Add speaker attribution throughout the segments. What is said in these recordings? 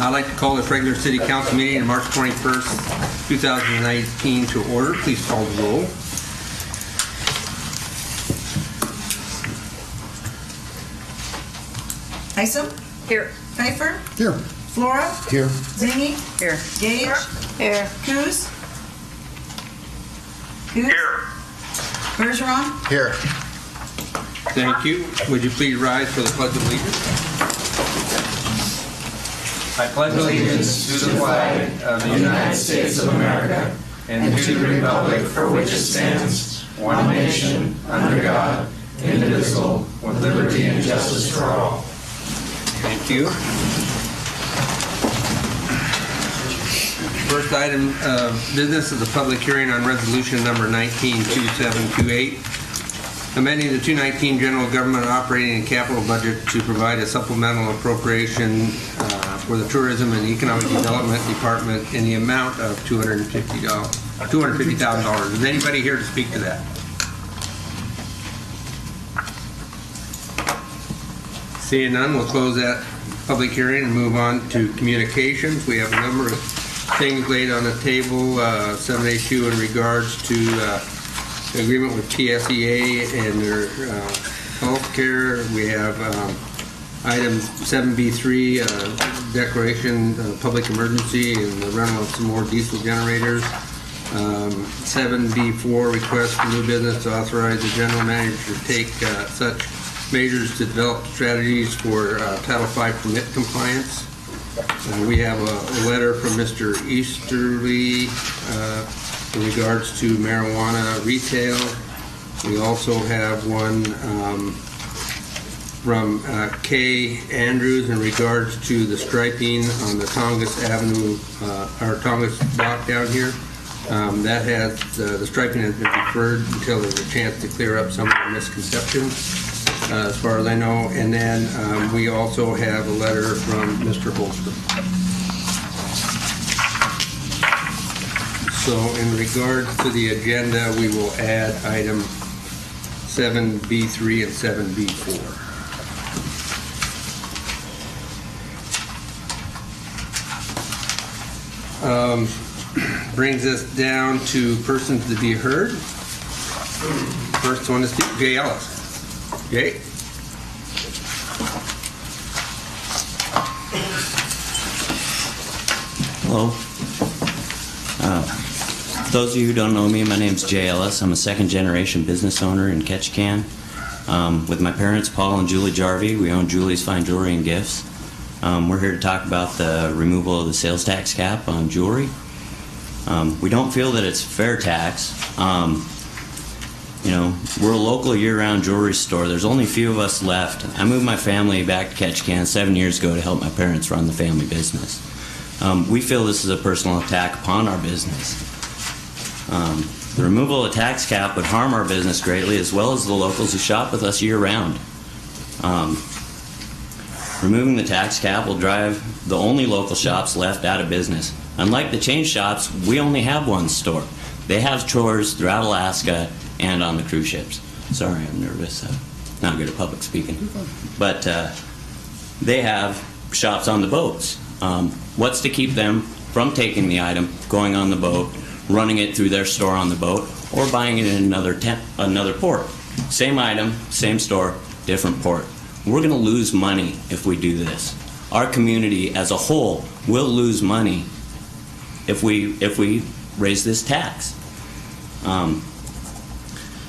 Speaker 1: I'd like to call this regular city council meeting on March 21st, 2019 to order. Please call the roll.
Speaker 2: Isom?
Speaker 3: Here.
Speaker 2: Pfeiffer?
Speaker 4: Here.
Speaker 2: Flora?
Speaker 4: Here.
Speaker 2: Zingy?
Speaker 3: Here.
Speaker 2: Gage?
Speaker 3: Here.
Speaker 2: Coos? Here. Bergeron?
Speaker 4: Here.
Speaker 1: Thank you. Would you please rise for the Pledge of Allegiance? I pledge
Speaker 5: allegiance to the flag of the United States of America and to the republic for which it stands, one nation, under God, indivisible, with liberty and justice for all.
Speaker 1: Thank you. First item of business is a public hearing on resolution number 192728, amending the 2019 general government operating and capital budget to provide a supplemental appropriation for the Tourism and Economic Development Department in the amount of $250,000. Is anybody here to speak to that? Seeing none, we'll close that public hearing and move on to communications. We have a number of things laid on the table. 7A2 in regards to agreement with TSEA and their health care. We have item 7B3, declaration of public emergency and the rental of some more diesel generators. 7B4, request for new business to authorize the general manager to take such measures to develop strategies for Title V permit compliance. We have a letter from Mr. Easterly in regards to marijuana retail. We also have one from Kay Andrews in regards to the striping on the Tongass Avenue, or Tongass block down here. That has, the striping has been deferred until there's a chance to clear up some of the misconceptions, as far as I know. And then we also have a letter from Mr. Holstrom. So in regards to the agenda, we will add item 7B3 and 7B4. Brings us down to persons to be heard. First one to speak, Jay Ellis. Jay?
Speaker 6: Hello. Those of you who don't know me, my name's Jay Ellis. I'm a second-generation business owner in Ketchikan. With my parents, Paul and Julie Jarvie, we own Julie's Fine Jewelry and Gifts. We're here to talk about the removal of the sales tax cap on jewelry. We don't feel that it's fair tax. You know, we're a local year-round jewelry store. There's only a few of us left. I moved my family back to Ketchikan 7 years ago to help my parents run the family business. We feel this is a personal attack upon our business. The removal of the tax cap would harm our business greatly, as well as the locals who shop with us year-round. Removing the tax cap will drive the only local shops left out of business. Unlike the chain shops, we only have one store. They have stores throughout Alaska and on the cruise ships. Sorry, I'm nervous. Not good at public speaking. But they have shops on the boats. What's to keep them from taking the item, going on the boat, running it through their store on the boat, or buying it in another port? Same item, same store, different port. We're going to lose money if we do this. Our community as a whole will lose money if we raise this tax.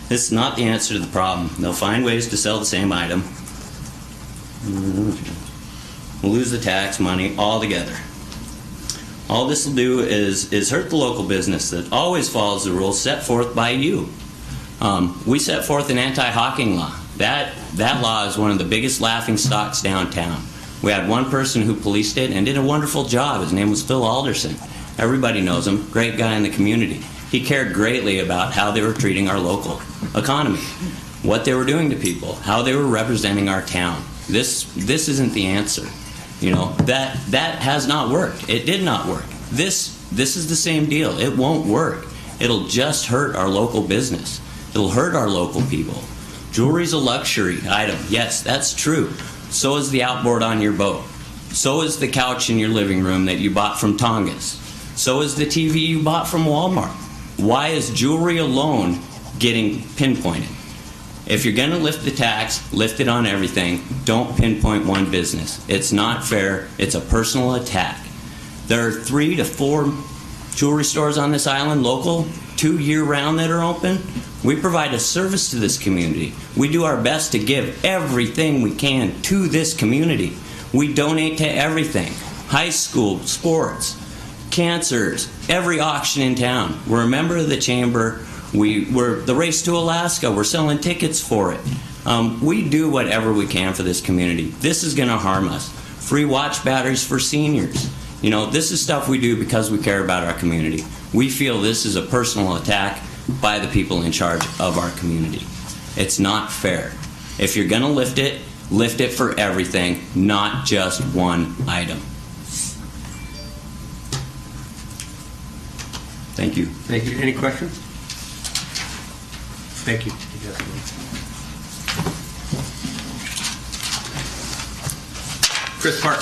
Speaker 6: This is not the answer to the problem. They'll find ways to sell the same item. We'll lose the tax money altogether. All this will do is hurt the local business that always follows the rules set forth by you. We set forth an anti-hawking law. That law is one of the biggest laughing stocks downtown. We had one person who policed it and did a wonderful job. His name was Phil Alderson. Everybody knows him, great guy in the community. He cared greatly about how they were treating our local economy, what they were doing to people, how they were representing our town. This isn't the answer. You know, that has not worked. It did not work. This is the same deal. It won't work. It'll just hurt our local business. It'll hurt our local people. Jewelry's a luxury item. Yes, that's true. So is the outboard on your boat. So is the couch in your living room that you bought from Tonga's. So is the TV you bought from Walmart. Why is jewelry alone getting pinpointed? If you're going to lift the tax, lift it on everything. Don't pinpoint one business. It's not fair. It's a personal attack. There are 3 to 4 jewelry stores on this island, local, 2 year-round that are open. We provide a service to this community. We do our best to give everything we can to this community. We donate to everything. High school, sports, cancers, every auction in town. We're a member of the chamber. We're the Race to Alaska. We're selling tickets for it. We do whatever we can for this community. This is going to harm us. Free watch batteries for seniors. You know, this is stuff we do because we care about our community. We feel this is a personal attack by the people in charge of our community. It's not fair. If you're going to lift it for everything, not just one item. Thank you.
Speaker 1: Thank you. Any questions? Thank you. Chris Park.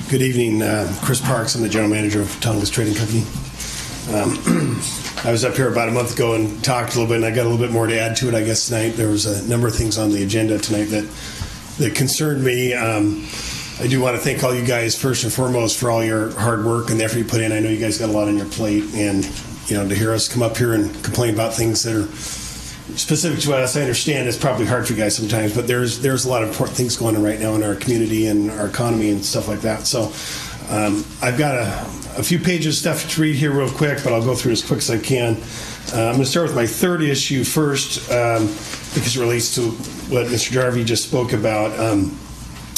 Speaker 3: Good evening, Chris Parks. I'm the general manager of Tonga's Trading Company. I was up here about a month ago and talked a little bit, and I got a little bit more to add to it, I guess, tonight. There was a number of things on the agenda tonight that concerned me. I do want to thank all you guys, first and foremost, for all your hard work and the effort you put in. I know you guys got a lot on your plate, and to hear us come up here and complain about things that are specific to us, I understand it's probably hard for you guys sometimes, but there's a lot of important things going on right now in our community and our economy and stuff like that. So I've got a few pages of stuff to read here real quick, but I'll go through as quick as I can. I'm going to start with my third issue first because it relates to what Mr. Jarvie just spoke about,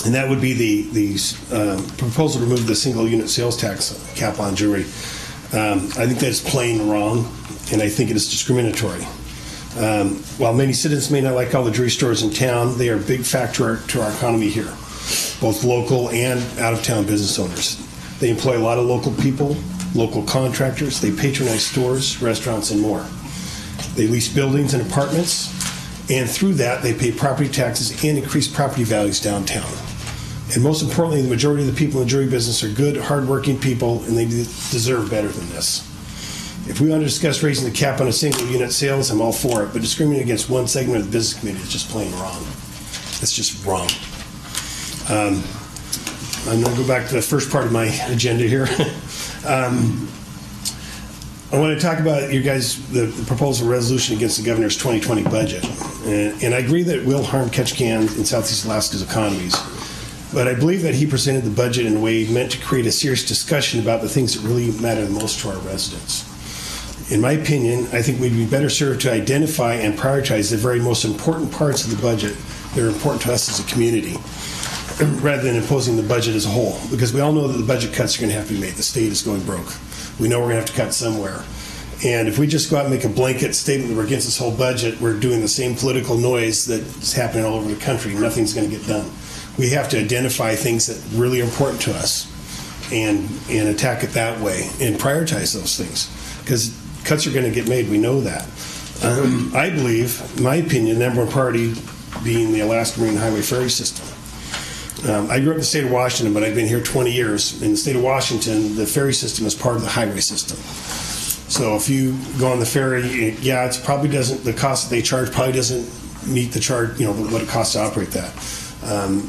Speaker 3: and that would be the proposal to remove the single unit sales tax cap on jewelry. I think that's plain wrong, and I think it is discriminatory. While many citizens may not like all the jewelry stores in town, they are a big factor to our economy here, both local and out-of-town business owners. They employ a lot of local people, local contractors. They patronize stores, restaurants, and more. They lease buildings and apartments, and through that, they pay property taxes and increase property values downtown. And most importantly, the majority of the people in the jewelry business are good, hardworking people, and they deserve better than this. If we want to discuss raising the cap on a single unit sales, I'm all for it, but discriminating against one segment of the business community is just plain wrong. It's just wrong. I'm going to go back to the first part of my agenda here. I want to talk about the proposal resolution against the governor's 2020 budget. And I agree that it will harm Ketchikan and Southeast Alaska's economies. But I believe that he presented the budget in a way meant to create a serious discussion about the things that really matter the most to our residents. In my opinion, I think we'd be better served to identify and prioritize the very most important parts of the budget that are important to us as a community, rather than imposing the budget as a whole. Because we all know that the budget cuts are going to have to be made. The state is going broke. We know we're going to have to cut somewhere. And if we just go out and make a blanket statement that we're against this whole budget, we're doing the same political noise that's happening all over the country. Nothing's going to get done. We have to identify things that really are important to us and attack it that way and prioritize those things. Because cuts are going to get made. We know that. I believe, in my opinion, the number one priority being the Alaska Marine Highway Ferry System. I grew up in the state of Washington, but I've been here 20 years. In the state of Washington, the ferry system is part of the highway system. So if you go on the ferry, it's probably doesn't, the cost that they charge probably doesn't meet the charge, what it costs to operate that.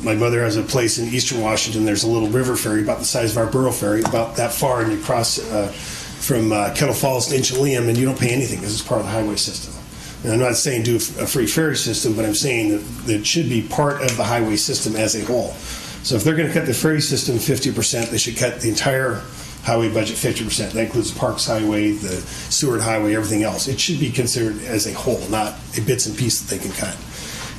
Speaker 3: My mother has a place in eastern Washington. There's a little river ferry about the size of our Burro ferry, about that far, and you cross from Kettle Falls to Inchelium, and you don't pay anything because it's part of the highway system. And I'm not saying do a free ferry system, but I'm saying that it should be part of the highway system as a whole. So if they're going to cut the ferry system 50%, they should cut the entire highway budget 50%. That includes the Parks Highway, the Seward Highway, everything else. It should be considered as a whole, not a bits and pieces that they can cut.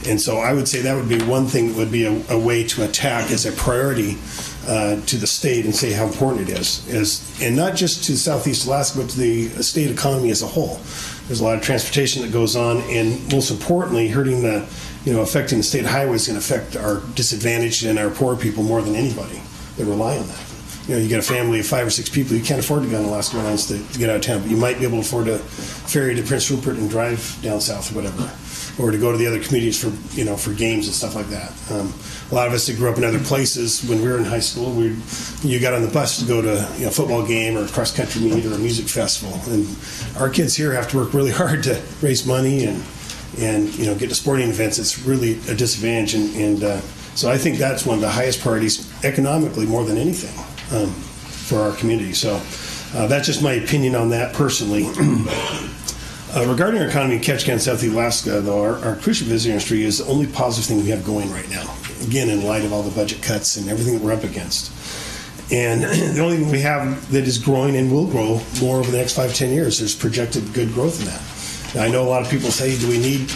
Speaker 3: And so I would say that would be one thing that would be a way to attack as a priority to the state and say how important it is, and not just to Southeast Alaska, but to the state economy as a whole. There's a lot of transportation that goes on, and most importantly, affecting the state highways is going to affect our disadvantaged and our poor people more than anybody that rely on that. You got a family of 5 or 6 people, you can't afford to go on Alaska Airlines to get out of town, but you might be able to afford a ferry to Prince Rupert and drive down south or whatever. or to go to the other communities for, for games and stuff like that. A lot of us that grew up in other places, when we were in high school, you got on the bus to go to a football game or a cross-country meet or a music festival. And our kids here have to work really hard to raise money and get to sporting events. It's really a disadvantage. So I think that's one of the highest priorities economically more than anything for our community. So that's just my opinion on that personally. Regarding our economy in Ketchikan, Southeast Alaska, though, our cruise ship visitor industry is the only positive thing we have going right now. Again, in light of all the budget cuts and everything that we're up against. And the only thing we have that is growing and will grow more over the next 5-10 years, there's projected good growth in that. Now, I know a lot of people say, do we need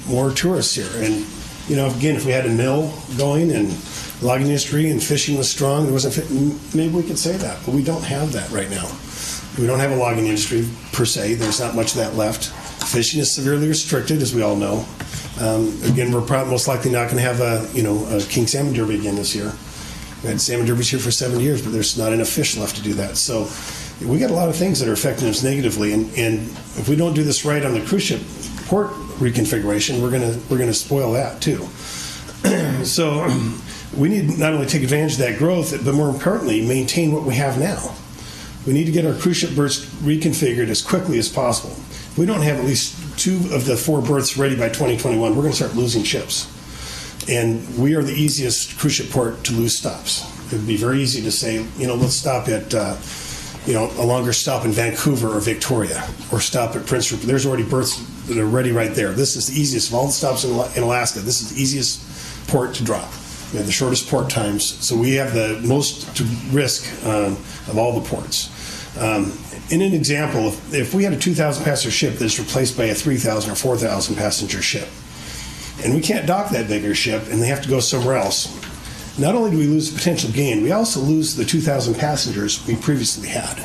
Speaker 3: more tourists here? And, again, if we had a mill going and logging industry and fishing was strong, maybe we could say that, but we don't have that right now. We don't have a logging industry per se. There's not much of that left. Fishing is severely restricted, as we all know. Again, we're most likely not going to have a king salmon derby again this year. We had salmon derbies here for 7 years, but there's not enough fish left to do that. So we got a lot of things that are affecting us negatively, and if we don't do this right on the cruise ship port reconfiguration, we're gonna spoil that too. So we need to not only take advantage of that growth, but more importantly, maintain what we have now. We need to get our cruise ship berths reconfigured as quickly as possible. If we don't have at least 2 of the 4 berths ready by 2021, we're going to start losing ships. And we are the easiest cruise ship port to lose stops. It would be very easy to say, let's stop at, a longer stop in Vancouver or Victoria, or stop at Prince Rupert. There's already berths that are ready right there. This is the easiest of all the stops in Alaska. This is the easiest port to drop. We have the shortest port times, so we have the most risk of all the ports. In an example, if we had a 2,000 passenger ship that's replaced by a 3,000 or 4,000 passenger ship, and we can't dock that bigger ship and they have to go somewhere else, not only do we lose the potential gain, we also lose the 2,000 passengers we previously had.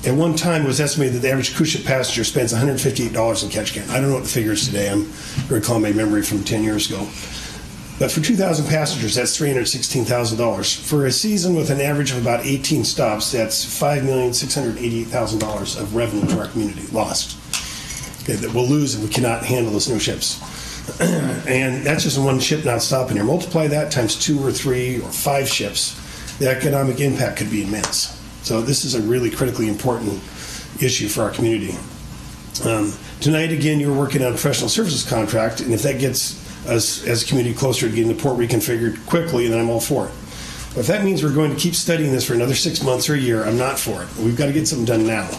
Speaker 3: At one time, it was estimated that the average cruise ship passenger spends $158 in Ketchikan. I don't know what the figure is today. I'm recalling my memory from 10 years ago. But for 2,000 passengers, that's $316,000. For a season with an average of about 18 stops, that's $5,688,000 of revenue to our community lost. That we'll lose if we cannot handle those new ships. And that's just one ship not stopping here. Multiply that times 2 or 3 or 5 ships, the economic impact could be immense. So this is a really critically important issue for our community. Tonight, again, you're working on a professional services contract, and if that gets us as a community closer to getting the port reconfigured quickly, then I'm all for it. But if that means we're going to keep studying this for another 6 months or a year, I'm not for it. We've got to get something done now.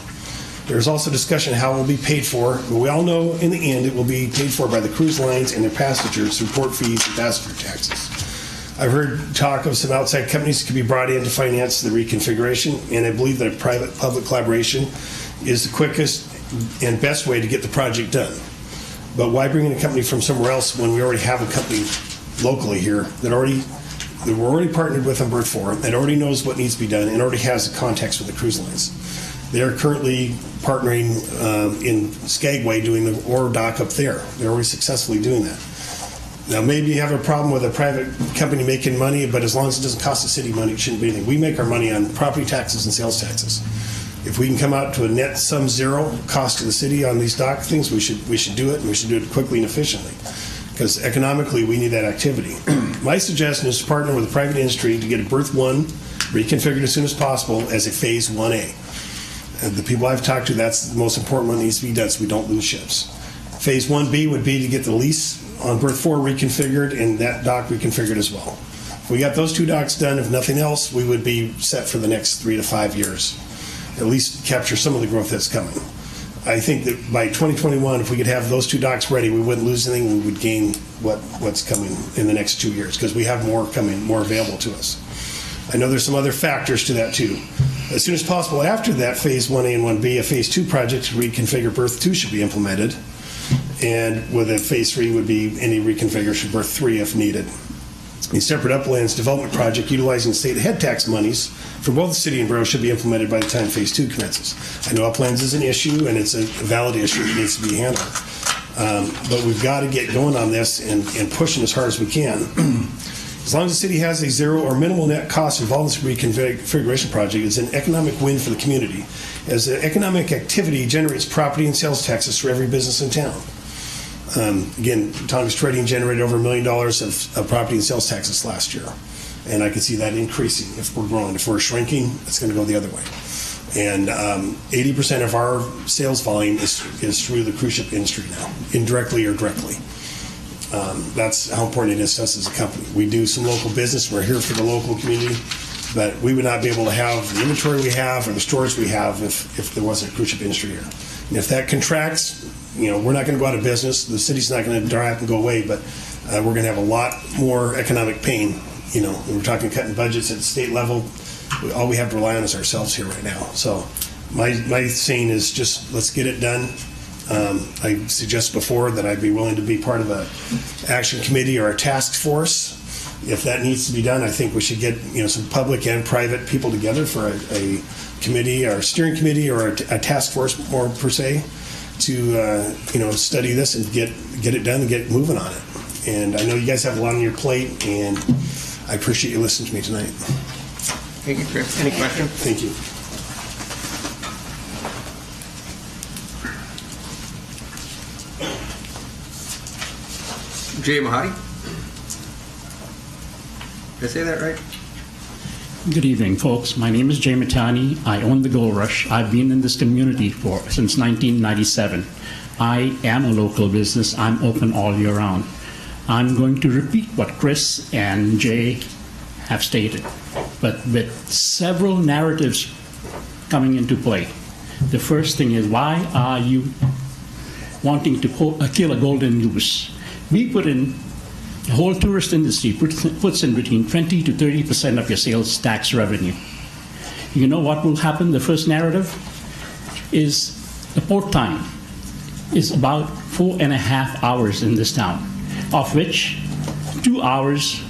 Speaker 3: There's also discussion how it will be paid for, but we all know in the end it will be paid for by the cruise lines and their passengers through port fees and passenger taxes. I've heard talk of some outside companies that could be brought in to finance the reconfiguration, and I believe that a private-public collaboration is the quickest and best way to get the project done. But why bring in a company from somewhere else when we already have a company locally here that we're already partnered with on Berth 4, that already knows what needs to be done and already has the contacts with the cruise lines? They're currently partnering in Skagway doing the ore dock up there. They're already successfully doing that. Now, maybe you have a problem with a private company making money, but as long as it doesn't cost the city money, it shouldn't be anything. We make our money on property taxes and sales taxes. If we can come out to a net sum zero cost to the city on these dock things, we should do it, and we should do it quickly and efficiently. Because economically, we need that activity. My suggestion is to partner with the private industry to get a Berth 1 reconfigured as soon as possible as a Phase 1A. The people I've talked to, that's the most important one that needs to be done so we don't lose ships. Phase 1B would be to get the lease on Berth 4 reconfigured and that dock reconfigured as well. If we got those 2 docks done, if nothing else, we would be set for the next 3 to 5 years. At least capture some of the growth that's coming. I think that by 2021, if we could have those 2 docks ready, we wouldn't lose anything. We would gain what's coming in the next 2 years because we have more coming, more available to us. I know there's some other factors to that too. As soon as possible after that Phase 1A and 1B, a Phase 2 project to reconfigure Berth 2 should be implemented. And with a Phase 3 would be any reconfiguration of Berth 3 if needed. A separate uplands development project utilizing state head tax monies for both the city and borough should be implemented by the time Phase 2 commences. I know uplands is an issue and it's a valid issue that needs to be handled. But we've got to get going on this and pushing as hard as we can. As long as the city has a zero or minimal net cost involved in this reconfiguration project, it's an economic win for the community, as the economic activity generates property and sales taxes for every business in town. Again, Tongass Trading generated over $1 million of property and sales taxes last year. And I can see that increasing if we're growing. If we're shrinking, it's going to go the other way. And 80% of our sales volume is through the cruise ship industry now, indirectly or directly. That's how important it is to us as a company. We do some local business. We're here for the local community, but we would not be able to have the inventory we have or the stores we have if there wasn't a cruise ship industry here. And if that contracts, we're not going to go out of business. The city's not going to dry up and go away, but we're going to have a lot more economic pain. We're talking cutting budgets at the state level. All we have to rely on is ourselves here right now. So my saying is just let's get it done. I suggested before that I'd be willing to be part of an action committee or a task force. If that needs to be done, I think we should get some public and private people together for a committee or a steering committee or a task force more per se to study this and get it done and get moving on it. And I know you guys have a lot on your plate, and I appreciate you listening to me tonight.
Speaker 1: Thank you, Chris. Any questions?
Speaker 3: Thank you.
Speaker 1: Jay Mahadi? Did I say that right?
Speaker 4: Good evening, folks. My name is Jay Matani. I own the Gold Rush. I've been in this community since 1997. I am a local business. I'm open all year round. I'm going to repeat what Chris and Jay have stated, but with several narratives coming into play. The first thing is, why are you wanting to kill a golden goose? We put in, the whole tourist industry puts in between 20 to 30% of your sales tax revenue. You know what will happen? The first narrative is the port time is about 4.5 hours in this town, of which 2 hours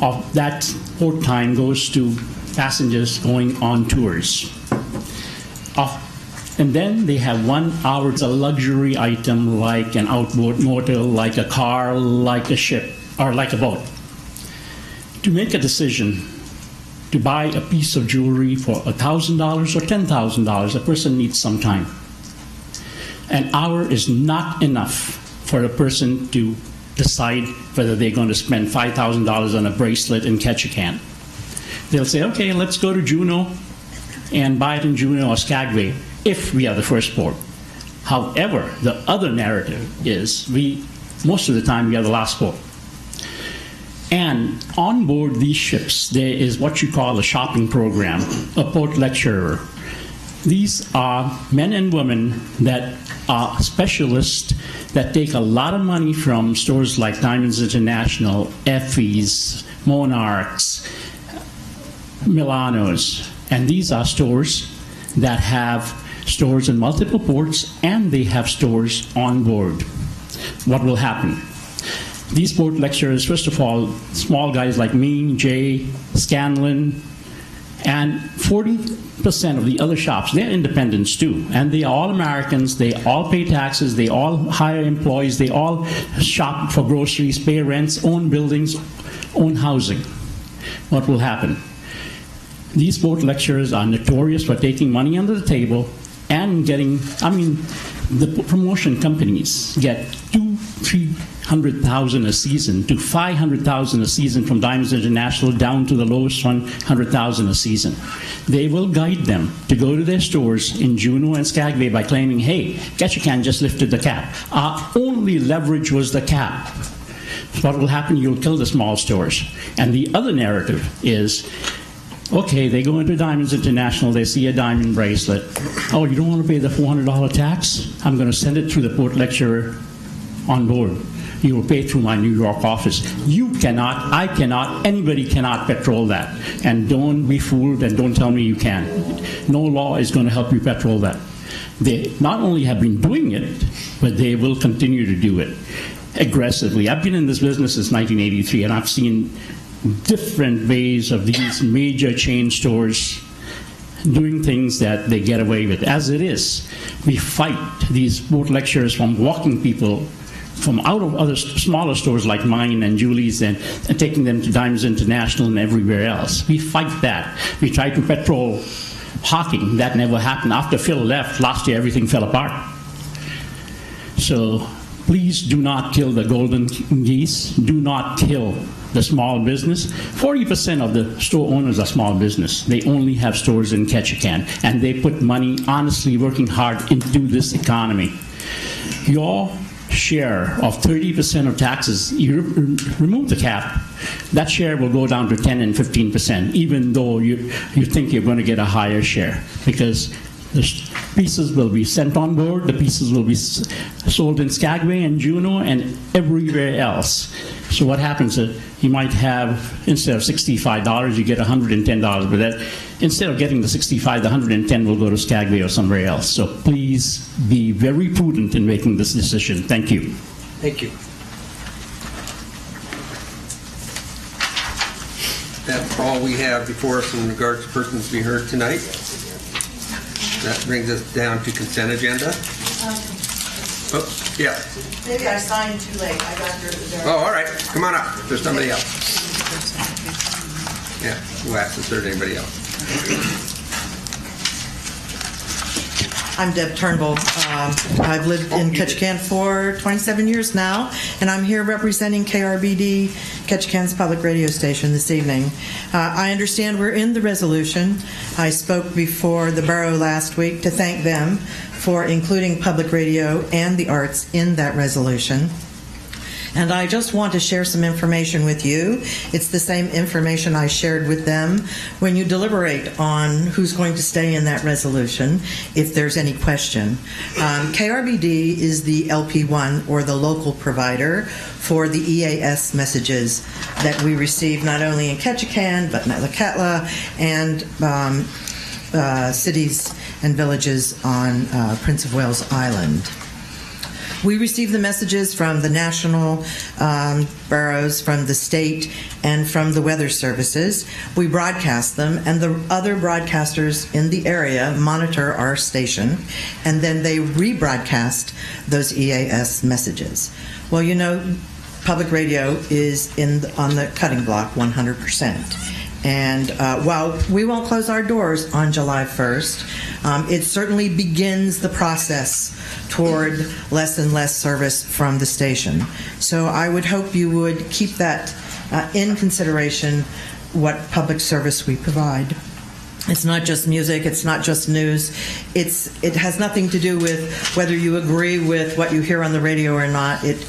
Speaker 4: of that port time goes to passengers going on tours. And then they have 1 hour, it's a luxury item like an outboard motor, like a car, like a ship, or like a boat. To make a decision to buy a piece of jewelry for $1,000 or $10,000, a person needs some time. An hour is not enough for a person to decide whether they're going to spend $5,000 on a bracelet in Ketchikan. They'll say, okay, let's go to Juneau and buy it in Juneau or Skagway if we are the first port. However, the other narrative is most of the time we are the last port. And on board these ships, there is what you call a shopping program, a port lecturer. These are men and women that are specialists that take a lot of money from stores like Diamonds International, Effie's, Monarchs, Milanos. And these are stores that have stores in multiple ports, and they have stores on board. What will happen? These port lecturers, first of all, small guys like me, Jay, Scanlon, and 40% of the other shops, they're independents too. And they are all Americans, they all pay taxes, they all hire employees, they all shop for groceries, pay rents, own buildings, own housing. What will happen? These port lecturers are notorious for taking money under the table and getting, the promotion companies get $200,000 a season to $500,000 a season from Diamonds International down to the lowest one, $100,000 a season. They will guide them to go to their stores in Juneau and Skagway by claiming, hey, Ketchikan just lifted the cap. Our only leverage was the cap. What will happen? You'll kill the small stores. And the other narrative is, okay, they go into Diamonds International, they see a diamond bracelet. Oh, you don't want to pay the $400 tax? I'm going to send it through the port lecturer on board. You will pay through my New York office. You cannot, I cannot, anybody cannot patrol that. And don't be fooled and don't tell me you can. No law is going to help you patrol that. They not only have been doing it, but they will continue to do it aggressively. I've been in this business since 1983, and I've seen different ways of these major chain stores doing things that they get away with. As it is, we fight these port lecturers from walking people from out of other smaller stores like mine and Julie's and taking them to Diamonds International and everywhere else. We fight that. We try to patrol hawking. That never happened. After Phil left, last year everything fell apart. So please do not kill the golden geese. Do not kill the small business. 40% of the store owners are small business. They only have stores in Ketchikan, and they put money, honestly working hard into this economy. Your share of 30% of taxes, you remove the cap, that share will go down to 10 and 15%, even though you think you're going to get a higher share, because the pieces will be sent on board, the pieces will be sold in Skagway and Juneau and everywhere else. So what happens is you might have, instead of $65, you get $110, but that, instead of getting the 65, the 110 will go to Skagway or somewhere else. So please be very prudent in making this decision. Thank you.
Speaker 1: Thank you. That's all we have before us in regards to persons to be heard tonight. That brings us down to consent agenda. Oh, yeah.
Speaker 2: Maybe I signed too late. I got your...
Speaker 1: Oh, all right. Come on up. There's somebody else. Yeah, we'll ask if there's anybody else.
Speaker 2: I'm Deb Turnbull. I've lived in Ketchikan for 27 years now, and I'm here representing KRBD, Ketchikan's public radio station, this evening. I understand we're in the resolution. I spoke before the borough last week to thank them for including public radio and the arts in that resolution. And I just want to share some information with you. It's the same information I shared with them when you deliberate on who's going to stay in that resolution, if there's any question. KRBD is the LP1, or the local provider, for the EAS messages that we receive not only in Ketchikan, but Metlakatla and cities and villages on Prince of Wales Island. We receive the messages from the national boroughs, from the state, and from the weather services. We broadcast them, and the other broadcasters in the area monitor our station, and then they rebroadcast those EAS messages. Well, you know, public radio is on the cutting block 100%. And while we won't close our doors on July 1st, it certainly begins the process toward less and less service from the station. So I would hope you would keep that in consideration, what public service we provide. It's not just music, it's not just news. It has nothing to do with whether you agree with what you hear on the radio or not. It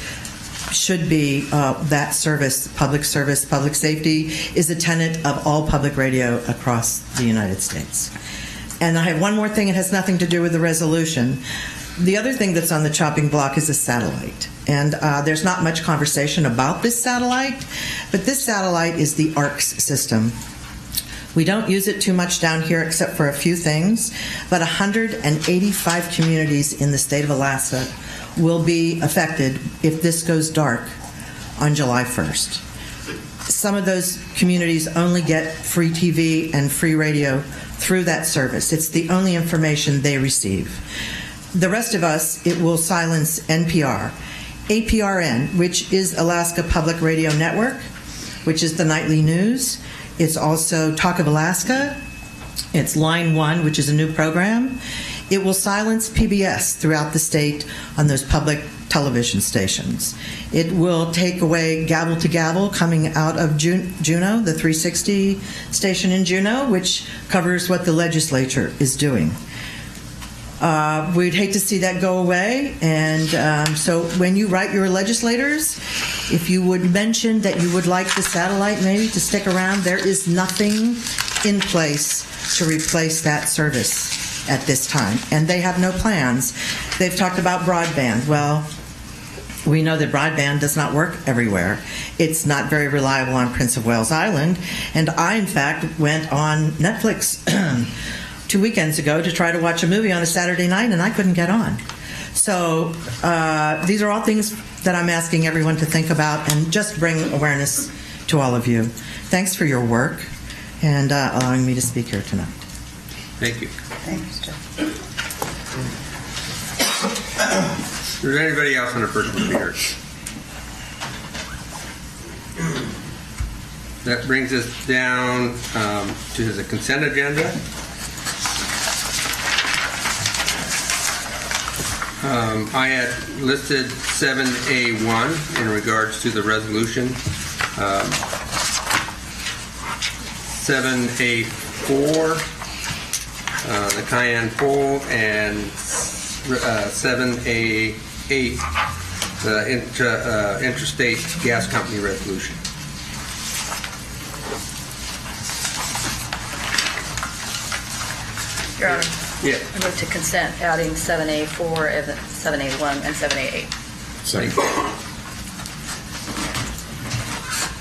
Speaker 2: should be that service, public safety is a tenet of all public radio across the United States. And I have one more thing, it has nothing to do with the resolution. The other thing that's on the chopping block is a satellite. And there's not much conversation about this satellite, but this satellite is the ARCS system. We don't use it too much down here except for a few things, but 185 communities in the state of Alaska will be affected if this goes dark on July 1st. Some of those communities only get free TV and free radio through that service. It's the only information they receive. The rest of us, it will silence NPR. APRN, which is Alaska Public Radio Network, which is the nightly news. It's also Talk of Alaska. It's Line 1, which is a new program. It will silence PBS throughout the state on those public television stations. It will take away Gavel to Gavel coming out of Juneau, the 360 station in Juneau, which covers what the legislature is doing. We'd hate to see that go away, and so when you write your legislators, if you would mention that you would like the satellite maybe to stick around, there is nothing in place to replace that service at this time, and they have no plans. They've talked about broadband. Well, we know that broadband does not work everywhere. It's not very reliable on Prince of Wales Island, and I, in fact, went on Netflix 2 weekends ago to try to watch a movie on a Saturday night, and I couldn't get on. So these are all things that I'm asking everyone to think about and just bring awareness to all of you. Thanks for your work and allowing me to speak here tonight.
Speaker 1: Thank you.
Speaker 2: Thanks, Jeff.
Speaker 1: Is there anybody else on the person to be heard? That brings us down to the consent agenda. I had listed 7A1 in regards to the resolution. 7A4, the Cayenne pole, and 7A8, the interstate gas company resolution.
Speaker 7: Your Honor,
Speaker 1: Yeah.
Speaker 7: I move to consent, adding 7A4, 7A1, and 7A8.
Speaker 1: Thank you.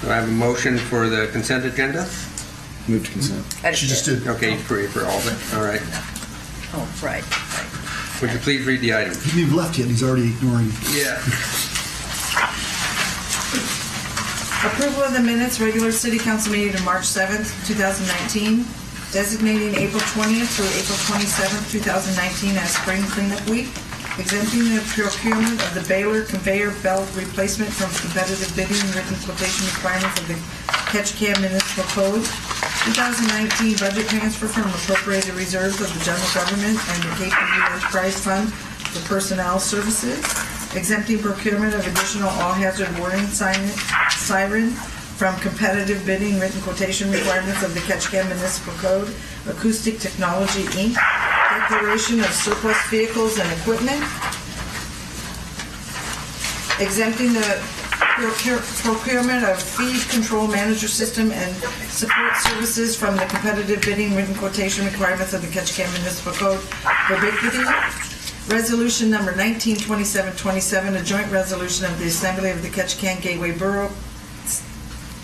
Speaker 1: Do I have a motion for the consent agenda?
Speaker 8: Move to consent.
Speaker 7: I just did.
Speaker 1: Okay, for all of it. All right.
Speaker 7: Oh, right.
Speaker 1: Would you please read the item?
Speaker 8: He didn't even left yet. He's already ignoring.
Speaker 1: Yeah.
Speaker 2: Approval of the minutes, regular city council meeting of March 7th, 2019, designating April 20th through April 27th, 2019 as spring cleanup week, exempting the procurement of the Baylor conveyor belt replacement from competitive bidding and written quotation requirements of the Ketchikan Municipal Code, 2019 budget transfer from appropriated reserves of the general government and the KPU Enterprise Fund for personnel services, exempting procurement of additional all-hazard warning siren from competitive bidding written quotation requirements of the Ketchikan Municipal Code, Acoustic Technology, Inc., declaration of surplus vehicles and equipment, exempting the procurement of feed control manager system and support services from the competitive bidding written quotation requirements of the Ketchikan Municipal Code, Ubiquity. Resolution number 192727, a joint resolution of the Assembly of the Ketchikan Gateway Borough,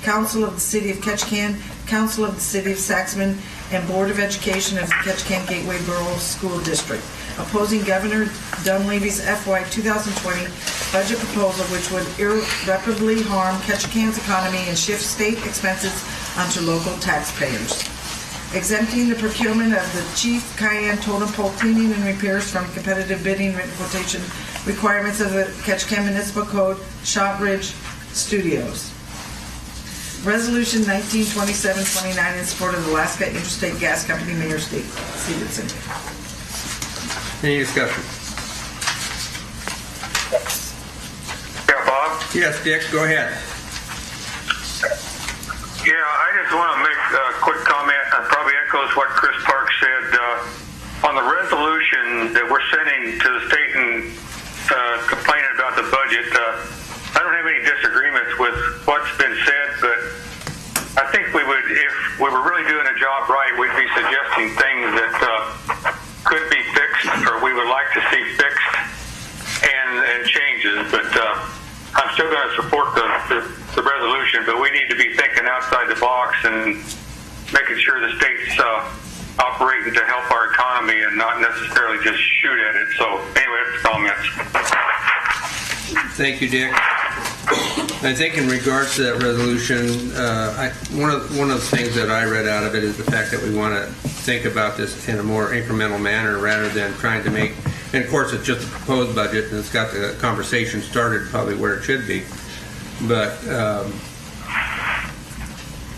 Speaker 2: Council of the City of Ketchikan, Council of the City of Saxman, and Board of Education of the Ketchikan Gateway Borough School District, opposing Governor Dunleavy's FY 2020 budget proposal, which would irreparably harm Ketchikan's economy and shift state expenses onto local taxpayers. Exempting the procurement of the Chief Cayenne totem pole cleaning and repairs from competitive bidding written quotation requirements of the Ketchikan Municipal Code, Shot Ridge Studios. Resolution 192729 in support of Alaska Interstate Gas Company, Mayor Stevenson.
Speaker 1: Any discussion?
Speaker 9: Yeah, Bob?
Speaker 1: Yes, Dick, go ahead.
Speaker 9: Yeah, I just want to make a quick comment. It probably echoes what Chris Park said. On the resolution that we're sending to the state and complaining about the budget, I don't have any disagreements with what's been said, but I think we would, if we were really doing a job right, we'd be suggesting things that could be fixed or we would like to see fixed and changes. But I'm still going to support the resolution, but we need to be thinking outside the box and making sure the state's operating to help our economy and not necessarily just shoot at it. So anyway, that's comments.
Speaker 1: Thank you, Dick. I think in regards to that resolution, one of the things that I read out of it is the fact that we want to think about this in a more incremental manner rather than trying to make, and of course it's just a proposed budget and it's got the conversation started probably where it should be. But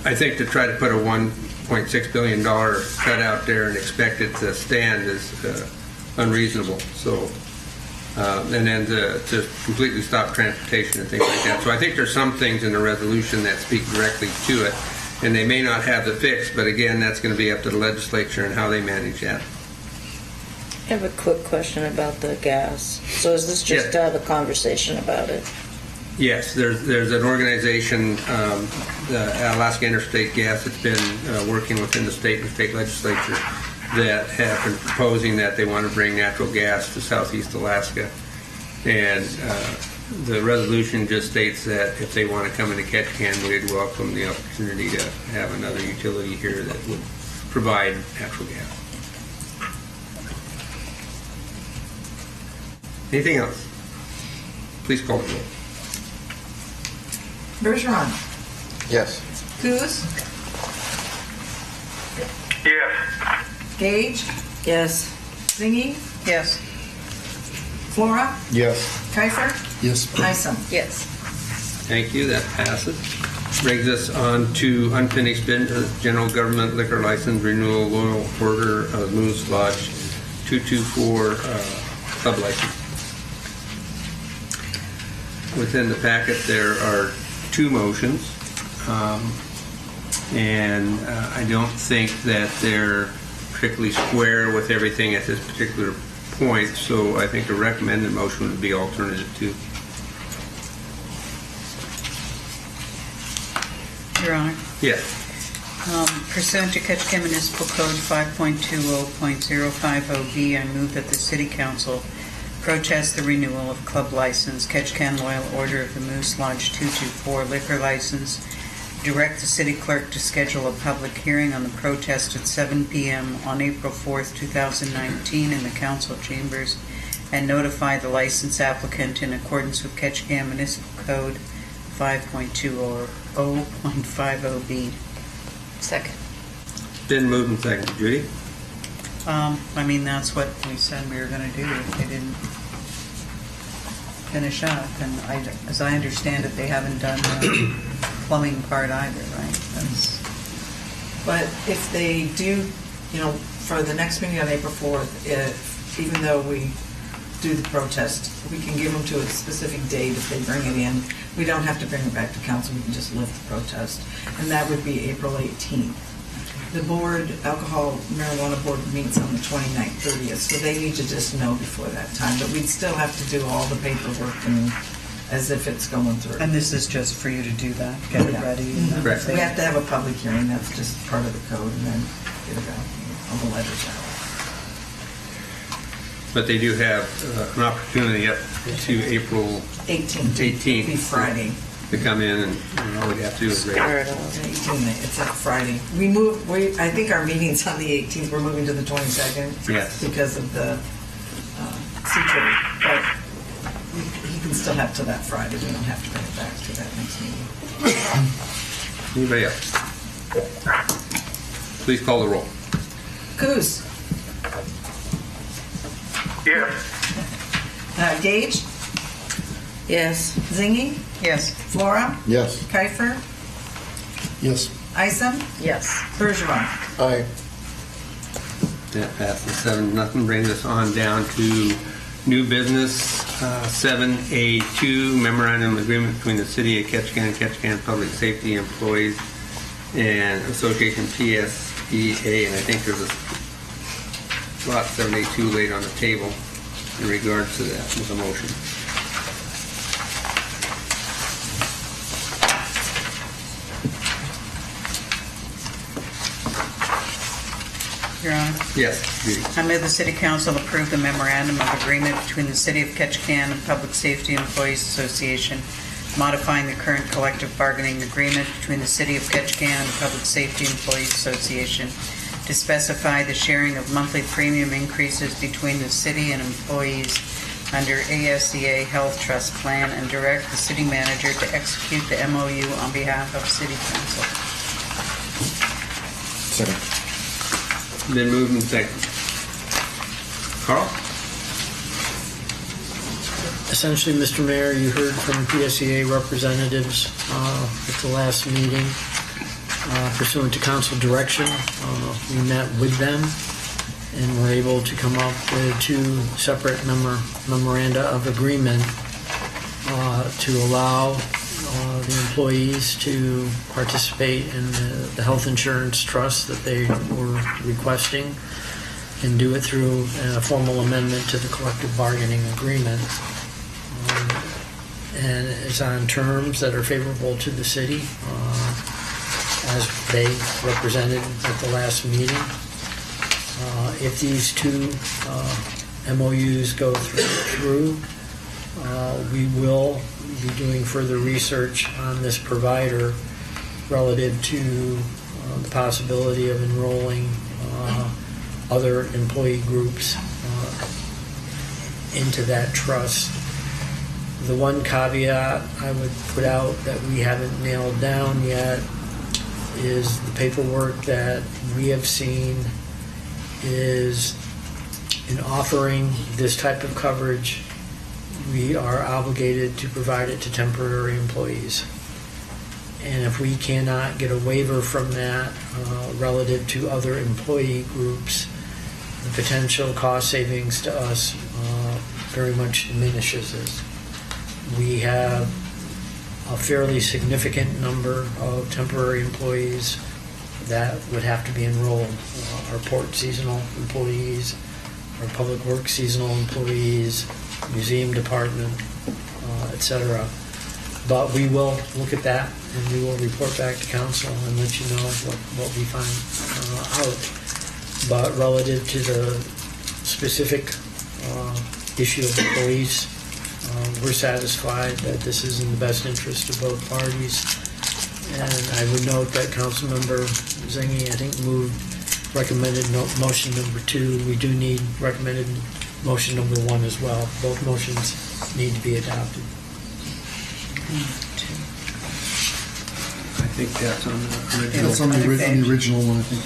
Speaker 1: I think to try to put a $1.6 billion cut out there and expect it to stand is unreasonable. So. And then to completely stop transportation and things like that. So I think there's some things in the resolution that speak directly to it, and they may not have the fix, but again, that's going to be up to the legislature and how they manage that.
Speaker 10: I have a quick question about the gas. So is this just to have a conversation about it?
Speaker 1: Yes, there's an organization, the Alaska Interstate Gas, that's been working within the state and state legislature that have been proposing that they want to bring natural gas to Southeast Alaska. And the resolution just states that if they want to come into Ketchikan, we'd welcome the opportunity to have another utility here that would provide natural gas. Anything else? Please call the roll.
Speaker 2: Bergeron.
Speaker 5: Yes.
Speaker 2: Coos.
Speaker 9: Yes.
Speaker 2: Gage.
Speaker 10: Yes.
Speaker 2: Zingy.
Speaker 7: Yes.
Speaker 2: Flora.
Speaker 8: Yes.
Speaker 2: Kiefer.
Speaker 8: Yes.
Speaker 2: Isom.
Speaker 7: Yes.
Speaker 1: Thank you. That passes. Brings us on to unfinished business, general government liquor license renewal, loyal order of Moose Lodge 224 club license. within the packet, there are two motions. And I don't think that they're particularly square with everything at this particular point, so I think a recommended motion would be alternative 2.
Speaker 11: Your Honor,
Speaker 1: Yes.
Speaker 11: pursuant to Ketchikan Municipal Code 5.20.050B, I move that the City Council protest the renewal of club license, Ketchikan Loyal Order of the Moose Lodge 224 liquor license, direct the city clerk to schedule a public hearing on the protest at 7 p.m. on April 4th, 2019 in the council chambers, and notify the license applicant in accordance with Ketchikan Municipal Code 5.20.050B.
Speaker 7: Second.
Speaker 1: Been moved and seconded. Judy?
Speaker 11: That's what we said we were going to do if they didn't finish up. And as I understand it, they haven't done the plumbing part either, right?
Speaker 12: But if they do, for the next meeting on April 4th, even though we do the protest, we can give them to a specific date if they bring it in. We don't have to bring it back to council, we can just lift the protest. And that would be April 18th. The board, Alcohol Marijuana Board, meets on the 29th, 30th, so they need to just know before that time. But we'd still have to do all the paperwork and as if it's going through.
Speaker 11: And this is just for you to do that, get it ready. And
Speaker 1: Correct.
Speaker 12: We have to have a public hearing, that's just part of the code, and then get it out, all the letters out.
Speaker 1: But they do have an opportunity up to April
Speaker 12: 18th.
Speaker 1: 18th.
Speaker 12: Be Friday.
Speaker 1: To come in, and all we have to do is rate.
Speaker 12: 18th, it's a Friday. I think our meeting's on the 18th, we're moving to the 22nd.
Speaker 1: Yes.
Speaker 12: Because of the secret, but he can still have to that Friday, we don't have to bring it back to that next meeting.
Speaker 1: Anybody else? Please call the roll.
Speaker 12: Coos.
Speaker 9: Yes.
Speaker 12: Gage,
Speaker 10: Yes.
Speaker 12: Zingy,
Speaker 11: Yes.
Speaker 12: Flora,
Speaker 8: Yes.
Speaker 12: Kiefer,
Speaker 8: Yes.
Speaker 12: Isom,
Speaker 7: Yes.
Speaker 12: Bergeron.
Speaker 8: Aye.
Speaker 1: That passes 7-0. Brings us on down to new business 7A2, memorandum of agreement between the City of Ketchikan and Ketchikan Public Safety Employees and Association PSEA. And I think there's a lot 7A2 laid on the table in regards to that with a motion.
Speaker 11: Your Honor.
Speaker 1: Yes, Judy.
Speaker 11: I move the City Council approve the memorandum of agreement between the City of Ketchikan and Public Safety Employees Association, modifying the current collective bargaining agreement between the City of Ketchikan and Public Safety Employees Association to specify the sharing of monthly premium increases between the city and employees under ASEA Health Trust Plan, and direct the city manager to execute the MOU on behalf of City Council.
Speaker 8: Second.
Speaker 1: Then moved and seconded. Carl?
Speaker 13: Essentially, Mr. Mayor, you heard from PSEA representatives at the last meeting. Pursuant to council direction, we met with them and were able to come up with two separate memoranda of agreement to allow the employees to participate in the health insurance trust that they were requesting, and do it through a formal amendment to the collective bargaining agreement. And it's on terms that are favorable to the city, as they represented at the last meeting. If these two MOUs go through, we will be doing further research on this provider relative to the possibility of enrolling other employee groups into that trust. The one caveat I would put out that we haven't nailed down yet is the paperwork that we have seen is in offering this type of coverage, we are obligated to provide it to temporary employees. And if we cannot get a waiver from that relative to other employee groups, the potential cost savings to us very much diminishes We have a fairly significant number of temporary employees that would have to be enrolled. Our port seasonal employees, our public works seasonal employees, museum department, etc. But we will look at that and we will report back to council and let you know what we find out. But relative to the specific issue of the police, we're satisfied that this is in the best interest of both parties. And I would note that Councilmember Zingy, I think, recommended motion number 2. We do need recommended motion number 1 as well. Both motions need to be adopted.
Speaker 1: I think that's on the original.
Speaker 8: That's on the original one, I think.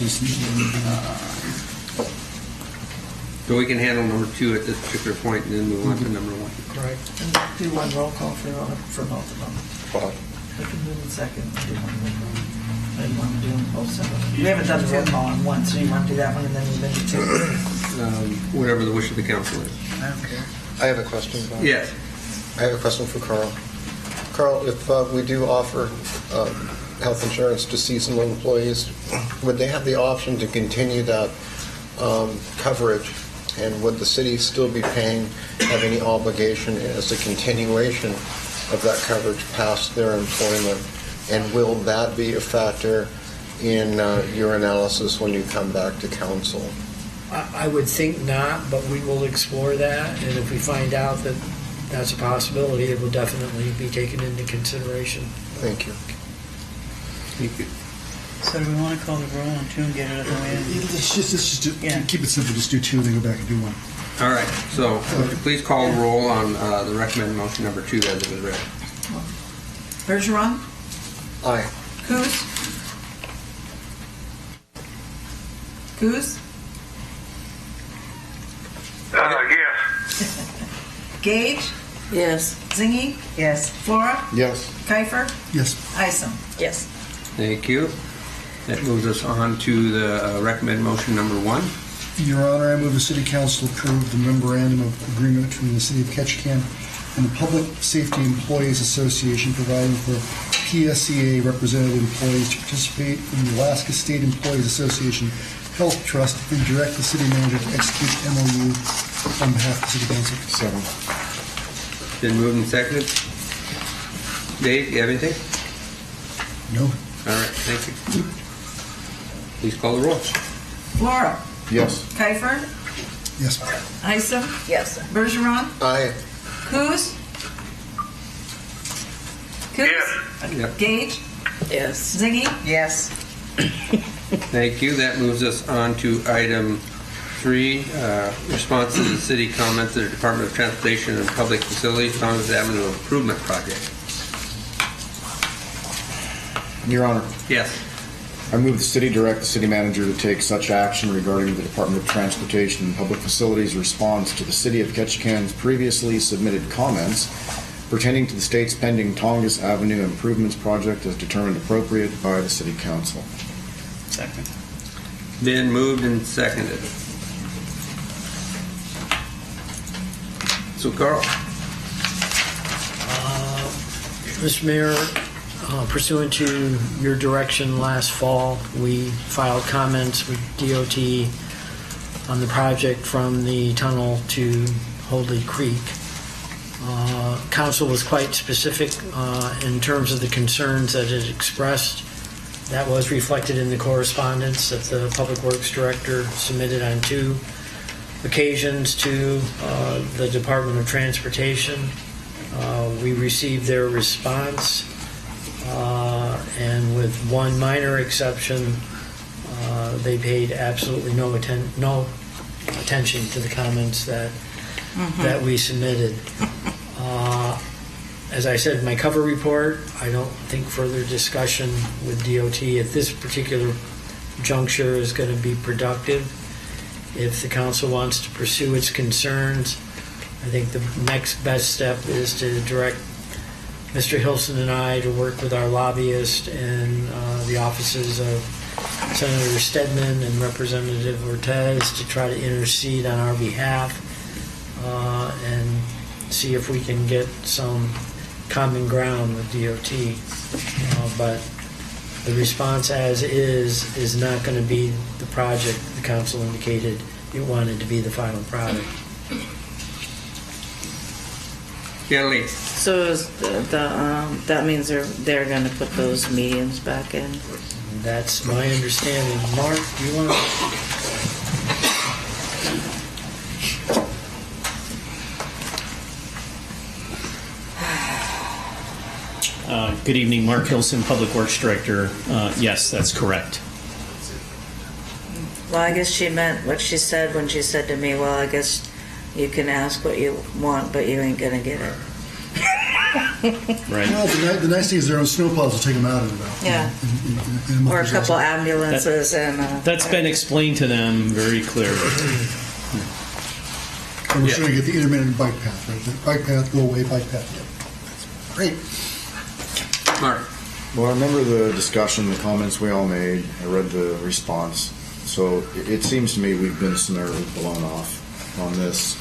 Speaker 1: So we can handle number 2 at this particular point and then move on to number 1.
Speaker 13: Correct.
Speaker 12: And do one roll call for both of them. We can move in second. Do one roll call. I didn't want to do them both separately. We haven't done the roll call on one, so you want to do that one and then move into 2.
Speaker 1: Whatever the wish of the council is.
Speaker 12: I don't care.
Speaker 14: I have a question.
Speaker 1: Yes.
Speaker 14: I have a question for Carl. Carl, if we do offer health insurance to seasonal employees, would they have the option to continue that coverage? And would the city still be paying, have any obligation as a continuation of that coverage past their employment? And will that be a factor in your analysis when you come back to council?
Speaker 13: I would think not, but we will explore that. And if we find out that that's a possibility, it will definitely be taken into consideration.
Speaker 14: Thank you.
Speaker 1: Thank you.
Speaker 11: So do we want to call the roll on 2 and get it out of the way?
Speaker 8: Let's just keep it simple. Just do 2, then go back and do 1.
Speaker 1: All right, so would you please call the roll on the recommended motion number 2 as it was read.
Speaker 12: Bergeron?
Speaker 14: Aye.
Speaker 12: Coos? Coos?
Speaker 9: Yes.
Speaker 12: Gage?
Speaker 10: Yes.
Speaker 12: Zingy?
Speaker 11: Yes.
Speaker 12: Flora?
Speaker 14: Yes.
Speaker 12: Kiefer?
Speaker 8: Yes.
Speaker 12: Isom?
Speaker 10: Yes.
Speaker 1: Thank you. That moves us on to the recommended motion number 1.
Speaker 8: Your Honor, I move the City Council approve the memorandum of agreement between the City of Ketchikan and the Public Safety Employees Association providing for PSEA representative employees to participate in the Alaska State Employees Association Health Trust and direct the city manager to execute the MOU on behalf of the City Council.
Speaker 14: Second.
Speaker 1: Been moved and seconded. Dave, you have anything?
Speaker 8: No.
Speaker 1: All right, thank you. Please call the roll.
Speaker 12: Flora?
Speaker 14: Yes.
Speaker 12: Kiefer?
Speaker 8: Yes.
Speaker 12: Isom?
Speaker 10: Yes.
Speaker 12: Bergeron?
Speaker 14: Aye.
Speaker 12: Coos? Coos?
Speaker 9: Yes.
Speaker 1: Yep.
Speaker 12: Gage?
Speaker 10: Yes.
Speaker 12: Zingy?
Speaker 11: Yes.
Speaker 1: Thank you. That moves us on to item 3, response to the city comments to the Department of Transportation and Public Facilities Thomas Avenue Improvement Project.
Speaker 15: Your Honor,
Speaker 1: Yes.
Speaker 15: I move the city direct the city manager to take such action regarding the Department of Transportation and Public Facilities' response to the City of Ketchikan's previously submitted comments pertaining to the state's pending Tongass Avenue Improvements Project as determined appropriate by the City Council.
Speaker 11: Second.
Speaker 1: Been moved and seconded. So, Carl.
Speaker 13: Mr. Mayor, pursuant to your direction last fall, we filed comments with DOT on the project from the tunnel to Hoadley Creek. Council was quite specific in terms of the concerns that it expressed. That was reflected in the correspondence that the Public Works Director submitted on 2 occasions to the Department of Transportation. We received their response, and with one minor exception, they paid absolutely no attention to the comments that we submitted. As I said in my cover report, I don't think further discussion with DOT at this particular juncture is going to be productive. If the council wants to pursue its concerns, I think the next best step is to direct Mr. Hilson and I to work with our lobbyist and the offices of Senator Stedman and Representative Ortez to try to intercede on our behalf and see if we can get some common ground with DOT. But the response as is not going to be the project the council indicated it wanted to be the final product.
Speaker 1: Kelly.
Speaker 10: So is that means they're going to put those mediums back in?
Speaker 13: That's my understanding. Mark, you want to?
Speaker 16: Good evening, Mark Hilson, Public Works Director. Yes, that's correct.
Speaker 10: Well, I guess she meant what she said when she said to me, well, I guess you can ask what you want, but you ain't going to get it.
Speaker 16: Right.
Speaker 8: Well, the nice thing is their own snowplows will take them out of it.
Speaker 10: Yeah. Or a couple ambulances
Speaker 16: That's been explained to them very clearly.
Speaker 8: And we're trying to get the intermittent bike path, right? The bike path, go away, bike path. Great.
Speaker 1: Mark.
Speaker 15: Well, I remember the discussion, the comments we all made. I read the response. So it seems to me we've been summarily blown off on this.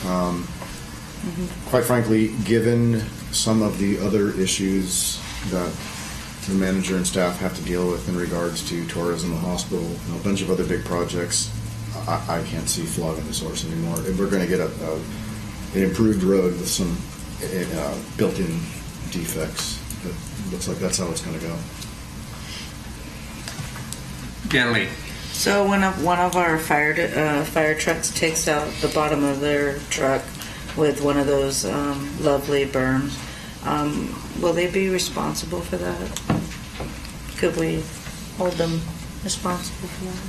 Speaker 15: Quite frankly, given some of the other issues that the manager and staff have to deal with in regards to tourism, the hospital, a bunch of other big projects, I can't see flogging the source anymore. If we're going to get an improved road with some built-in defects, it looks like that's how it's going to go.
Speaker 1: Gentley.
Speaker 10: So when one of our fire trucks takes out the bottom of their truck with one of those lovely berms, will they be responsible for that? Could we hold them responsible for that?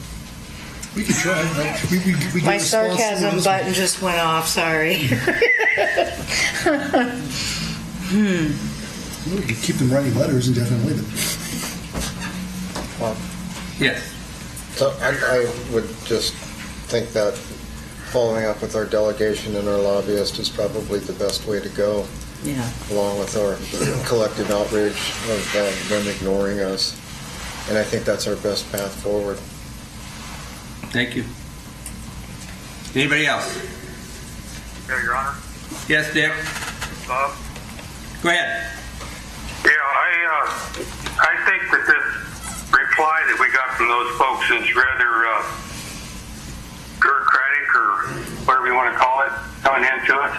Speaker 8: We could try. We
Speaker 10: My sarcasm button just went off. Sorry.
Speaker 8: We could keep them writing letters indefinitely.
Speaker 1: Yes.
Speaker 14: So I would just think that following up with our delegation and our lobbyist is probably the best way to go.
Speaker 10: Yeah.
Speaker 14: Along with our collective outrage of them ignoring us. And I think that's our best path forward.
Speaker 1: Thank you. Anybody else?
Speaker 9: Yeah, Your Honor.
Speaker 1: Yes, Dick.
Speaker 9: Bob?
Speaker 1: Go ahead.
Speaker 9: Yeah, I think that this reply that we got from those folks is rather bureaucratic or whatever you want to call it, coming into us.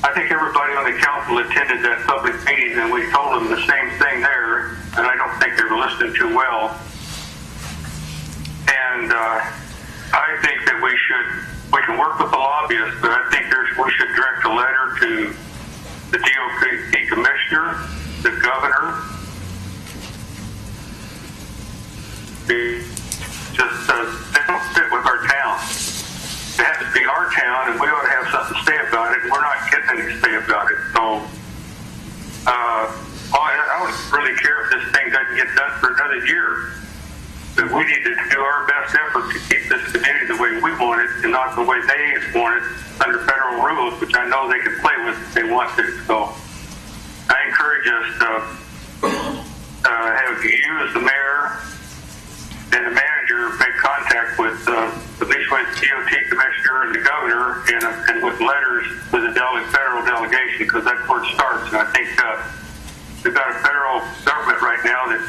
Speaker 9: I think everybody on the council attended that public meeting, and we told them the same thing there, and I don't think they were listening too well. And I think that we can work with the lobbyists, but I think we should direct a letter to the DOT commissioner, the governor. They don't fit with our town. It has to be our town, and we ought to have something to say about it. We're not getting any to say about it. So I don't really care if this thing doesn't get done for another year. But we need to do our best effort to keep this community the way we want it and not the way they want it under federal rules, which I know they can play with if they want to. So I encourage us to have you as the mayor and the manager make contact with at least with the DOT commissioner and the governor and with letters to the federal delegation, because that's where it starts. And I think we've got a federal government right now that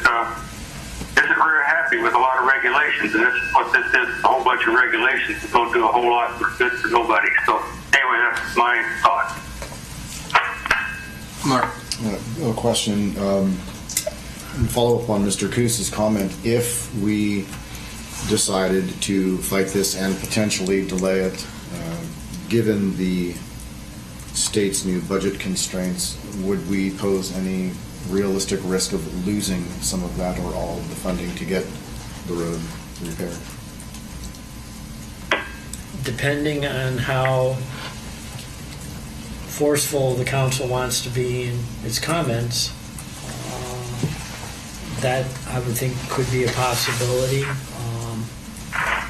Speaker 9: isn't very happy with a lot of regulations, and this is what this is, a whole bunch of regulations that don't do a whole lot for good for nobody. So anyway, that's my thought.
Speaker 1: Mark.
Speaker 15: A question. Follow up on Mr. Coos's comment. If we decided to fight this and potentially delay it, given the state's new budget constraints, would we pose any realistic risk of losing some of that or all of the funding to get the road repaired?
Speaker 13: Depending on how forceful the council wants to be in its comments, that I would think could be a possibility.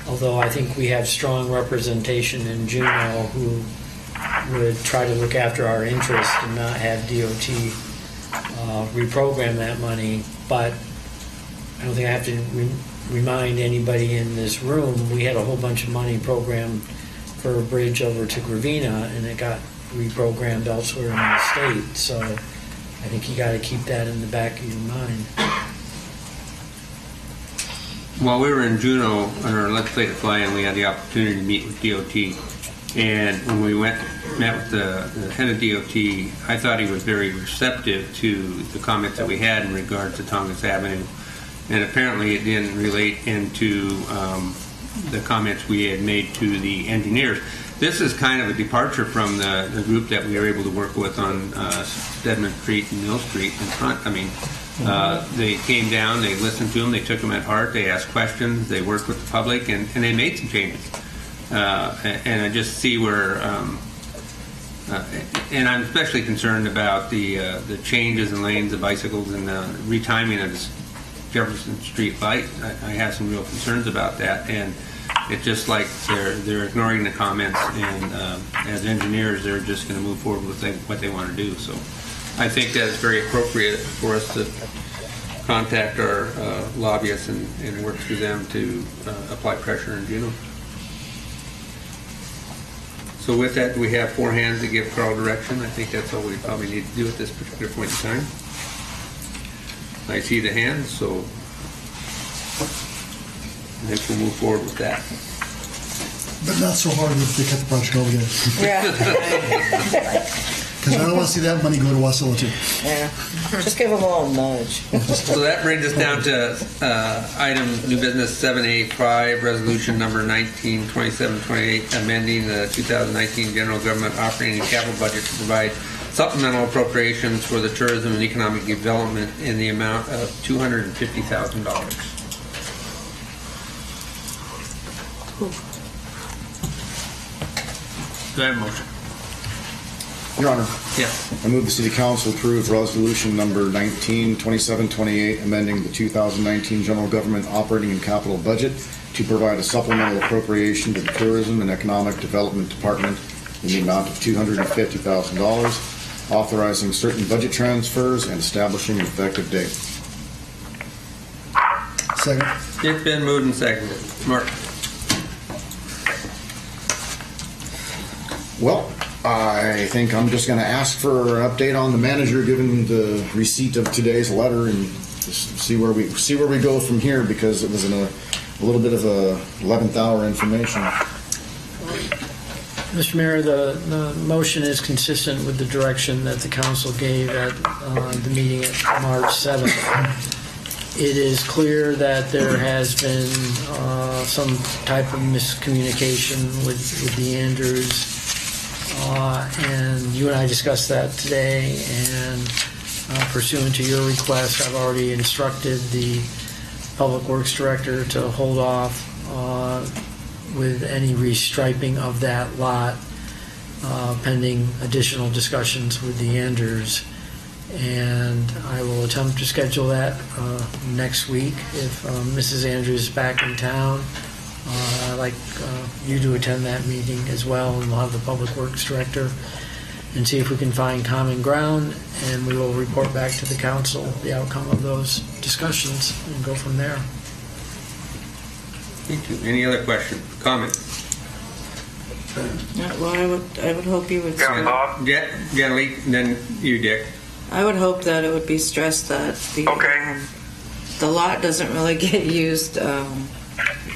Speaker 13: Although I think we have strong representation in Juneau who would try to look after our interests and not have DOT reprogram that money. But I don't think I have to remind anybody in this room, we had a whole bunch of money programmed for a bridge over to Gravina, and it got reprogrammed elsewhere in the state. So I think you got to keep that in the back of your mind.
Speaker 1: While we were in Juneau on our legislative fly-in, we had the opportunity to meet with DOT. And when we met with the head of DOT, I thought he was very receptive to the comments that we had in regards to Tongass Avenue. And apparently it didn't relate into the comments we had made to the engineers. This is kind of a departure from the group that we were able to work with on Stedman Street and Mill Street in front. I mean, they came down, they listened to them, they took them at heart, they asked questions, they worked with the public, and they made some changes. And I just see where, and I'm especially concerned about the changes in lanes of bicycles and the retiming of this Jefferson Street light. I have some real concerns about that, and it's just like they're ignoring the comments, and as engineers, they're just going to move forward with what they want to do. So I think that it's very appropriate for us to contact our lobbyists and work through them to apply pressure in Juneau. So with that, we have 4 hands to give Carl direction. I think that's all we probably need to do at this particular point in time. I see the hands, so I think we'll move forward with that.
Speaker 8: But not so hard if they cut the project all together.
Speaker 10: Yeah.
Speaker 8: Because I don't want to see that money go to Wasilla too.
Speaker 10: Yeah. Just give them a little nudge.
Speaker 1: So that brings us down to item new business 7A5, resolution number 192728, amending the 2019 general government operating and capital budget to provide supplemental appropriations for the tourism and economic development in the amount of $250,000. Do I have a motion?
Speaker 15: Your Honor.
Speaker 1: Yes.
Speaker 15: I move the City Council approve resolution number 192728, amending the 2019 general government operating and capital budget to provide a supplemental appropriation to the Tourism and Economic Development Department in the amount of $250,000, authorizing certain budget transfers and establishing an effective date.
Speaker 8: Second.
Speaker 1: It's been moved and seconded. Mark.
Speaker 15: Well, I think I'm just going to ask for an update on the manager given the receipt of today's letter and just see where we go from here, because it was in a little bit of a 11th hour information.
Speaker 13: Mr. Mayor, the motion is consistent with the direction that the council gave at the meeting at March 7th. It is clear that there has been some type of miscommunication with the Andrews, and you and I discussed that today, and pursuant to your request, I've already instructed the Public Works Director to hold off with any restriping of that lot pending additional discussions with the Andrews. And I will attempt to schedule that next week if Mrs. Andrews is back in town. I'd like you to attend that meeting as well, and we'll have the Public Works Director and see if we can find common ground, and we will report back to the council the outcome of those discussions and go from there.
Speaker 1: Thank you. Any other questions, comments?
Speaker 10: Well, I would hope you would.
Speaker 9: Yeah, Bob.
Speaker 1: Generally, then you, Dick.
Speaker 10: I would hope that it would be stressed that the lot doesn't really get used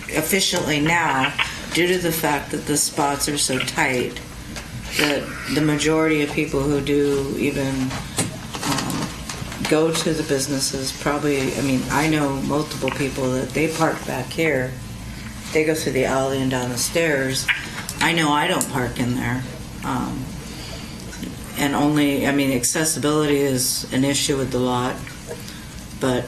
Speaker 10: efficiently now due to the fact that the spots are so tight that the majority of people who do even go to the businesses probably, I mean, I know multiple people that they park back here. They go through the alley and down the stairs. I know I don't park in there. And only, I mean, accessibility is an issue with the lot. But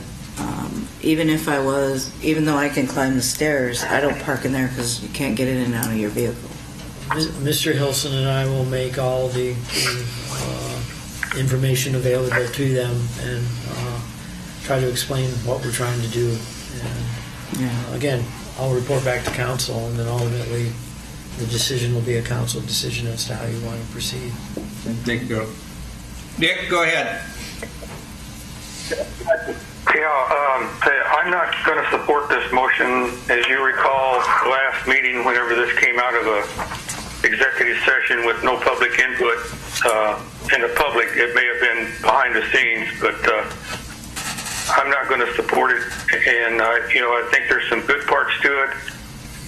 Speaker 10: even though I can climb the stairs, I don't park in there because you can't get in and out of your vehicle.
Speaker 13: Mr. Hilson and I will make all the information available to them and try to explain what we're trying to do. And, again, I'll report back to council, and then ultimately the decision will be a council decision as to how you want to proceed.
Speaker 1: Thank you. Dick, go ahead.
Speaker 9: Yeah, I'm not going to support this motion. As you recall, last meeting, whenever this came out of a executive session with no public input, in the public, it may have been behind the scenes, but I'm not going to support it. And I think there's some good parts to it.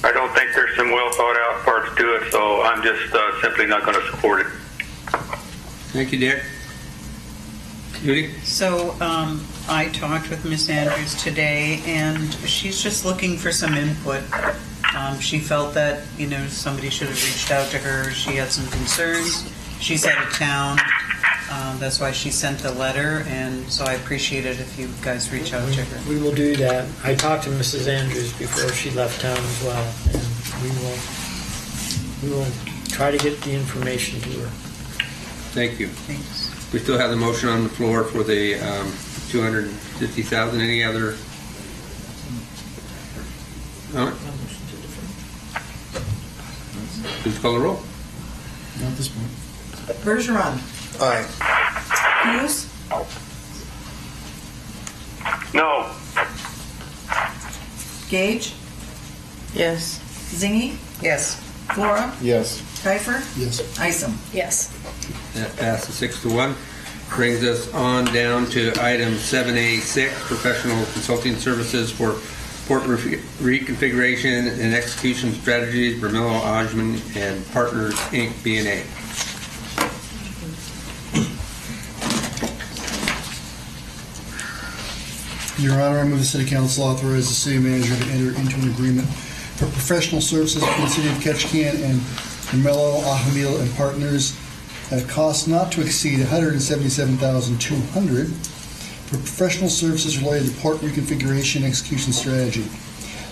Speaker 9: I don't think there's some well thought out parts to it, so I'm just simply not going to support it.
Speaker 1: Thank you, Dick. Judy?
Speaker 11: So I talked with Ms. Andrews today, and she's just looking for some input. She felt that, somebody should have reached out to her. She had some concerns. She's out of town. That's why she sent the letter, and so I appreciate it if you guys reach out to her.
Speaker 13: We will do that. I talked to Mrs. Andrews before she left town as well, and we will try to get the information to her.
Speaker 1: Thank you.
Speaker 11: Thanks.
Speaker 1: We still have the motion on the floor for the $250,000. Any other? No? Please call the roll.
Speaker 8: Not this point.
Speaker 12: Bergeron.
Speaker 14: Aye.
Speaker 12: Hughes.
Speaker 9: No.
Speaker 12: Gage.
Speaker 10: Yes.
Speaker 12: Zingy.
Speaker 11: Yes.
Speaker 12: Flora.
Speaker 15: Yes.
Speaker 12: Kiefer.
Speaker 8: Yes.
Speaker 12: Isom.
Speaker 7: Yes.
Speaker 1: That passes 6-1. Brings us on down to item 7A6, professional consulting services for port reconfiguration and execution strategies, Bermillo, Osmond, and Partners, Inc., B&A.
Speaker 8: Your Honor, I move the City Council authorize the City Manager to enter into an agreement for professional services between the City of Ketchikan and Mello, Ahmil, and Partners at a cost not to exceed $177,200 for professional services related to port reconfiguration and execution strategy.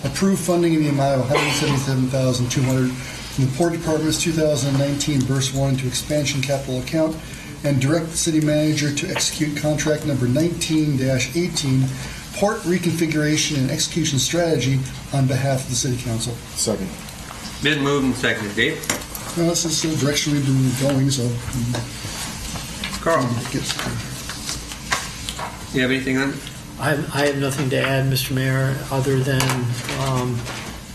Speaker 8: Approve funding in the amount of $177,200 from the Port Department's 2019 Burst 1 into expansion capital account, and direct the City Manager to execute contract number 19-18, port reconfiguration and execution strategy on behalf of the City Council.
Speaker 15: Second.
Speaker 1: Been moved and seconded. Dave?
Speaker 8: Well, this is the direction we've been going, so.
Speaker 1: Carl? You have anything on it?
Speaker 13: I have nothing to add, Mr. Mayor, other than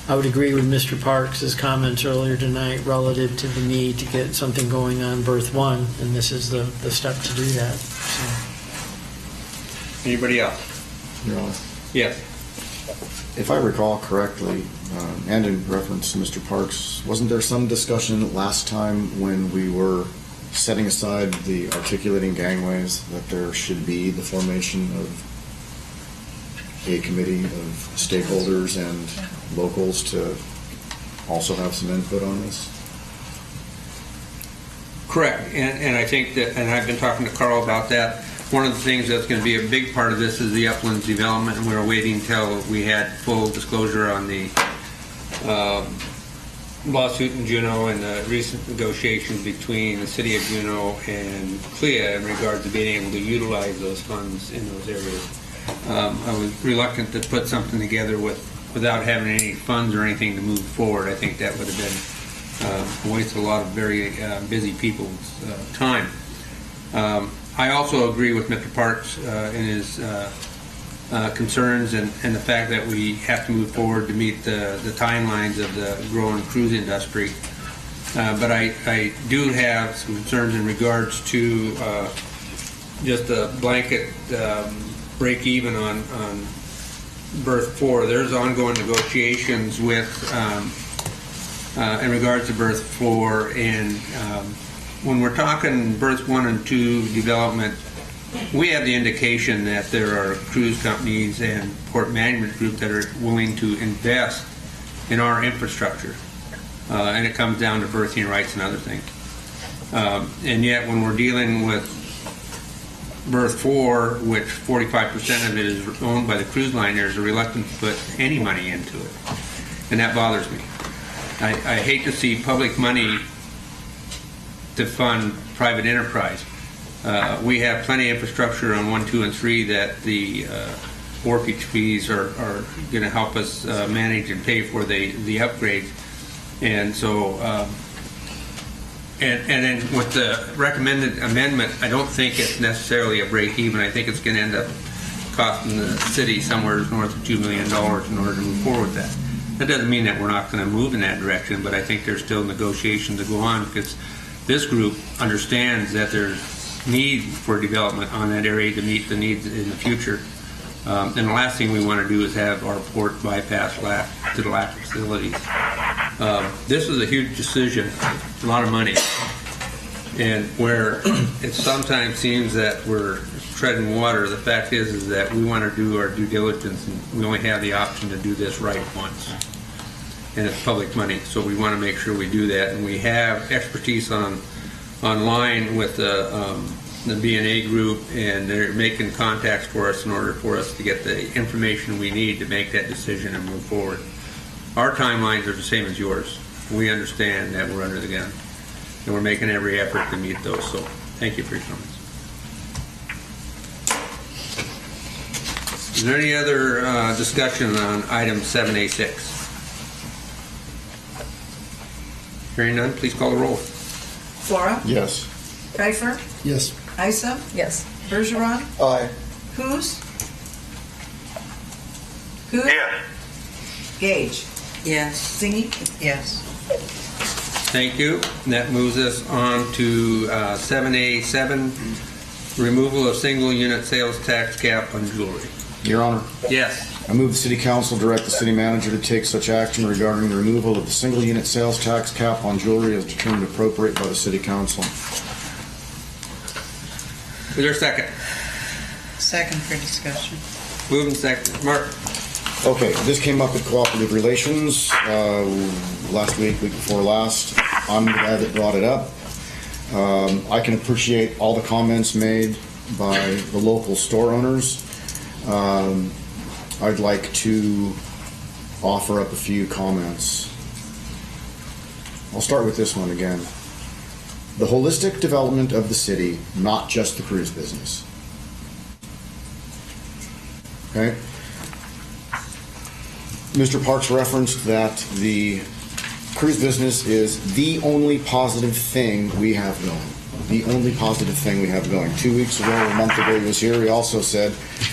Speaker 13: I would agree with Mr. Parks' comments earlier tonight relative to the need to get something going on Berth 1, and this is the step to do that. So.
Speaker 1: Anybody else?
Speaker 15: Your Honor.
Speaker 1: Yes.
Speaker 15: If I recall correctly, and in reference to Mr. Parks, wasn't there some discussion last time when we were setting aside the articulating gangways that there should be the formation of a committee of stakeholders and locals to also have some input on this?
Speaker 1: Correct, and I think that, and I've been talking to Carl about that. One of the things that's going to be a big part of this is the uplands development, and we were waiting until we had full disclosure on the lawsuit in Juneau and the recent negotiations between the city of Juneau and CLIA in regards to being able to utilize those funds in those areas. I was reluctant to put something together without having any funds or anything to move forward. I think that would have been a waste of a lot of very busy people's time. I also agree with Mr. Parks in his concerns and the fact that we have to move forward to meet the timelines of the growing cruise industry. But I do have some concerns in regards to just a blanket break even on Berth 4. There's ongoing negotiations with in regards to Berth 4, and when we're talking Berth 1 and 2 development, we have the indication that there are cruise companies and port management group that are willing to invest in our infrastructure, and it comes down to berthing rights and other things. And yet when we're dealing with Berth 4, which 45% of it is owned by the cruise line, there's a reluctance to put any money into it, and that bothers me. I hate to see public money to fund private enterprise. We have plenty of infrastructure on 1, 2, and 3 that the wharfage fees are going to help us manage and pay for the upgrades. And so, and then with the recommended amendment, I don't think it's necessarily a break even. I think it's going to end up costing the city somewhere north of $2 million in order to move forward with that. That doesn't mean that we're not going to move in that direction, but I think there's still negotiations to go on because this group understands that there's need for development on that area to meet the needs in the future. And the last thing we want to do is have our port bypass to the LAC facilities. This is a huge decision, a lot of money, and where it sometimes seems that we're treading water, the fact is that we want to do our due diligence, and we only have the option to do this right once. And it's public money, so we want to make sure we do that. And we have expertise online with the B&A group, and they're making contacts for us in order for us to get the information we need to make that decision and move forward. Our timelines are the same as yours. We understand that we're under the gun, and we're making every effort to meet those. So thank you for your comments. Is there any other discussion on item 7A6? Hearing none, please call the roll.
Speaker 12: Flora?
Speaker 15: Yes.
Speaker 12: Kiefer?
Speaker 8: Yes.
Speaker 12: Isa?
Speaker 7: Yes.
Speaker 12: Bergeron?
Speaker 14: Aye.
Speaker 12: Coos? Coos?
Speaker 9: Yes.
Speaker 12: Gage?
Speaker 10: Yes.
Speaker 12: Zingy?
Speaker 11: Yes.
Speaker 1: Thank you. And that moves us on to 7A7, removal of single unit sales tax cap on jewelry.
Speaker 15: Your Honor,
Speaker 1: Yes.
Speaker 15: I move the City Council direct the City Manager to take such action regarding the removal of the single unit sales tax cap on jewelry as determined appropriate by the City Council.
Speaker 1: Is there a second?
Speaker 11: Second for discussion.
Speaker 1: Moving second. Mark?
Speaker 15: Okay, this came up with Cooperative Relations last week before last. I'm the guy that brought it up. I can appreciate all the comments made by the local store owners. I'd like to offer up a few comments. I'll start with this one again. The holistic development of the city, not just the cruise business. Okay? Mr. Parks referenced that the cruise business is the only positive thing we have going. The only positive thing we have going. 2 weeks ago, a month ago, he was here. He also said,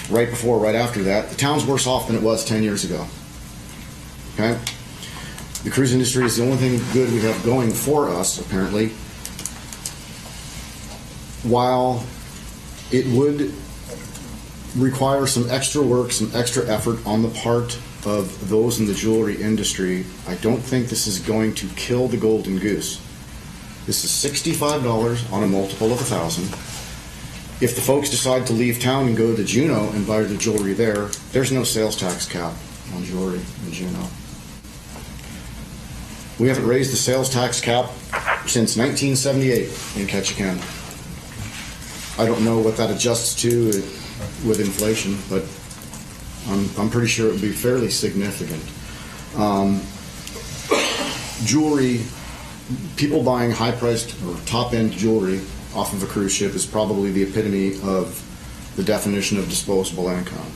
Speaker 15: right before, right after that, the town's worse off than it was 10 years ago. Okay? The cruise industry is the only thing good we have going for us, apparently. While it would require some extra work, some extra effort on the part of those in the jewelry industry, I don't think this is going to kill the golden goose. This is $65 on a multiple of 1,000. If the folks decide to leave town and go to Juneau and buy the jewelry there, there's no sales tax cap on jewelry in Juneau. We haven't raised the sales tax cap since 1978 in Ketchikan. I don't know what that adjusts to with inflation, but I'm pretty sure it would be fairly significant. Jewelry, people buying high-priced or top-end jewelry off of a cruise ship is probably the epitome of the definition of disposable income.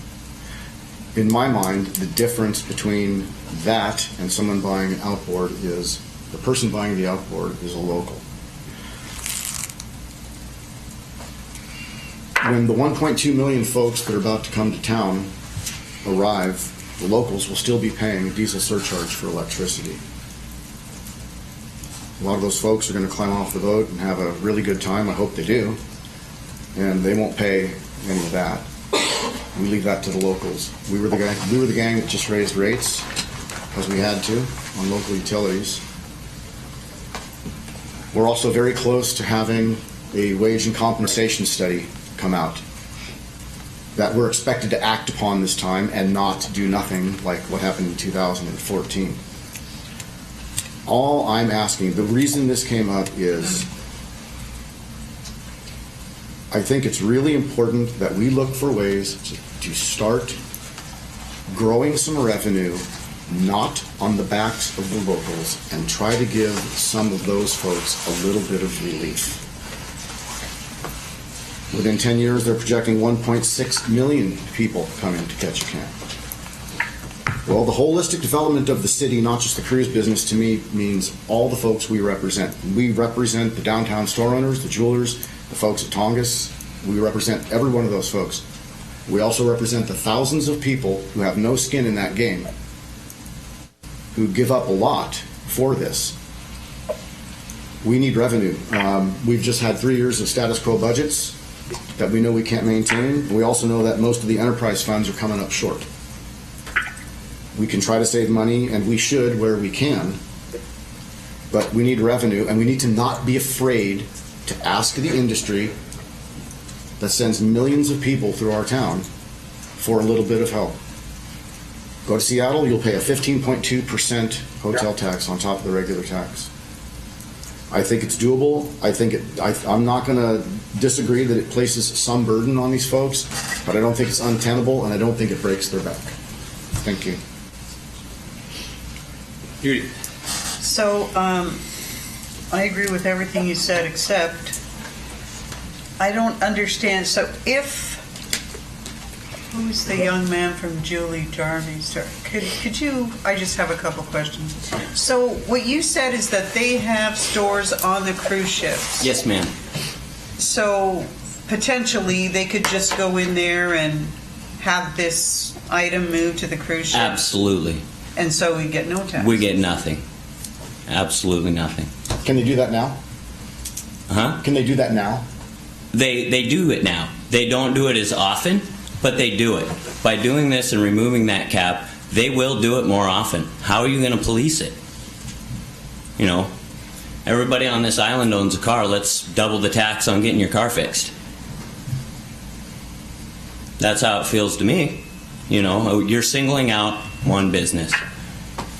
Speaker 15: In my mind, the difference between that and someone buying an outboard is the person buying the outboard is a local. When the 1.2 million folks that are about to come to town arrive, the locals will still be paying a diesel surcharge for electricity. A lot of those folks are going to climb off the boat and have a really good time. I hope they do. And they won't pay any of that. We leave that to the locals. We were the gang that just raised rates because we had to on local utilities. We're also very close to having a wage and compensation study come out that we're expected to act upon this time and not do nothing like what happened in 2014. All I'm asking, the reason this came up is I think it's really important that we look for ways to start growing some revenue, not on the backs of the locals, and try to give some of those folks a little bit of relief. Within 10 years, they're projecting 1.6 million people coming to Ketchikan. Well, the holistic development of the city, not just the cruise business, to me means all the folks we represent. We represent the downtown store owners, the jewelers, the folks at Tongass. We represent every one of those folks. We also represent the thousands of people who have no skin in that game, who give up a lot for this. We need revenue. We've just had 3 years of status quo budgets that we know we can't maintain. We also know that most of the enterprise funds are coming up short. We can try to save money, and we should where we can, but we need revenue, and we need to not be afraid to ask the industry that sends millions of people through our town for a little bit of help. Go to Seattle, you'll pay a 15.2% hotel tax on top of the regular tax. I think it's doable. I'm not going to disagree that it places some burden on these folks, but I don't think it's untenable, and I don't think it breaks their back. Thank you.
Speaker 1: Judy.
Speaker 11: So, I agree with everything you said, except I don't understand. So who's the young man from Julie Jarvis? Could you, I just have a couple questions. So what you said is that they have stores on the cruise ships.
Speaker 6: Yes, ma'am.
Speaker 11: So potentially they could just go in there and have this item moved to the cruise ship?
Speaker 6: Absolutely.
Speaker 11: And so we get no tax?
Speaker 6: We get nothing. Absolutely nothing.
Speaker 15: Can they do that now?
Speaker 6: Huh?
Speaker 15: Can they do that now?
Speaker 6: They do it now. They don't do it as often, but they do it. By doing this and removing that cap, they will do it more often. How are you going to police it? You know, everybody on this island owns a car. Let's double the tax on getting your car fixed. That's how it feels to me. You know, you're singling out one business,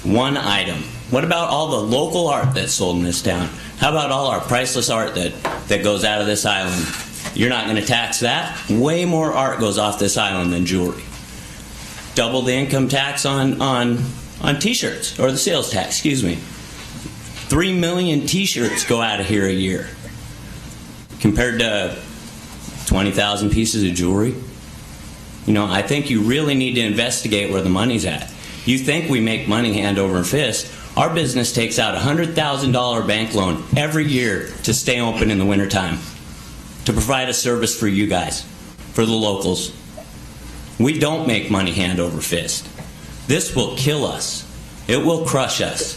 Speaker 6: one item. What about all the local art that's sold in this town? How about all our priceless art that goes out of this island? You're not going to tax that? Way more art goes off this island than jewelry. Double the income tax on T-shirts, or the sales tax, excuse me. 3 million T-shirts go out of here a year, compared to 20,000 pieces of jewelry. You know, I think you really need to investigate where the money's at. You think we make money hand over fist. Our business takes out a $100,000 bank loan every year to stay open in the wintertime, to provide a service for you guys, for the locals. We don't make money hand over fist. This will kill us. It will crush us.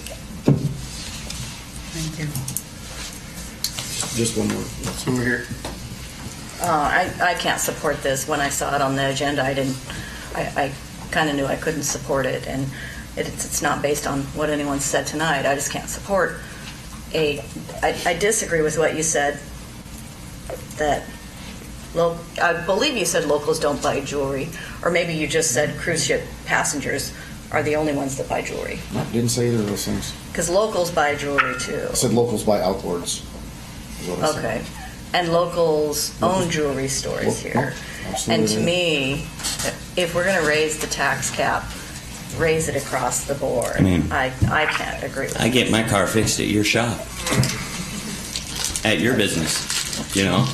Speaker 11: Thank you.
Speaker 15: Just one more.
Speaker 1: Over here.
Speaker 7: I can't support this. When I saw it on the agenda, I kind of knew I couldn't support it, and it's not based on what anyone said tonight. I just can't support I disagree with what you said, that I believe you said locals don't buy jewelry, or maybe you just said cruise ship passengers are the only ones that buy jewelry.
Speaker 15: No, didn't say either of those things.
Speaker 7: Because locals buy jewelry too.
Speaker 15: I said locals buy outboards. is what I said.
Speaker 7: Okay. And locals own jewelry stores here. And to me, if we're going to raise the tax cap, raise it across the board.
Speaker 6: I mean,
Speaker 7: I can't agree with
Speaker 6: I get my car fixed at your shop, at your business, you know?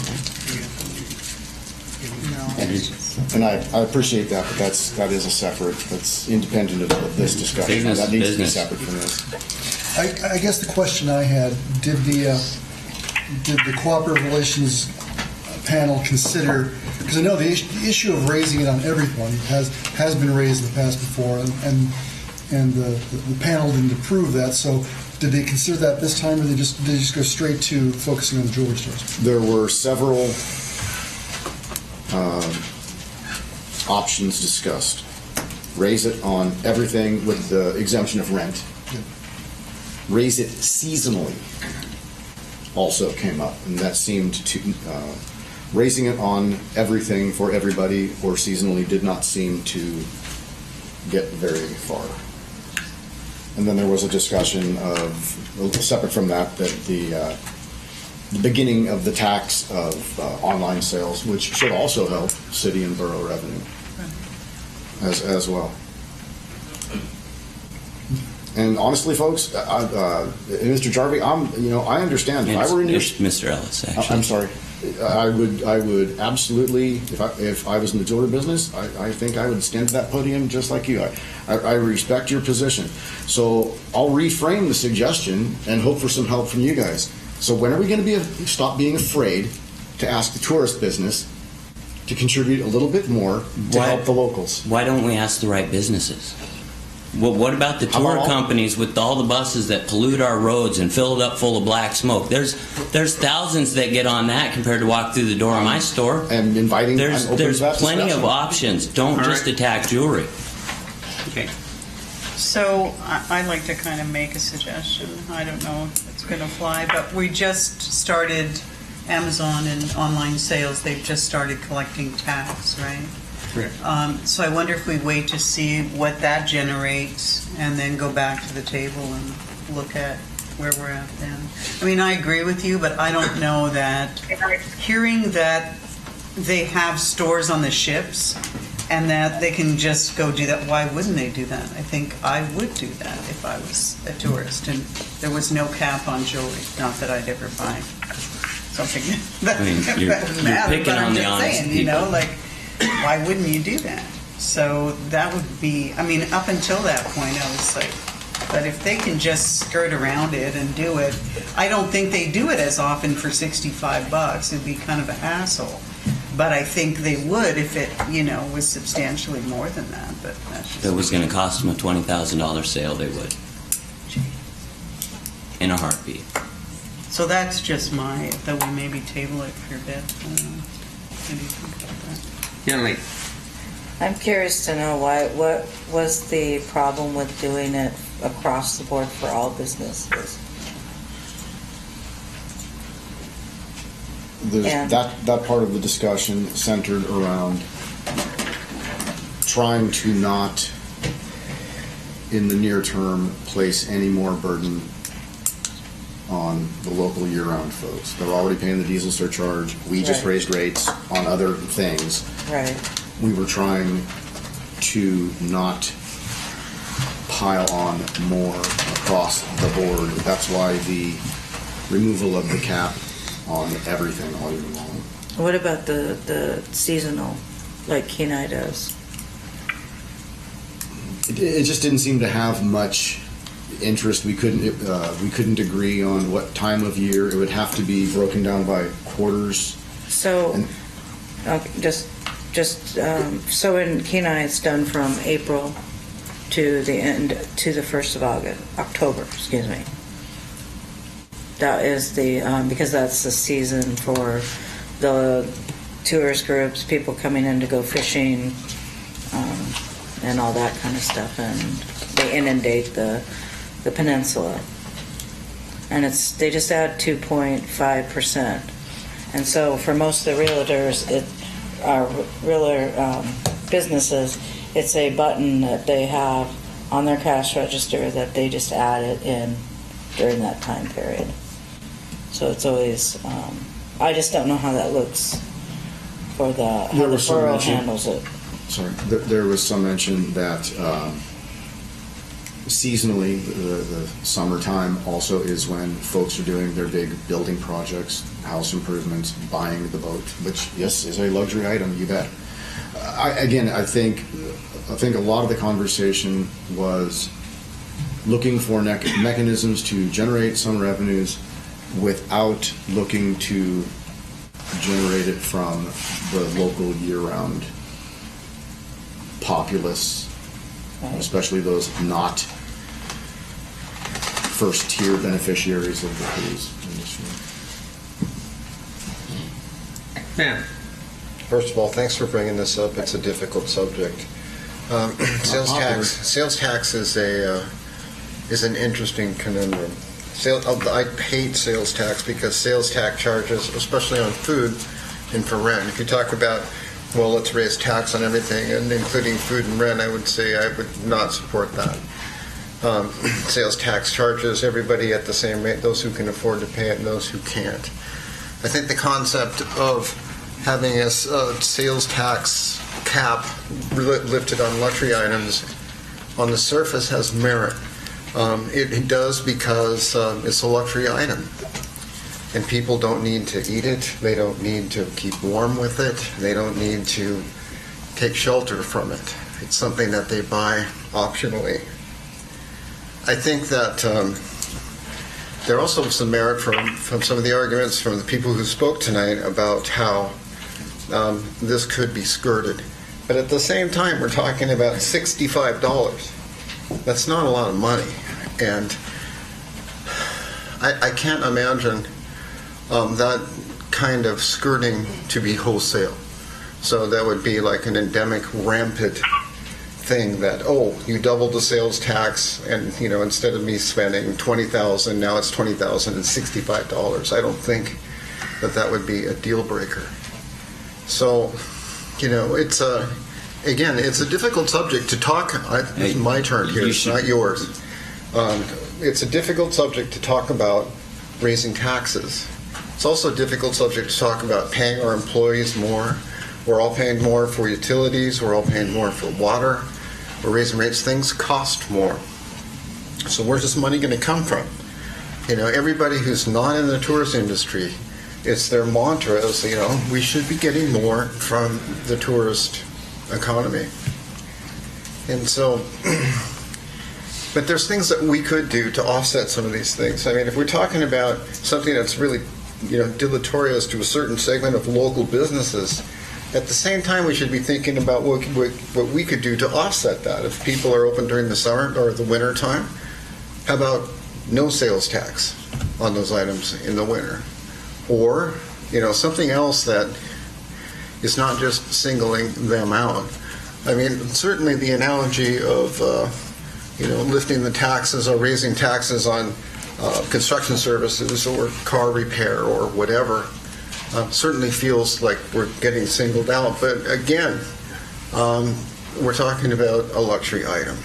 Speaker 15: And I appreciate that, but that is a separate, that's independent of this discussion.
Speaker 6: Business,
Speaker 15: that needs
Speaker 6: business.
Speaker 15: to be separate from this.
Speaker 8: I guess the question I had, did the Cooperative Relations panel consider, because I know the issue of raising it on everyone has been raised in the past before, and the panel didn't approve that, so did they consider that this time, or did they just go straight to focusing on the jewelry stores?
Speaker 15: There were several options discussed. Raise it on everything with the exemption of rent. Raise it seasonally also came up, and that seemed to raising it on everything for everybody or seasonally did not seem to get very far. And then there was a discussion of, separate from that, the beginning of the tax of online sales, which should also help city and borough revenue as well. And honestly, folks, Mr. Jarvie, I understand. If I were in your,
Speaker 6: Mr. Ellis, actually.
Speaker 15: I'm sorry. I would absolutely, if I was in the jewelry business, I think I would stand to that podium just like you. I respect your position. So I'll reframe the suggestion and hope for some help from you guys. So when are we going to stop being afraid to ask the tourist business to contribute a little bit more to help the locals?
Speaker 6: Why don't we ask the right businesses? Well, what about the
Speaker 15: How
Speaker 6: tour
Speaker 15: about all-
Speaker 6: companies with all the buses that pollute our roads and fill it up full of black smoke? There's thousands that get on that compared to walk through the door of my store.
Speaker 15: And inviting.
Speaker 6: There's
Speaker 15: I'm open to that
Speaker 6: plenty
Speaker 15: discussion.
Speaker 6: of options. Don't
Speaker 1: All
Speaker 6: just
Speaker 1: right.
Speaker 6: attack jewelry.
Speaker 1: Okay.
Speaker 11: So I'd like to kind of make a suggestion. I don't know if it's going to fly, but we just started Amazon and online sales. They've just started collecting tax, right?
Speaker 1: Correct.
Speaker 11: So I wonder if we wait to see what that generates and then go back to the table and look at where we're at then. I mean, I agree with you, but I don't know that hearing that they have stores on the ships and that they can just go do that, why wouldn't they do that? I think I would do that if I was a tourist and there was no cap on jewelry. Not that I'd ever buy something that,
Speaker 6: I mean, you're
Speaker 11: that would matter,
Speaker 6: picking
Speaker 11: but I'm
Speaker 6: on the
Speaker 11: just
Speaker 6: honest
Speaker 11: saying, you know,
Speaker 6: people.
Speaker 11: like, why wouldn't you do that? So that would be, I mean, up until that point, I was like, but if they can just skirt around it and do it, I don't think they do it as often for $65. It'd be kind of a hassle. But I think they would if it, you know, was substantially more than that. But that's
Speaker 6: If
Speaker 11: just,
Speaker 6: it was going to cost them a $20,000 sale, they would. In a heartbeat.
Speaker 11: so that's just my, that we maybe table it for a bit. I don't know. What do you think about that?
Speaker 1: Yeah, like,
Speaker 10: I'm curious to know what was the problem with doing it across the board for all businesses? And-
Speaker 15: That part of the discussion centered around trying to not, in the near term, place any more burden on the local year-round folks. They're already paying the diesel surcharge. We just
Speaker 10: Right.
Speaker 15: raised rates on other things.
Speaker 10: Right.
Speaker 15: We were trying to not pile on more across the board. That's why the removal of the cap on everything all year long.
Speaker 10: What about the seasonal, like Kenai does?
Speaker 15: It just didn't seem to have much interest. We couldn't agree on what time of year. It would have to be broken down by quarters.
Speaker 10: So, so in Kenai, it's done from April to the end, to the 1st of October, excuse me. That is the, because that's the season for the tourist groups, people coming in to go fishing, and all that kind of stuff, and they inundate the peninsula. And they just add 2.5%. And so for most of the realtors, businesses, it's a button that they have on their cash register that they just add it in during that time period. So it's always, I just don't know how that looks for how the borough handles it.
Speaker 15: Sorry, there was some mention that seasonally, the summertime also is when folks are doing their big building projects, house improvements, buying the boat, which, yes, is a luxury item, you bet. I think a lot of the conversation was looking for mechanisms to generate some revenues without looking to generate it from the local year-round populace, especially those not first-tier beneficiaries of the cruise industry.
Speaker 1: Ben.
Speaker 14: First of all, thanks for bringing this up. It's a difficult subject. Sales tax is an interesting conundrum. I hate sales tax because sales tax charges, especially on food and for rent. If you talk about, well, let's raise tax on everything, and including food and rent, I would say I would not support that. Sales tax charges everybody at the same rate, those who can afford to pay it and those who can't. I think the concept of having a sales tax cap lifted on luxury items on the surface has merit. It does because it's a luxury item. And people don't need to eat it. They don't need to keep warm with it. They don't need to take shelter from it. It's something that they buy optionally. I think that there are also some merit from some of the arguments from the people who spoke tonight about how this could be skirted. But at the same time, we're talking about $65. That's not a lot of money. And I can't imagine that kind of skirting to be wholesale. So that would be like an endemic, rampant thing that, oh, you doubled the sales tax, and instead of me spending $20,000, now it's $20,065. I don't think that would be a deal breaker. So, it's again, it's a difficult subject to talk. It's my turn here, it's not yours. It's a difficult subject to talk about raising taxes. It's also a difficult subject to talk about paying our employees more. We're all paying more for utilities. We're all paying more for water. We're raising rates. Things cost more. So where's this money going to come from? Everybody who's not in the tourist industry, it's their mantra is, we should be getting more from the tourist economy. And so, but there's things that we could do to offset some of these things. I mean, if we're talking about something that's really, deleterious to a certain segment of local businesses, at the same time, we should be thinking about what we could do to offset that. If people are open during the summer or the winter time, how about no sales tax on those items in the winter? Or, something else that is not just singling them out. I mean, certainly the analogy of, lifting the taxes or raising taxes on construction services or car repair or whatever certainly feels like we're getting singled out. But again, we're talking about a luxury item.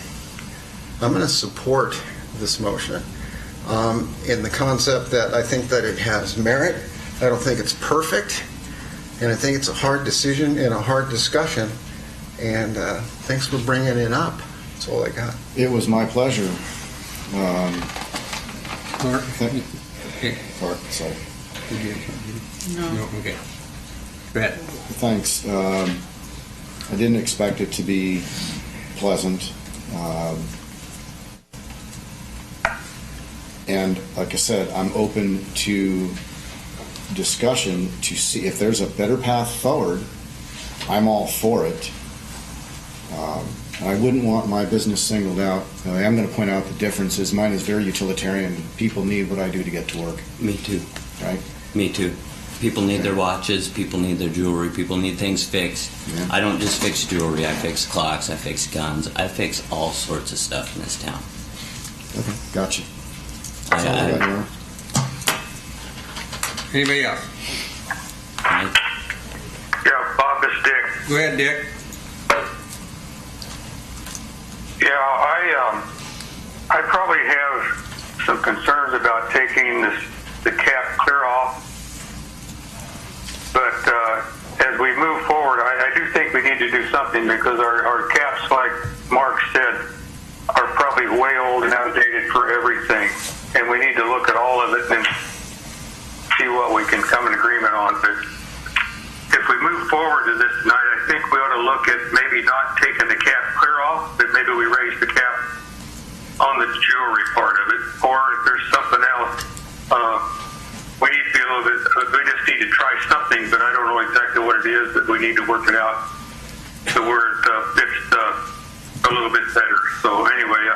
Speaker 14: I'm going to support this motion in the concept that I think that it has merit. I don't think it's perfect, and I think it's a hard decision and a hard discussion. And thanks for bringing it up. That's all I got.
Speaker 15: It was my pleasure.
Speaker 1: Mark?
Speaker 15: Okay. Mark, sorry.
Speaker 1: No. Okay. Go ahead.
Speaker 15: Thanks. I didn't expect it to be pleasant. And like I said, I'm open to discussion to see if there's a better path forward. I'm all for it. And I wouldn't want my business singled out. I am going to point out the differences. Mine is very utilitarian. People need what I do to get to work.
Speaker 6: Me too.
Speaker 15: Right?
Speaker 6: Me too. People need their watches, people need their jewelry, people need things fixed. Yeah. I don't just fix jewelry, I fix clocks, I fix guns, I fix all sorts of stuff in this town.
Speaker 15: Okay, gotcha.
Speaker 1: Anybody else?
Speaker 9: Yeah, Bob, this is Dick.
Speaker 1: Go ahead, Dick.
Speaker 9: Yeah, I probably have some concerns about taking the cap clear off. But as we move forward, I do think we need to do something because our caps, like Mark said, are probably way old and outdated for everything. And we need to look at all of it and see what we can come in agreement on. But if we move forward to this tonight, I think we ought to look at maybe not taking the cap clear off, but maybe we raise the cap on the jewelry part of it. Or if there's something else, we need to be a little bit, we just need to try something, but I don't know exactly what it is, but we need to work it out to where it's a little bit better. So anyway,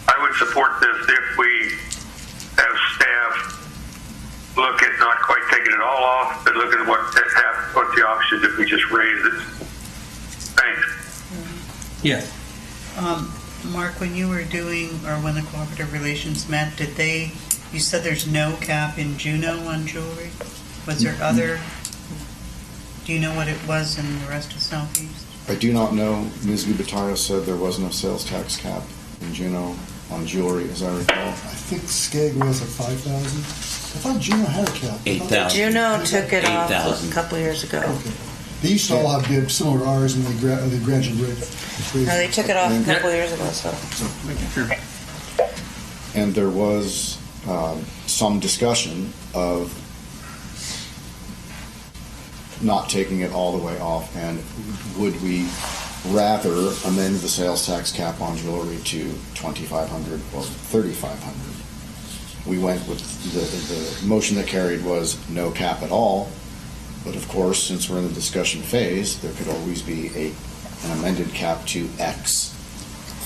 Speaker 9: I would support this if we have staff look at not quite taking it all off, but look at what's the options if we just raise it. Thanks.
Speaker 1: Yes.
Speaker 11: Mark, when you were doing, or when the cooperative relations met, you said there's no cap in Juneau on jewelry? Was there other, do you know what it was in the rest of Southeast?
Speaker 15: I do not know. Ms. Gubitario said there was no sales tax cap in Juneau on jewelry, as I recall.
Speaker 8: I think Skag was at 5,000. I thought Juneau had a cap.
Speaker 6: 8,000.
Speaker 10: Juneau took it off
Speaker 6: 8,000.
Speaker 10: a couple years ago.
Speaker 8: Okay. They used to all have bids similar to ours, and they gradually raised.
Speaker 10: No, they took it off a couple years ago, so.
Speaker 15: And there was some discussion of not taking it all the way off, and would we rather amend the sales tax cap on jewelry to $2,500 or $3,500? We went with the motion that carried was no cap at all, but of course, since we're in the discussion phase, there could always be an amended cap to X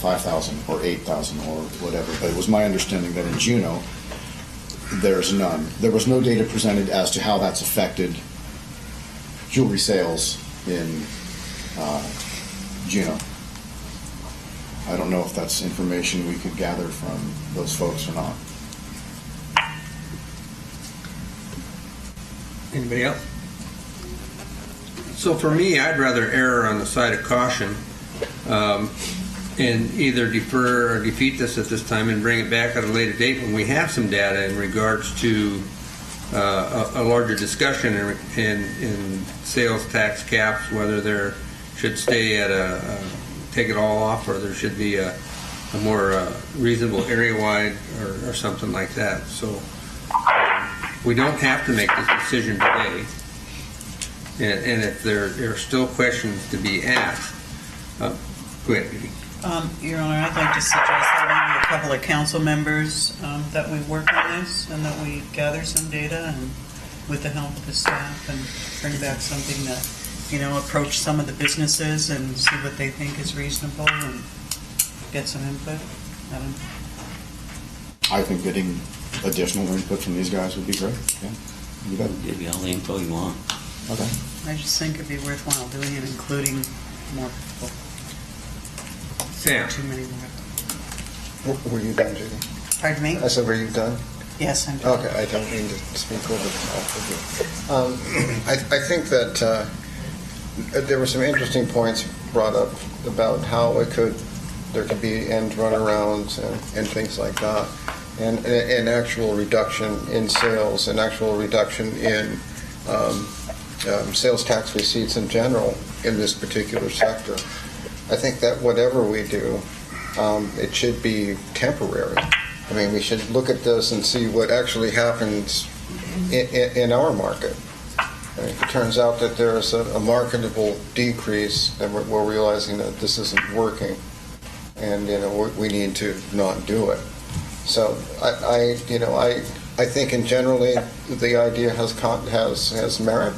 Speaker 15: 5,000 or 8,000 or whatever, but it was my understanding that in Juneau, there's none. There was no data presented as to how that's affected jewelry sales in Juneau. I don't know if that's information we could gather from those folks or not.
Speaker 1: Anybody else? So for me, I'd rather err on the side of caution and either defer or defeat this at this time and bring it back at a later date when we have some data in regards to a larger discussion in sales tax caps, whether there should stay at take it all off, or there should be a more reasonable area-wide or something like that. So we don't have to make this decision today. And if there are still questions to be asked, go ahead, Judy.
Speaker 11: Your Honor, I'd like to suggest that maybe a couple of council members that we work on this and that we gather some data and with the help of the staff and bring back something that, approach some of the businesses and see what they think is reasonable and get some input.
Speaker 15: I think getting additional input from these guys would be great. Yeah, you bet.
Speaker 6: Give you all the info you want.
Speaker 15: Okay.
Speaker 11: I just think it'd be worthwhile doing it, including more people.
Speaker 1: Sam.
Speaker 11: Too many more.
Speaker 14: Were you done, Judy?
Speaker 11: Pardon me?
Speaker 14: I said, were you done?
Speaker 11: Yes, I'm done.
Speaker 14: Okay, I don't mean to speak over the top of you. I think that there were some interesting points brought up about how there could be end runarounds and things like that, and an actual reduction in sales, an actual reduction in sales tax receipts in general in this particular sector. I think that whatever we do, it should be temporary. I mean, we should look at this and see what actually happens in our market. And if it turns out that there's a marketable decrease, then we're realizing that this isn't working, and we need to not do it. So I think in generally the idea has merit,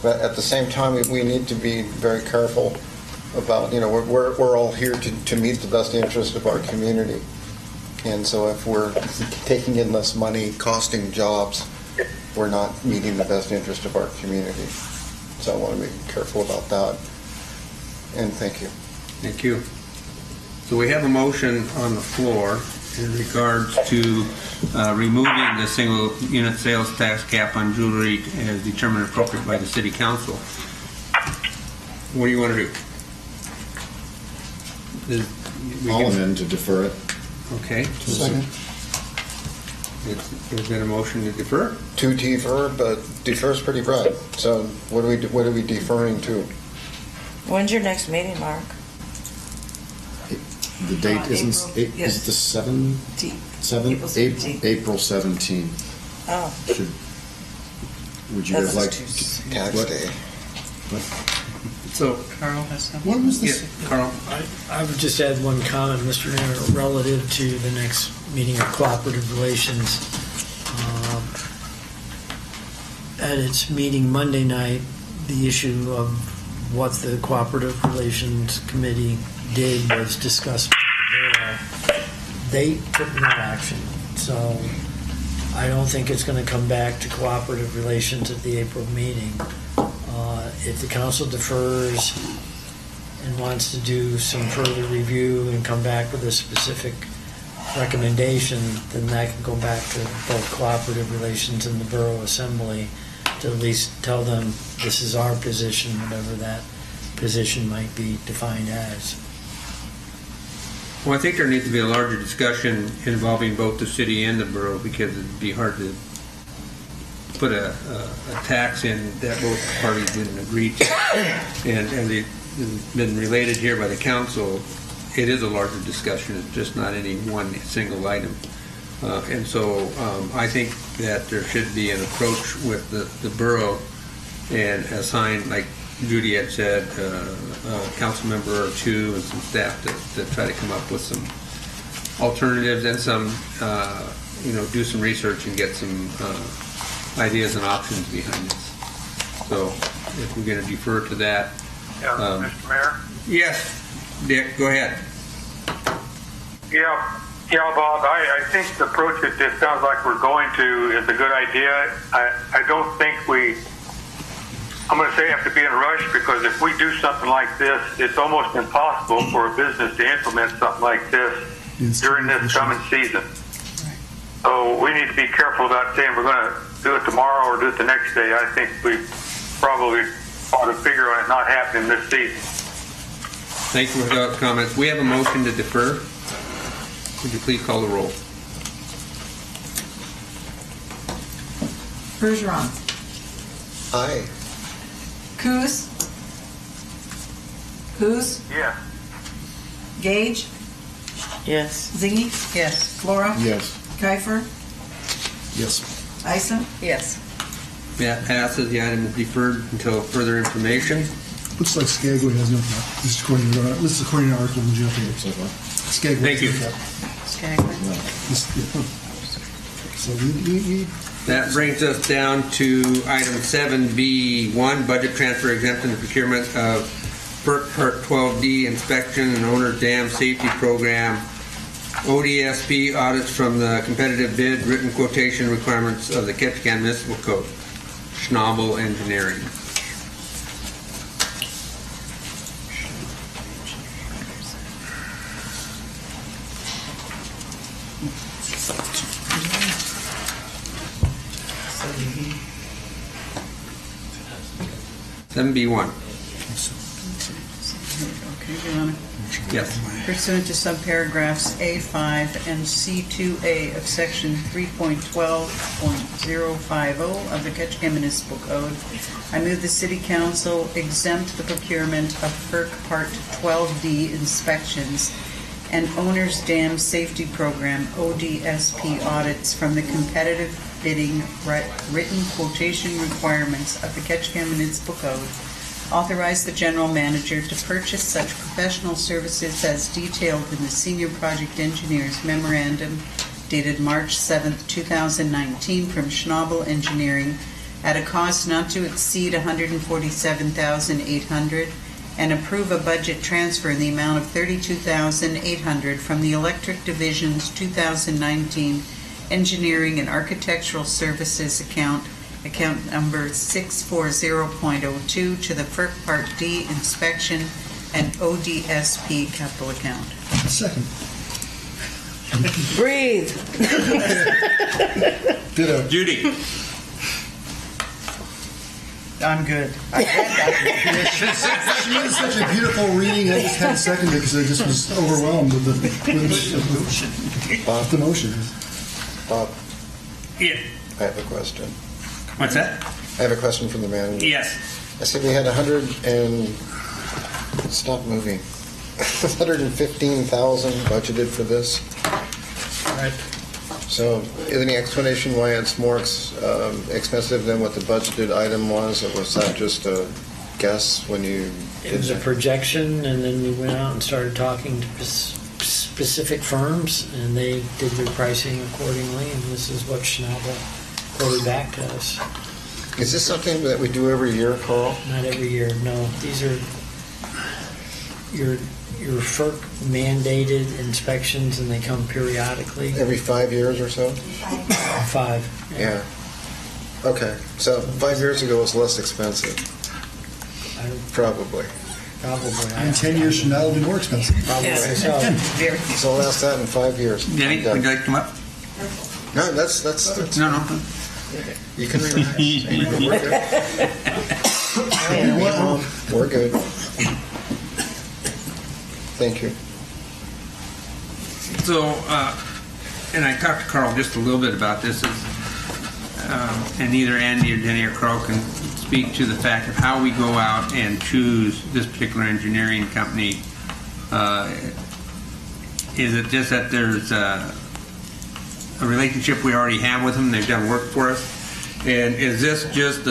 Speaker 14: but at the same time we need to be very careful about we're all here to meet the best interest of our community, and so if we're taking in less money, costing jobs, we're not meeting the best interest of our community. So I want to be careful about that. And thank you.
Speaker 1: Thank you. So we have a motion on the floor in regards to removing the single unit sales tax cap on jewelry as determined appropriate by the city council. What do you want to do?
Speaker 15: I'll amend to defer it.
Speaker 1: Okay.
Speaker 8: Second.
Speaker 1: There's been a motion to defer?
Speaker 14: To defer, but defer is pretty broad. So what are we deferring to?
Speaker 10: When's your next meeting, Mark?
Speaker 15: The date isn't. Is it the 7th? April 17th.
Speaker 10: Oh.
Speaker 15: Would you guys like
Speaker 14: tax day?
Speaker 1: So
Speaker 11: Carl has something.
Speaker 8: When was this?
Speaker 1: Yeah, Carl.
Speaker 13: I would just add one comment, Mr. Mayor, relative to the next meeting of cooperative relations. At its meeting Monday night, the issue of what the Cooperative Relations Committee did was discussed with the Bureau. They took no action, so I don't think it's going to come back to cooperative relations at the April meeting. If the council defers and wants to do some further review and come back with a specific recommendation, then that can go back to both cooperative relations and the Borough Assembly to at least tell them this is our position, whatever that position might be defined as.
Speaker 1: Well, I think there needs to be a larger discussion involving both the city and the borough, because it'd be hard to put a tax in that both parties didn't agree to. And it's been related here by the council. It is a larger discussion. It's just not any one single item. And so I think that there should be an approach with the borough and assign, like Judy had said, a council member or two and some staff to try to come up with some alternatives and some, do some research and get some ideas and options behind this. So if we're going to defer to that.
Speaker 9: Yeah, Mr. Mayor?
Speaker 1: Yes, Dick, go ahead.
Speaker 9: Yeah, Bob, I think the approach that it sounds like we're going to is a good idea. I don't think I'm going to say have to be in a rush, because if we do something like this, it's almost impossible for a business to implement something like this during this coming season. So we need to be careful about saying we're going to do it tomorrow or do it the next day. I think we probably ought to figure on it not happening this season.
Speaker 1: Thank you for those comments. We have a motion to defer. Would you please call the roll?
Speaker 12: Bergeron.
Speaker 14: Aye.
Speaker 12: Coos. Coos.
Speaker 9: Yeah.
Speaker 12: Gage.
Speaker 10: Yes.
Speaker 12: Zingy.
Speaker 11: Yes.
Speaker 12: Flora.
Speaker 15: Yes.
Speaker 12: Kiefer.
Speaker 3: Yes.
Speaker 12: Isom.
Speaker 11: Yes.
Speaker 1: That passes. The item is deferred until further information.
Speaker 8: Looks like Skagway has nothing. This is according to our article in the jail paper. Skagway.
Speaker 1: Thank you.
Speaker 11: Skagway.
Speaker 8: So we
Speaker 1: That brings us down to item 7B1, budget transfer exemption and procurement of FERC Part 12D inspection and owner dam safety program, ODSP audits from the competitive bid, written quotation requirements of the Ketchikan Municipal Code, Schnabel Engineering. Seven B1.
Speaker 11: Okay, Your Honor.
Speaker 1: Yes.
Speaker 11: Pursuant to subparagraphs A5 and C2A of Section 3.12.050 of the Ketchikan Municipal Code, I move the City Council exempt the procurement of FERC Part 12D inspections and Owner's Dam Safety Program ODSP audits from the competitive bidding written quotation requirements of the Ketchikan Municipal Code. Authorize the general manager to purchase such professional services as detailed in the Senior Project Engineer's Memorandum dated March 7, 2019 from Schnabel Engineering at a cost not to exceed $147,800, and approve a budget transfer in the amount of $32,800 from the Electric Division's 2019 Engineering and Architectural Services account number 640.02 to the FERC Part D inspection and ODSP capital account.
Speaker 8: second.
Speaker 10: Breathe.
Speaker 8: Ditto.
Speaker 1: Judy.
Speaker 11: I'm good. I read that.
Speaker 8: She had such a beautiful reading. I just had to second it because I just was overwhelmed with the motion.
Speaker 14: Bob,
Speaker 1: Yeah.
Speaker 14: I have a question.
Speaker 1: What's that?
Speaker 14: I have a question from the manager.
Speaker 1: Yes.
Speaker 14: I said we had 115,000 budgeted for this.
Speaker 13: Right.
Speaker 14: So, is there any explanation why it's more expensive than what the budgeted item was? Or was that just a guess when you
Speaker 13: It was a projection, and then we went out and started talking to specific firms, and they did their pricing accordingly, and this is what Schnabel quoted back to us.
Speaker 14: Is this something that we do every year, Carl?
Speaker 13: Not every year, no. These are your FERC mandated inspections, and they come periodically.
Speaker 14: Every 5 years or so?
Speaker 13: 5.
Speaker 14: Yeah. Okay. So 5 years ago it was less expensive. Probably.
Speaker 8: In 10 years from now, it'll be more expensive.
Speaker 13: Probably so.
Speaker 14: So I'll ask that in 5 years.
Speaker 1: Denny, would you like to come up?
Speaker 14: No, that's
Speaker 1: No.
Speaker 14: you can relax. We're good. Thank you.
Speaker 1: So, and I talked to Carl just a little bit about this, and either Andy or Denny or Carl can speak to the fact of how we go out and choose this particular engineering company. Is it just that there's a relationship we already have with them? They've done work for us, and is this just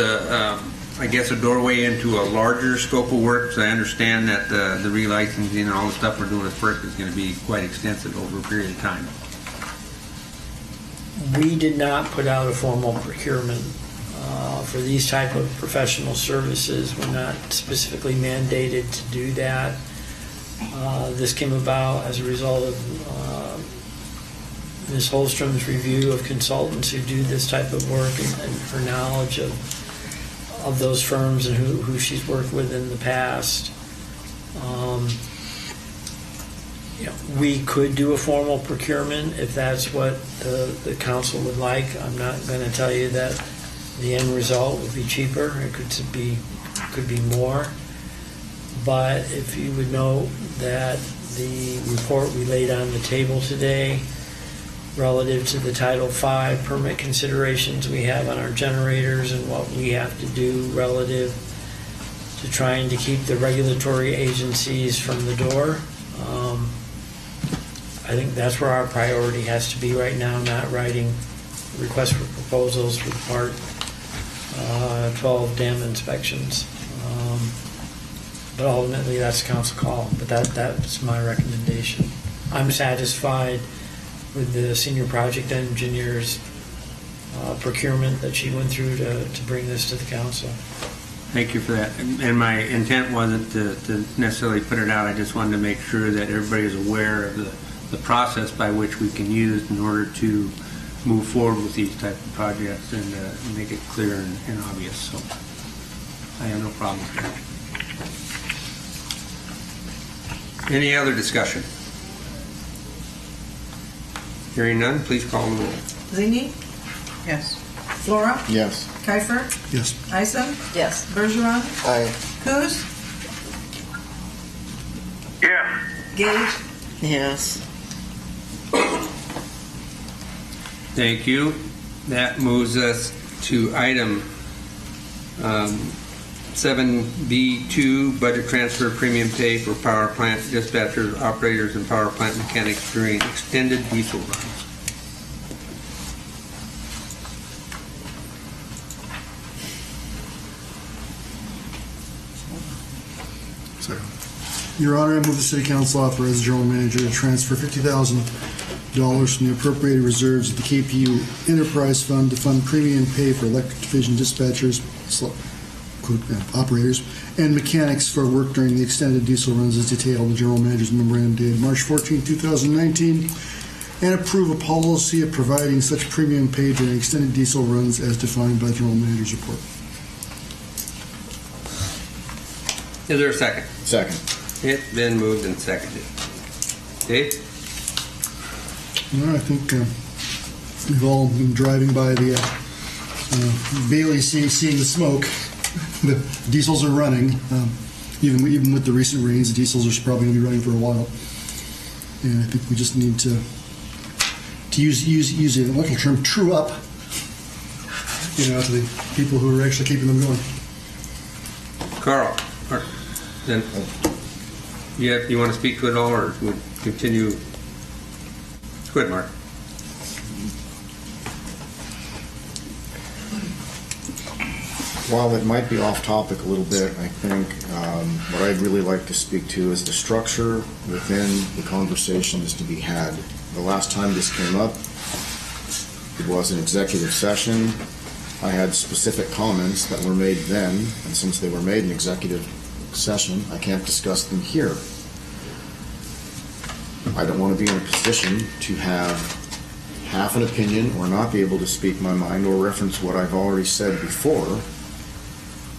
Speaker 1: I guess a doorway into a larger scope of work? So I understand that the relicensing and all the stuff we're doing with FERC is going to be quite extensive over a period of time.
Speaker 13: We did not put out a formal procurement for these type of professional services. We're not specifically mandated to do that. This came about as a result of Ms. Holstrom's review of consultants who do this type of work and her knowledge of those firms and who she's worked with in the past. We could do a formal procurement if that's what the council would like. I'm not going to tell you that the end result would be cheaper. It could be more. But if you would note that the report we laid on the table today relative to the Title V permit considerations we have on our generators and what we have to do relative to trying to keep the regulatory agencies from the door, I think that's where our priority has to be right now, not writing requests for proposals for Part 12 dam inspections. But ultimately, that's a council call. But that's my recommendation. I'm satisfied with the senior project engineer's procurement that she went through to bring this to the council.
Speaker 1: Thank you for that. And my intent wasn't to necessarily put it out. I just wanted to make sure that everybody is aware of the process by which we can use in order to move forward with these type of projects and make it clear and obvious. So I have no problem with that. Any other discussion? Hearing none, please call the roll.
Speaker 12: Zinni?
Speaker 11: Yes.
Speaker 12: Flora?
Speaker 15: Yes.
Speaker 12: Kiefer?
Speaker 8: Yes.
Speaker 12: Isom?
Speaker 7: Yes.
Speaker 12: Bergeron?
Speaker 14: Aye.
Speaker 12: Coos?
Speaker 9: Yeah.
Speaker 12: Gage?
Speaker 10: Yes.
Speaker 1: Thank you. That moves us to item 7B2, budget transfer premium pay for power plant dispatchers, operators, and power plant mechanics during extended diesel runs.
Speaker 8: Your Honor, I move the City Council authorize the General Manager to transfer $50,000 from the appropriated reserves of the KPU Enterprise Fund to fund premium pay for electric division dispatchers, operators, and mechanics for work during the extended diesel runs as detailed in the General Manager's memorandum dated March 14, 2019, and approve a policy of providing such premium pay during extended diesel runs as defined by the General Manager's report.
Speaker 1: Is there a second?
Speaker 15: Second.
Speaker 1: It's been moved and seconded. Dave?
Speaker 8: Well, I think we've all been driving by the Bailey, seeing the smoke. The diesels are running. Even with the recent rains, the diesels are probably going to be running for a while. And I think we just need to use the electrical term, true up, to the people who are actually keeping them going.
Speaker 1: Carl? Then you want to speak to it all, or would continue? Go ahead, Mark.
Speaker 15: While it might be off topic a little bit, I think what I'd really like to speak to is the structure within the conversations to be had. The last time this came up, it was an executive session. I had specific comments that were made then, and since they were made in executive session, I can't discuss them here. I don't want to be in a position to have half an opinion or not be able to speak my mind or reference what I've already said before.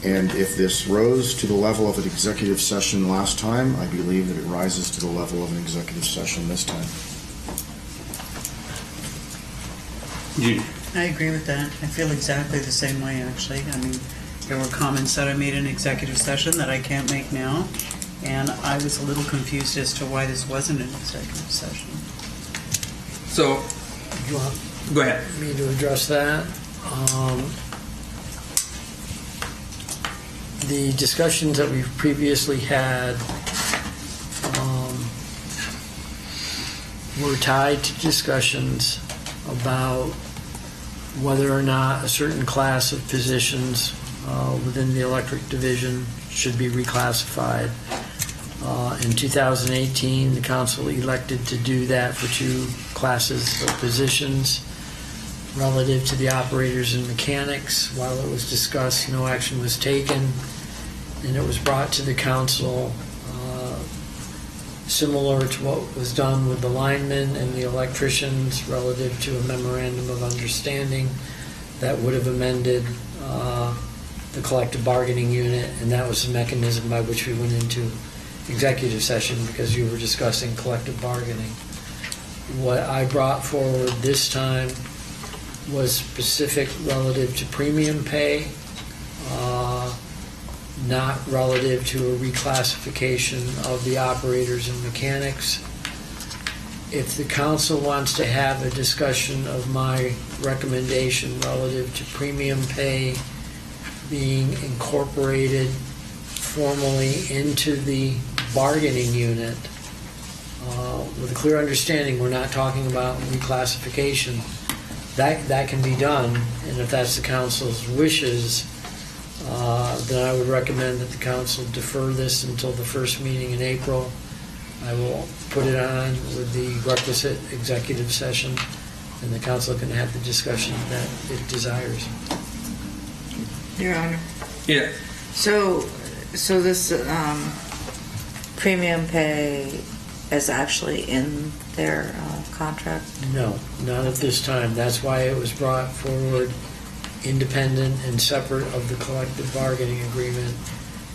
Speaker 15: And if this rose to the level of an executive session last time, I believe that it rises to the level of an executive session this time.
Speaker 11: I agree with that. I feel exactly the same way, actually. I mean, there were comments that I made in executive session that I can't make now, and I was a little confused as to why this wasn't an executive session.
Speaker 1: So,
Speaker 13: You want
Speaker 1: go ahead.
Speaker 13: me to address that? The discussions that we've previously had were tied to discussions about whether or not a certain class of positions within the electric division should be reclassified. In 2018, the council elected to do that for two classes of positions. Relative to the operators and mechanics, while it was discussed, no action was taken, and it was brought to the council similar to what was done with the linemen and the electricians relative to a memorandum of understanding that would have amended the collective bargaining unit, and that was the mechanism by which we went into executive session because you were discussing collective bargaining. What I brought forward this time was specific relative to premium pay, not relative to a reclassification of the operators and mechanics. If the council wants to have a discussion of my recommendation relative to premium pay being incorporated formally into the bargaining unit, with a clear understanding we're not talking about reclassification, that can be done, and if that's the council's wishes, then I would recommend that the council defer this until the first meeting in April. I will put it on with the requisite executive session, and the council can have the discussion that it desires.
Speaker 10: Your Honor.
Speaker 1: Yeah.
Speaker 10: So this premium pay is actually in their contract?
Speaker 13: No, not at this time. That's why it was brought forward independent and separate of the collective bargaining agreement.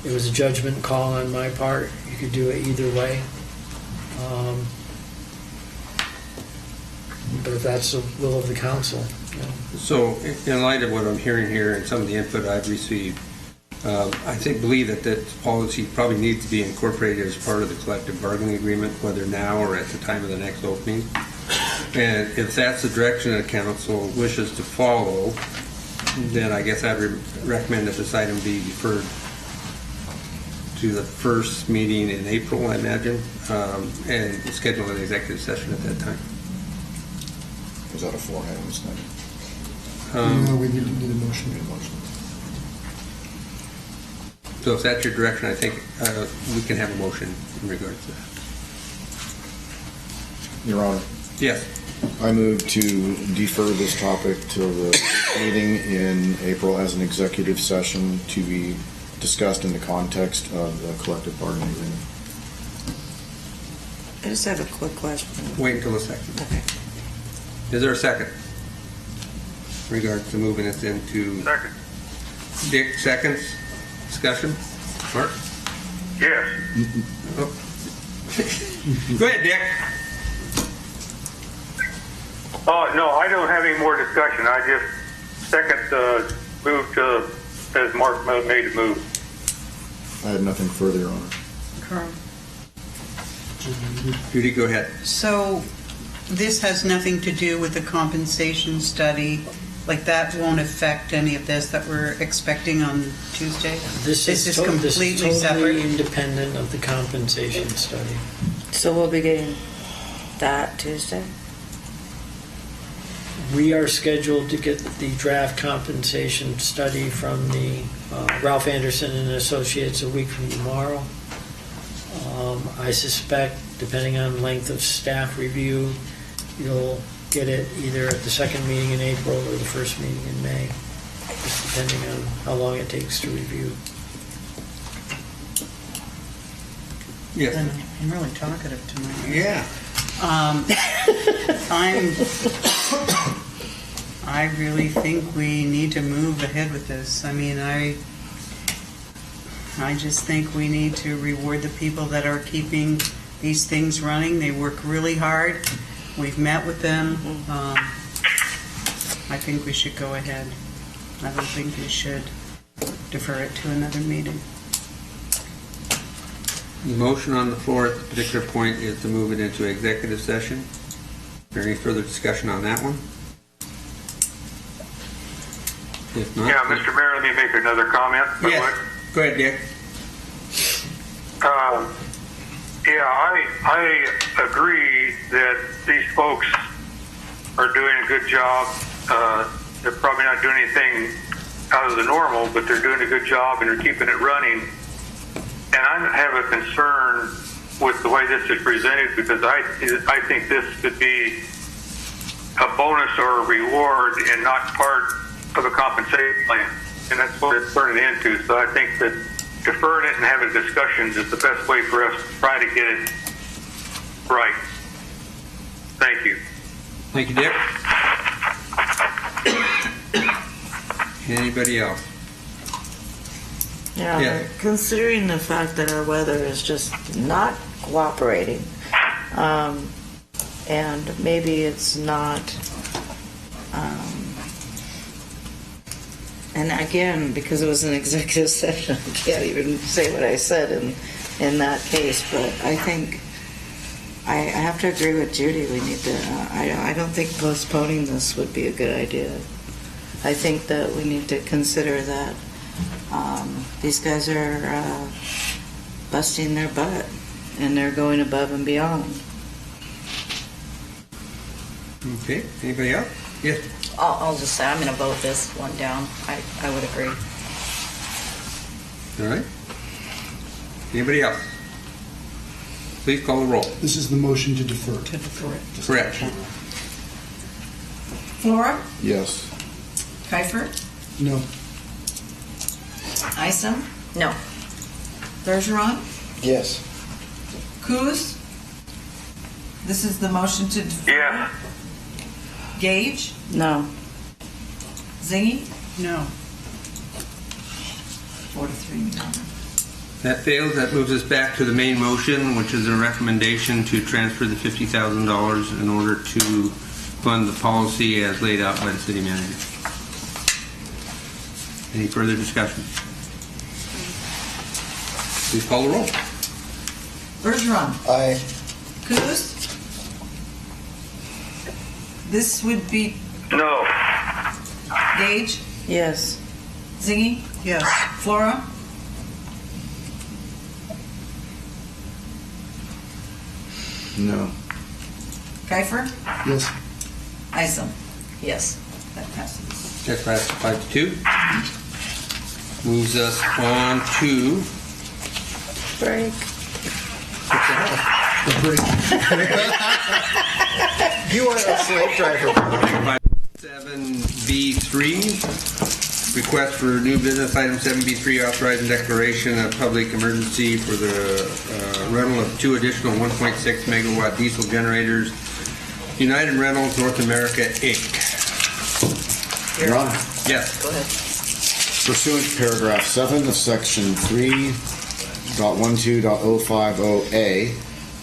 Speaker 13: It was a judgment call on my part. You could do it either way. But if that's the will of the council.
Speaker 1: So, in light of what I'm hearing here and some of the input I've received, I believe that policy probably needs to be incorporated as part of the collective bargaining agreement, whether now or at the time of the next opening. And if that's the direction the council wishes to follow, then I guess I'd recommend that this item be deferred to the first meeting in April, I imagine, and schedule an executive session at that time.
Speaker 15: Is that a four hands then?
Speaker 8: No, we need a motion.
Speaker 1: So if that's your direction, I think we can have a motion in regards to that.
Speaker 15: Your Honor.
Speaker 1: Yes.
Speaker 15: I move to defer this topic till the meeting in April as an executive session to be discussed in the context of the collective bargaining agreement.
Speaker 10: I just have a quick question.
Speaker 1: Wait until a second.
Speaker 10: Okay.
Speaker 1: Is there a second? In regards to moving this into...
Speaker 9: Second.
Speaker 1: Dick, seconds. Discussion? Mark?
Speaker 9: Yes.
Speaker 1: Oh. Go ahead, Dick.
Speaker 9: Oh, no, I don't have any more discussion. I just second move to, as Mark made the move.
Speaker 15: I have nothing further, Your Honor.
Speaker 11: Carl.
Speaker 1: Judy, go ahead.
Speaker 11: So this has nothing to do with the compensation study? Like that won't affect any of this that we're expecting on Tuesday?
Speaker 13: This is
Speaker 11: completely
Speaker 13: totally
Speaker 11: separate?
Speaker 13: independent of the compensation study.
Speaker 10: So we'll be getting that Tuesday?
Speaker 13: We are scheduled to get the draft compensation study from the Ralph Anderson and Associates a week from tomorrow. I suspect, depending on length of staff review, you'll get it either at the second meeting in April or the first meeting in May, just depending on how long it takes to review.
Speaker 1: Yes.
Speaker 11: I'm really talkative tonight.
Speaker 1: Yeah.
Speaker 11: I really think we need to move ahead with this. I mean, I just think we need to reward the people that are keeping these things running. They work really hard. We've met with them. I think we should go ahead. I don't think we should defer it to another meeting.
Speaker 1: The motion on the floor at the particular point is to move it into executive session. Is there any further discussion on that one? If not,
Speaker 9: Yeah, Mr. Mayor, let me make another comment.
Speaker 1: Yes. Go ahead, Dick.
Speaker 9: I agree that these folks are doing a good job. They're probably not doing anything out of the normal, but they're doing a good job and they're keeping it running. And I have a concern with the way this is presented because I think this could be a bonus or a reward and not part of a compensation plan. And that's what it's turning into. So I think that deferring it and having discussions is the best way for us to try to get it Right. Thank you.
Speaker 1: Thank you, Dick. Anybody else?
Speaker 10: Yeah,
Speaker 1: Yeah.
Speaker 10: considering the fact that our weather is just not cooperating, and maybe it's not, and again, because it was an executive session, I can't even say what I said in that case, but I think I have to agree with Judy. We need to, I don't think postponing this would be a good idea. I think that we need to consider that these guys are busting their butt and they're going above and beyond.
Speaker 1: Okay, anybody else? Yes.
Speaker 7: I'll just say I'm going to vote this one down. I would agree.
Speaker 1: All right. Anybody else? Please call the roll.
Speaker 8: This is the motion to defer.
Speaker 1: Correct.
Speaker 12: Flora,
Speaker 15: Yes.
Speaker 12: Kiefer,
Speaker 8: No.
Speaker 12: Isom,
Speaker 7: No.
Speaker 12: Bergeron,
Speaker 14: Yes.
Speaker 12: Coos. This is the motion to defer.
Speaker 9: Yeah.
Speaker 12: Gage,
Speaker 10: No.
Speaker 12: Zingy,
Speaker 11: No.
Speaker 12: 4-3.
Speaker 1: That fails. That moves us back to the main motion, which is a recommendation to transfer the $50,000 in order to fund the policy as laid out by the city manager. Any further discussion? Please call the roll.
Speaker 12: Bergeron,
Speaker 14: Aye.
Speaker 12: Coos. This would be
Speaker 9: No.
Speaker 12: Gage,
Speaker 10: Yes.
Speaker 12: Zingy,
Speaker 11: Yes.
Speaker 12: Flora,
Speaker 15: No.
Speaker 12: Kiefer,
Speaker 8: Yes.
Speaker 12: Isom.
Speaker 7: Yes.
Speaker 12: That passes.
Speaker 1: Check passes 5-2. Moves us on to
Speaker 10: Break.
Speaker 14: You are a slave driver.
Speaker 1: 7B3, request for new business item 7B3, authorizing declaration of public emergency for the rental of 2 additional 1.6 megawatt diesel generators, United Rentals North America, Inc.
Speaker 15: Your Honor.
Speaker 1: Yes.
Speaker 7: Go ahead.
Speaker 15: Pursuant to paragraph 7 of section 3.12.050A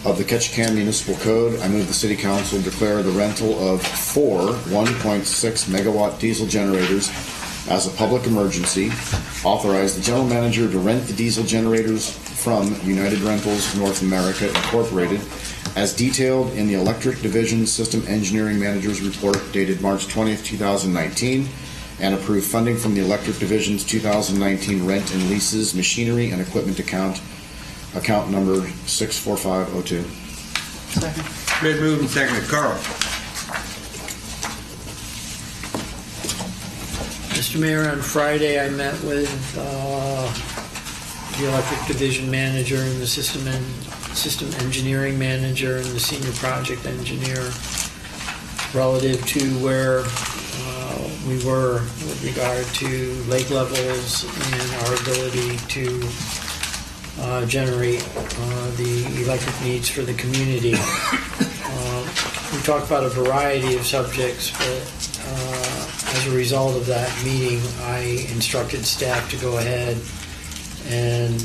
Speaker 15: of the Ketchikan Municipal Code, I move the City Council declare the rental of 4 1.6 megawatt diesel generators as a public emergency, authorize the general manager to rent the diesel generators from United Rentals North America Incorporated as detailed in the Electric Division System Engineering Manager's Report dated March 20th, 2019, and approve funding from the Electric Division's 2019 Rent and Leases Machinery and Equipment account number 64502.
Speaker 11: Second.
Speaker 1: Been moved and seconded. Carl.
Speaker 13: Mr. Mayor, on Friday, I met with the Electric Division Manager and the System Engineering Manager and the Senior Project Engineer relative to where we were with regard to lake levels and our ability to generate the electric needs for the community. We talked about a variety of subjects, but as a result of that meeting, I instructed staff to go ahead and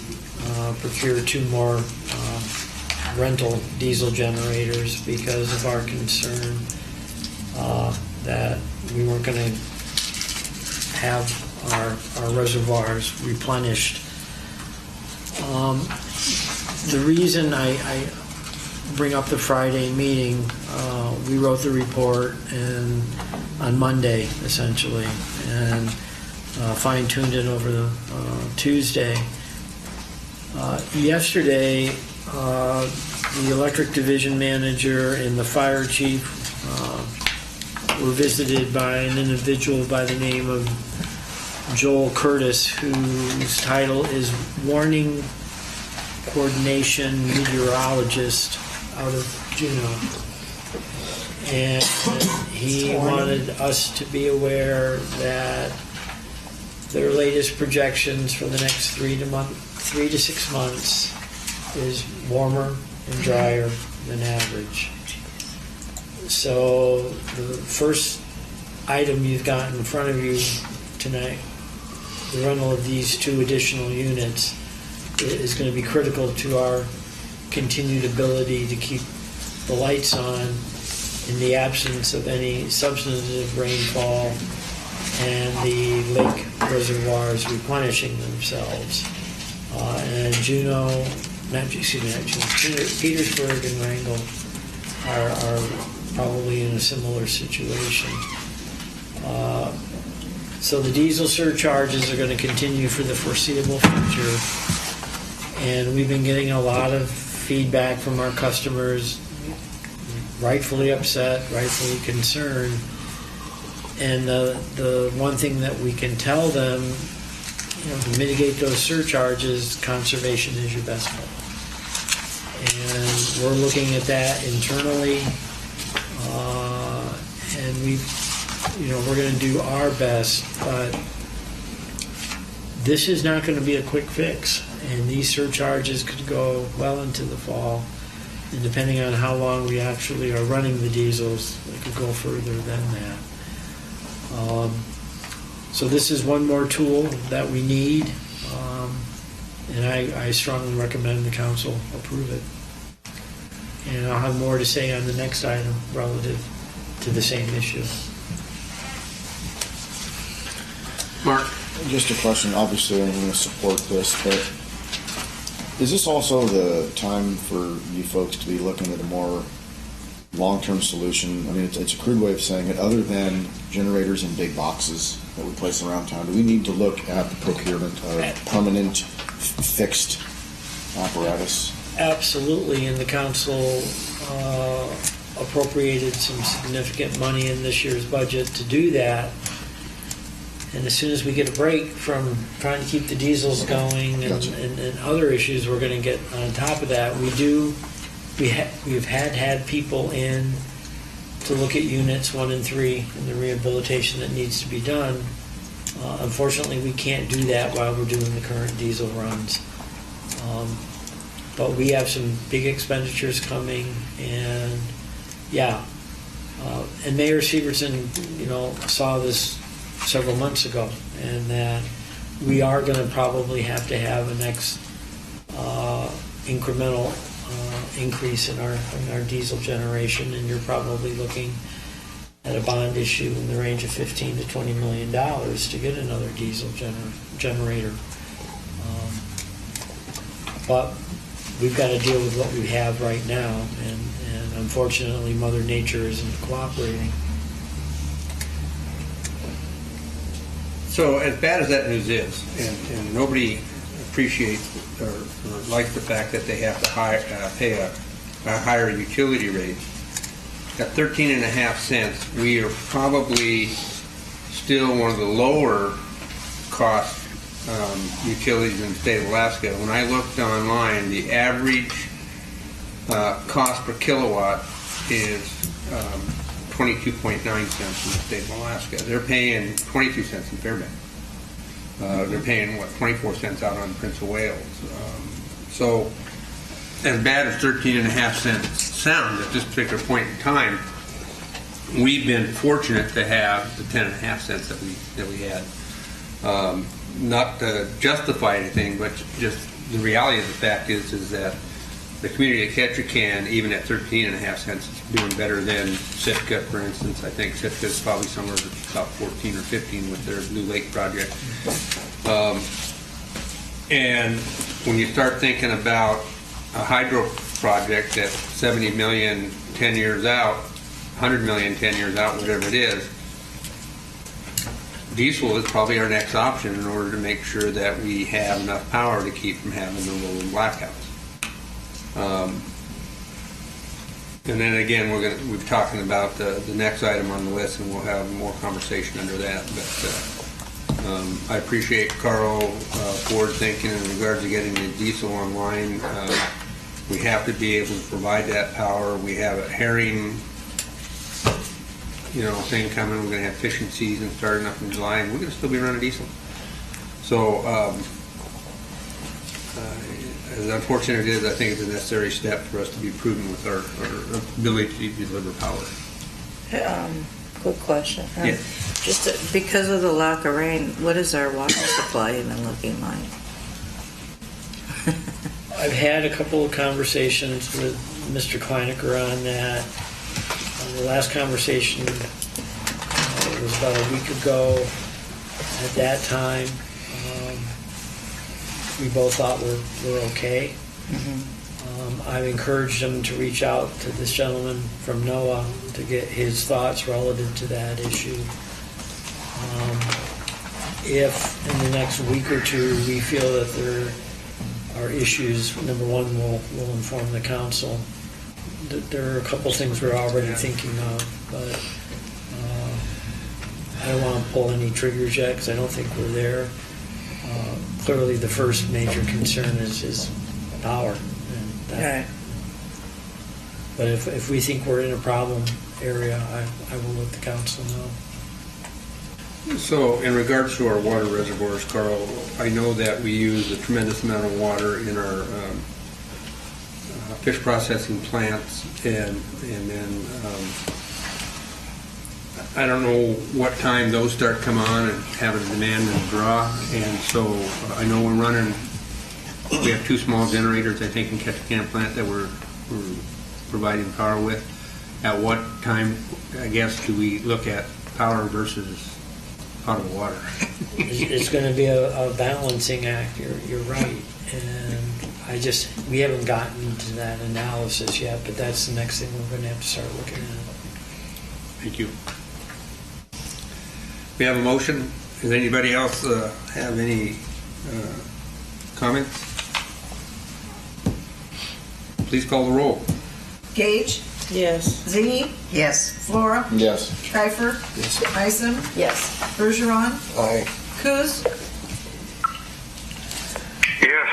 Speaker 13: procure 2 more rental diesel generators because of our concern that we weren't going to have our reservoirs replenished. The reason I bring up the Friday meeting, we wrote the report and on Monday, essentially, and fine-tuned it over the Tuesday. Yesterday, the Electric Division Manager and the Fire Chief were visited by an individual by the name of Joel Curtis, whose title is Warning Coordination Meteorologist out of Juneau. And he wanted us to be aware that their latest projections for the next 3 to 6 months is warmer and drier than average. So the first item you've got in front of you tonight, the rental of these 2 additional units, is going to be critical to our continued ability to keep the lights on in the absence of any substantive rainfall and the lake reservoirs replenishing themselves. And Petersburg and Wrangell are probably in a similar situation. So the diesel surcharges are going to continue for the foreseeable future. And we've been getting a lot of feedback from our customers, rightfully upset, rightfully concerned. And the one thing that we can tell them, to mitigate those surcharges, conservation is your best bet. And we're looking at that internally, and we're going to do our best, but this is not going to be a quick fix. And these surcharges could go well into the fall. And depending on how long we actually are running the diesels, they could go further than that. So this is one more tool that we need, and I strongly recommend the council approve it. And I'll have more to say on the next item relative to the same issue.
Speaker 1: Mark?
Speaker 15: Just a question. Obviously, I'm going to support this, but is this also the time for you folks to be looking at a more long-term solution? I mean, it's a crude way of saying it. Other than generators in big boxes that we place around town, do we need to look at the procurement of permanent, fixed apparatus?
Speaker 13: Absolutely, and the council appropriated some significant money in this year's budget to do that. And as soon as we get a break from trying to keep the diesels going and other issues, we're going to get on top of that. We've had people in to look at units 1 and 3 and the rehabilitation that needs to be done. Unfortunately, we can't do that while we're doing the current diesel runs. But we have some big expenditures coming, and and Mayor Severson, saw this several months ago, and that we are going to probably have to have a next incremental increase in our diesel generation, and you're probably looking at a bond issue in the range of $15 to $20 million to get another diesel generator. But we've got to deal with what we have right now, and unfortunately Mother Nature isn't cooperating.
Speaker 1: So as bad as that news is, and nobody appreciates or likes the fact that they have to pay a higher utility rate, at 13.5 cents, we are probably still one of the lower cost utilities in the state of Alaska. When I looked online, the average cost per kilowatt is 22.9 cents in the state of Alaska. They're paying 22 cents in Fairbanks. They're paying, 24 cents out on Prince of Wales. So as bad as 13.5 cents sounds at this particular point in time, we've been fortunate to have the 10.5 cents that we had. Not to justify anything, but just the reality of the fact is that the community of Ketchikan, even at 13.5 cents, is doing better than Sitka, for instance. I think Sitka is probably somewhere about 14 or 15 with their Blue Lake project. And when you start thinking about a hydro project that's 70 million 10 years out, 100 million 10 years out, whatever it is, diesel is probably our next option in order to make sure that we have enough power to keep from having the rolling blackouts. And then again, we're talking about the next item on the list, and we'll have more conversation under that. But I appreciate Carl Ford thinking in regards to getting the diesel online. We have to be able to provide that power. We have a herring, thing coming. We're going to have fishing season starting up in July, and we're going to still be running diesel. So as unfortunate it is, I think it's a necessary step for us to be prudent with our ability to deliver power.
Speaker 10: Good question.
Speaker 1: Yeah.
Speaker 10: Just because of the lack of rain, what is our water supply even looking like?
Speaker 13: I've had a couple of conversations with Mr. Kleinecker on that. The last conversation was about a week ago. At that time, we both thought we're okay. I've encouraged him to reach out to this gentleman from NOAA to get his thoughts relative to that issue. If in the next week or two we feel that there are issues, number one, we'll inform the council. There are a couple things we're already thinking of, but I don't want to pull any triggers yet because I don't think we're there. Clearly, the first major concern is power.
Speaker 10: Right.
Speaker 13: But if we think we're in a problem area, I will let the council know.
Speaker 1: So, in regards to our water reservoirs, Carl, I know that we use a tremendous amount of water in our fish processing plants, and then I don't know what time those start come on and have a demand and a draw, and so I know we're running. We have 2 small generators, I think, in Ketchikan plant that we're providing power with. At what time, I guess, do we look at power versus potable water?
Speaker 13: It's going to be a balancing act. You're right, and we haven't gotten to that analysis yet, but that's the next thing we're going to have to start looking at.
Speaker 1: Thank you. We have a motion. Does anybody else have any comments? Please call the roll.
Speaker 12: Gage?
Speaker 10: Yes.
Speaker 12: Zingy?
Speaker 11: Yes.
Speaker 12: Flora?
Speaker 15: Yes.
Speaker 12: Kiefer?
Speaker 15: Yes.
Speaker 12: Isom?
Speaker 10: Yes.
Speaker 12: Bergeron?
Speaker 14: Aye.
Speaker 12: Coos?
Speaker 9: Yes.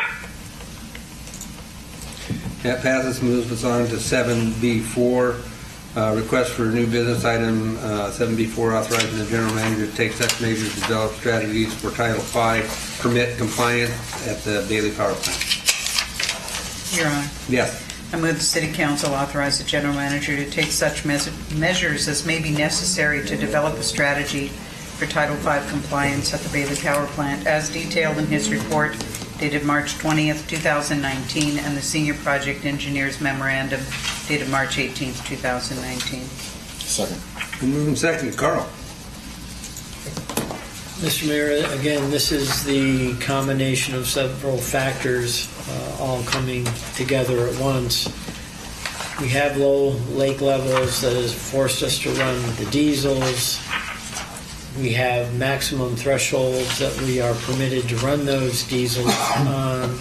Speaker 1: That passes, moves us on to 7B4, request for a new business item, 7B4, authorizing the general manager to take such measures to develop strategies for Title V permit compliance at the Bailey Power Plant.
Speaker 11: Your Honor.
Speaker 1: Yes.
Speaker 11: I move the City Council authorize the General Manager to take such measures as may be necessary to develop a strategy for Title V compliance at the Bailey Power Plant, as detailed in his report dated March 20th, 2019, and the Senior Project Engineers Memorandum dated March 18th, 2019.
Speaker 15: Second.
Speaker 1: Moving second, Carl.
Speaker 13: Mr. Mayor, again, this is the combination of several factors all coming together at once. We have low lake levels that has forced us to run the diesels. We have maximum thresholds that we are permitted to run those diesels on.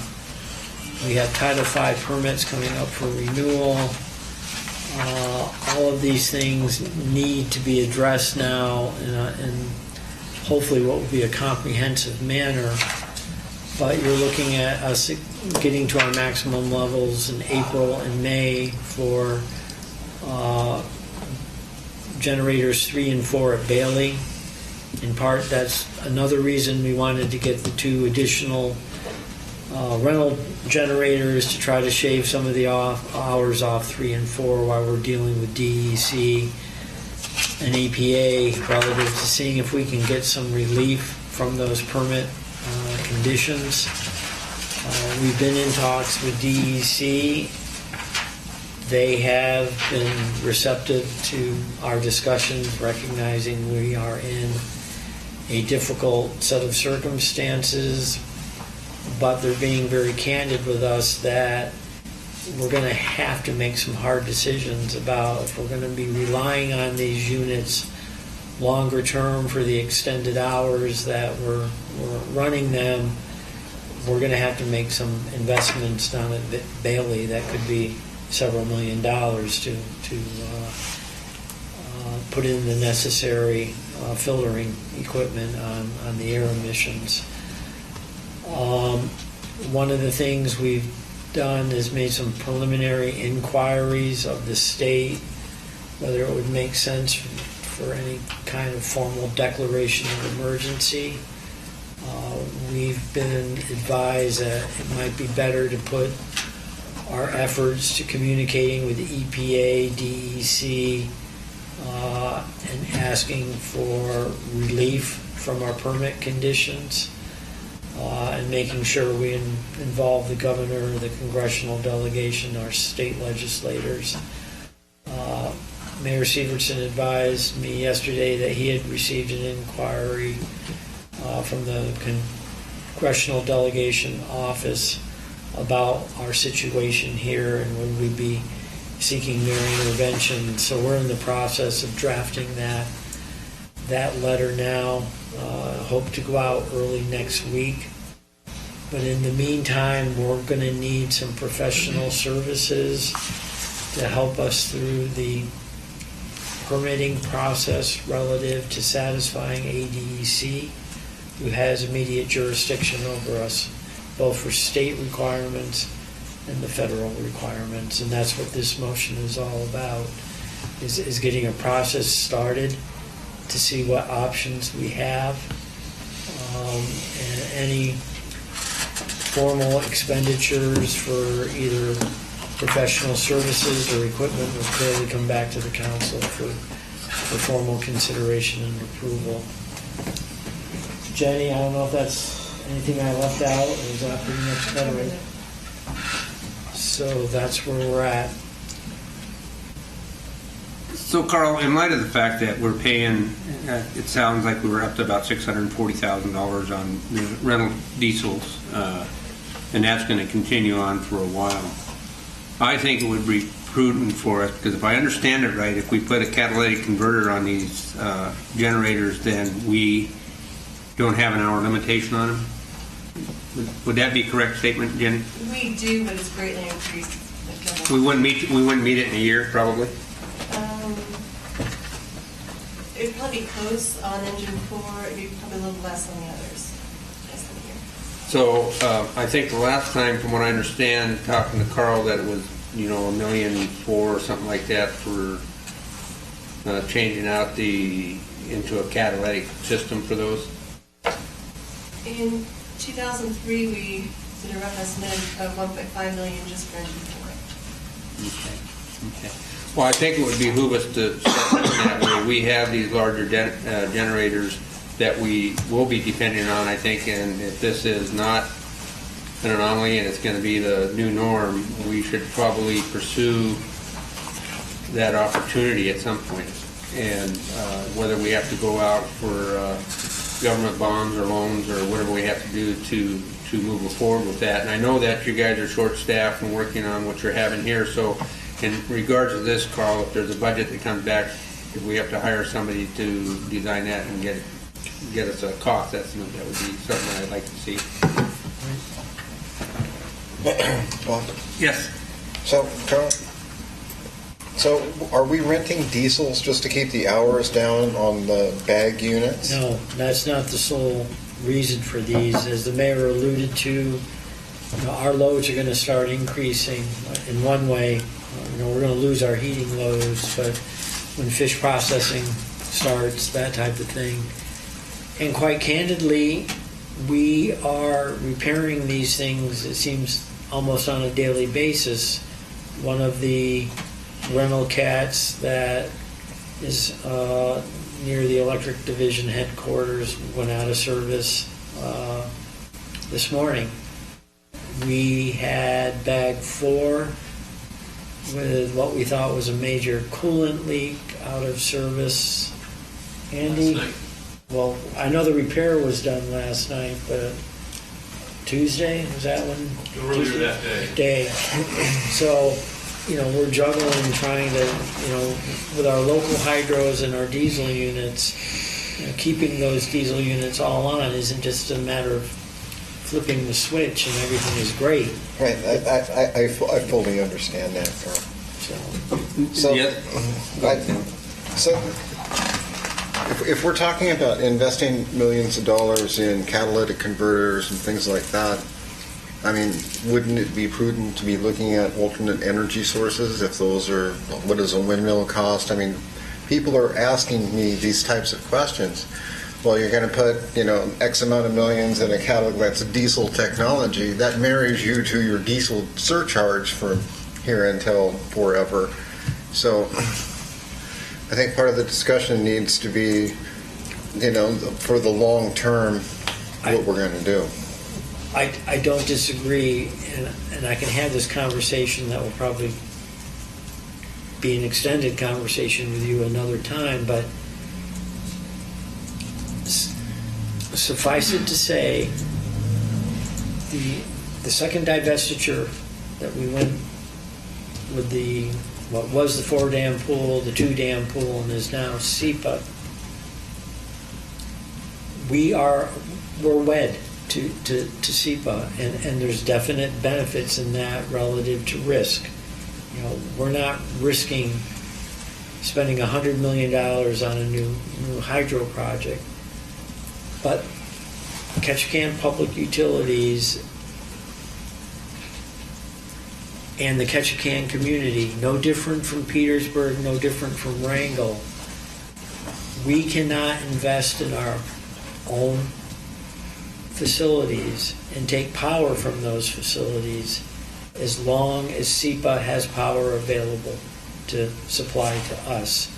Speaker 13: We have Title V permits coming up for renewal. All of these things need to be addressed now in hopefully what will be a comprehensive manner. But you're looking at us getting to our maximum levels in April and May for generators 3 and 4 at Bailey. In part, that's another reason we wanted to get the 2 additional rental generators to try to shave some of the hours off 3 and 4 while we're dealing with DEC and EPA relative to seeing if we can get some relief from those permit conditions. We've been in talks with DEC. They have been receptive to our discussions, recognizing we are in a difficult set of circumstances, but they're being very candid with us that we're going to have to make some hard decisions about if we're going to be relying on these units longer term for the extended hours that we're running them. We're going to have to make some investments down at Bailey that could be several $1 million to put in the necessary filtering equipment on the air emissions. One of the things we've done is made some preliminary inquiries of the state whether it would make sense for any kind of formal declaration of emergency. We've been advised that it might be better to put our efforts to communicating with the EPA, DEC, and asking for relief from our permit conditions, and making sure we involve the governor, the congressional delegation, our state legislators. Mayor Severson advised me yesterday that he had received an inquiry from the congressional delegation office about our situation here and would we be seeking their intervention. So we're in the process of drafting that letter now. Hope to go out early next week. But in the meantime, we're going to need some professional services to help us through the permitting process relative to satisfying ADEC, who has immediate jurisdiction over us, both for state requirements and the federal requirements. And that's what this motion is all about, is getting a process started to see what options we have. And any formal expenditures for either professional services or equipment will clearly come back to the council for formal consideration and approval. Jenny, I don't know if that's anything I left out, or is that pretty much covered? So that's where we're at.
Speaker 1: So, Carl, in light of the fact that we're paying, it sounds like we were up to about $640,000 on rental diesels, and that's going to continue on for a while. I think it would be prudent for us, because if I understand it right, if we put a catalytic converter on these generators, then we don't have an hour limitation on them. Would that be a correct statement, Jenny?
Speaker 17: We do, but it's greatly increased.
Speaker 1: We wouldn't meet it in a year, probably.
Speaker 17: It'd probably be close on engine 4. It'd be probably a little less on the others. Less than a year.
Speaker 1: So I think the last time, from what I understand, talking to Carl, that it was $1.4 million or something like that for changing out into a catalytic system for those.
Speaker 17: In 2003, we did a rough estimate of $1.5 million just for engine 4.
Speaker 1: Okay. Well, I think it would behoove us to start looking that way. We have these larger generators that we will be depending on, I think, and if this is not an anomaly and it's going to be the new norm, we should probably pursue that opportunity at some point. And whether we have to go out for government bonds or loans or whatever we have to do to move forward with that. And I know that you guys are short-staffed and working on what you're having here, so in regards to this, Carl, if there's a budget that comes back, if we have to hire somebody to design that and get us a cost estimate, that would be something I'd like to see.
Speaker 14: Well,
Speaker 1: yes.
Speaker 14: So, Carl, are we renting diesels just to keep the hours down on the bag units?
Speaker 13: No, that's not the sole reason for these. As the mayor alluded to, our loads are going to start increasing in one way. We're going to lose our heating loads, but when fish processing starts, that type of thing. And quite candidly, we are repairing these things, it seems, almost on a daily basis. One of the rental cats that is near the electric division headquarters went out of service this morning. We had bag 4 with what we thought was a major coolant leak out of service. Andy? Well, I know the repair was done last night, but Tuesday, was that one?
Speaker 18: Earlier that day.
Speaker 13: So, we're juggling, trying to, with our local hydros and our diesel units, keeping those diesel units all on isn't just a matter of flipping the switch and everything is great.
Speaker 14: Right, I fully understand that, Carl. So if we're talking about investing millions of dollars in catalytic converters and things like that, I mean, wouldn't it be prudent to be looking at alternate energy sources if those are, what does a windmill cost? I mean, people are asking me these types of questions. well, you're going to put, X amount of millions in a Cadillac that's diesel technology, that marries you to your diesel surcharge from here until forever. So I think part of the discussion needs to be, for the long term, what we're going to do.
Speaker 13: I don't disagree, and I can have this conversation that will probably be an extended conversation with you another time, but suffice it to say, the second divestiture that we went with what was the 4-dam pool, the 2-dam pool, and is now SEPA, we're wed to SEPA, and there's definite benefits in that relative to risk. We're not risking spending $100 million on a new hydro project, but Ketchikan Public Utilities and the Ketchikan community, no different from Petersburg, no different from Wrangell, we cannot invest in our own facilities and take power from those facilities as long as SEPA has power available to supply to us.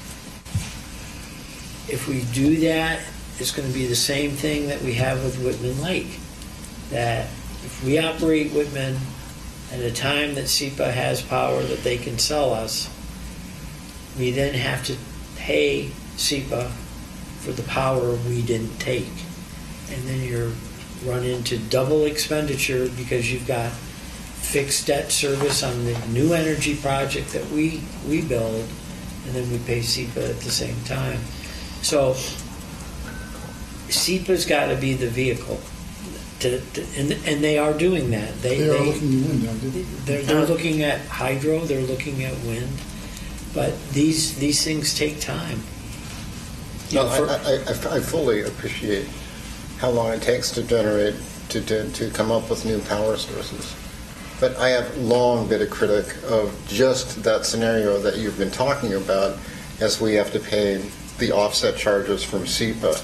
Speaker 13: If we do that, it's going to be the same thing that we have with Whitman Lake. That if we operate Whitman at a time that SEPA has power that they can sell us, we then have to pay SEPA for the power we didn't take. And then you're run into double expenditure because you've got fixed debt service on the new energy project that we build, and then we pay SEPA at the same time. So SEPA's got to be the vehicle, and they are doing that.
Speaker 8: They are looking at wind, aren't they?
Speaker 13: They're looking at hydro, they're looking at wind, but these things take time.
Speaker 14: No, I fully appreciate how long it takes to generate, to come up with new power sources. But I have long been a critic of just that scenario that you've been talking about, as we have to pay the offset charges from SEPA.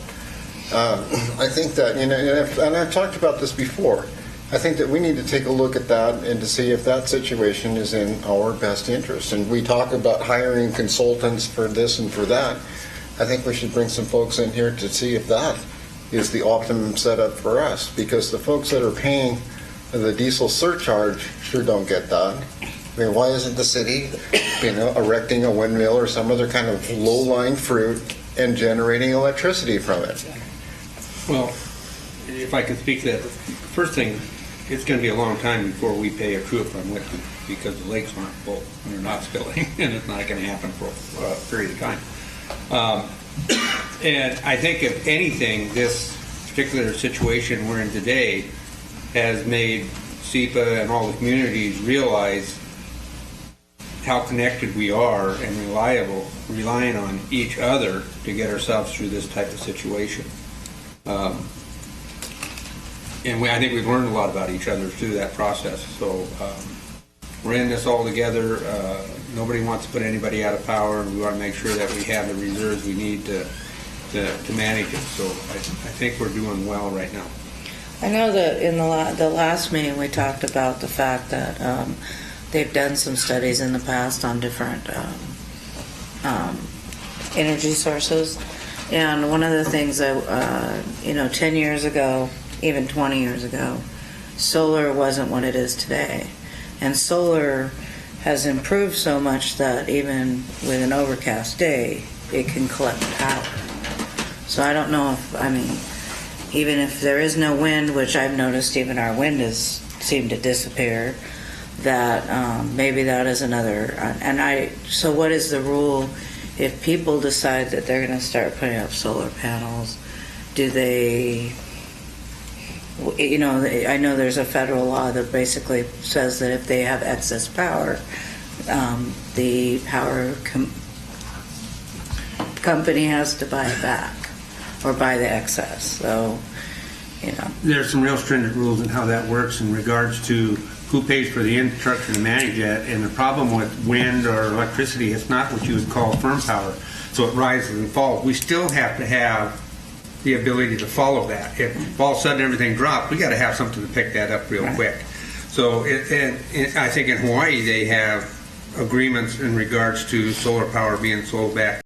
Speaker 14: I think that, and I've talked about this before, I think that we need to take a look at that and to see if that situation is in our best interest. And we talk about hiring consultants for this and for that. I think we should bring some folks in here to see if that is the optimum setup for us, because the folks that are paying the diesel surcharge sure don't get that. I mean, why isn't the city, erecting a windmill or some other kind of low-lying fruit and generating electricity from it?
Speaker 1: Well, if I can speak to that, first thing, it's going to be a long time before we pay a true-up on Whitman, because the lakes aren't full, and they're not spilling, and it's not going to happen for a period of time. And I think, if anything, this particular situation we're in today has made SEPA and all the communities realize how connected we are and relying on each other to get ourselves through this type of situation. And I think we've learned a lot about each other through that process. So we're in this all together. Nobody wants to put anybody out of power, and we want to make sure that we have the reserves we need to manage it. So I think we're doing well right now.
Speaker 10: I know that in the last meeting we talked about the fact that they've done some studies in the past on different energy sources, and one of the things that 10 years ago, even 20 years ago, solar wasn't what it is today, and solar has improved so much that even with an overcast day, it can collect power. So I don't know if, even if there is no wind, which I've noticed even our wind has seemed to disappear, that maybe that is another. So what is the rule if people decide that they're going to start putting up solar panels? Do they, I know there's a federal law that basically says that if they have excess power, the power company has to buy it back or buy the excess. So,
Speaker 1: There's some real stringent rules in how that works in regards to who pays for the infrastructure to manage that. And the problem with wind or electricity, it's not what you would call firm power. So it rises and falls. We still have to have the ability to follow that. If all of a sudden everything drops, we got to have something to pick that up real quick. So I think in Hawaii they have agreements in regards to solar power being sold back.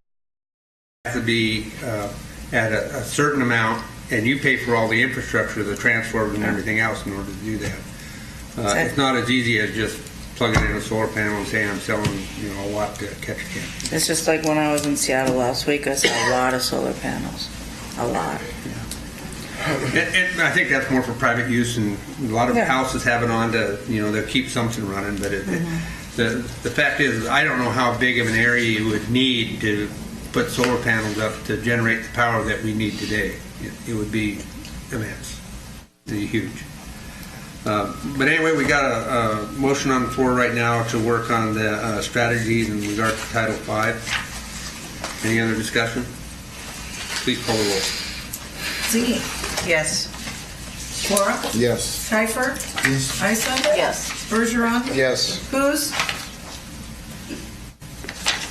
Speaker 1: It has to be at a certain amount, and you pay for all the infrastructure, the transformers and everything else in order to do that. It's not as easy as just plugging in a solar panel and saying I'm selling a watt to Ketchikan.
Speaker 10: It's just like when I was in Seattle last week, I saw a lot of solar panels. A lot.
Speaker 1: And I think that's more for private use, and a lot of houses have it on to, they'll keep something running. But the fact is, I don't know how big of an area you would need to put solar panels up to generate the power that we need today. It would be immense. It'd be huge. But anyway, we got a motion on the floor right now to work on the strategies in regard to Title V. Any other discussion? Please call the roll.
Speaker 12: Ziggy.
Speaker 10: Yes.
Speaker 12: Cora?
Speaker 15: Yes.
Speaker 12: Kiefer?
Speaker 8: Yes.
Speaker 12: Isom?
Speaker 10: Yes.
Speaker 12: Bergeron?
Speaker 14: Yes.
Speaker 12: Coos?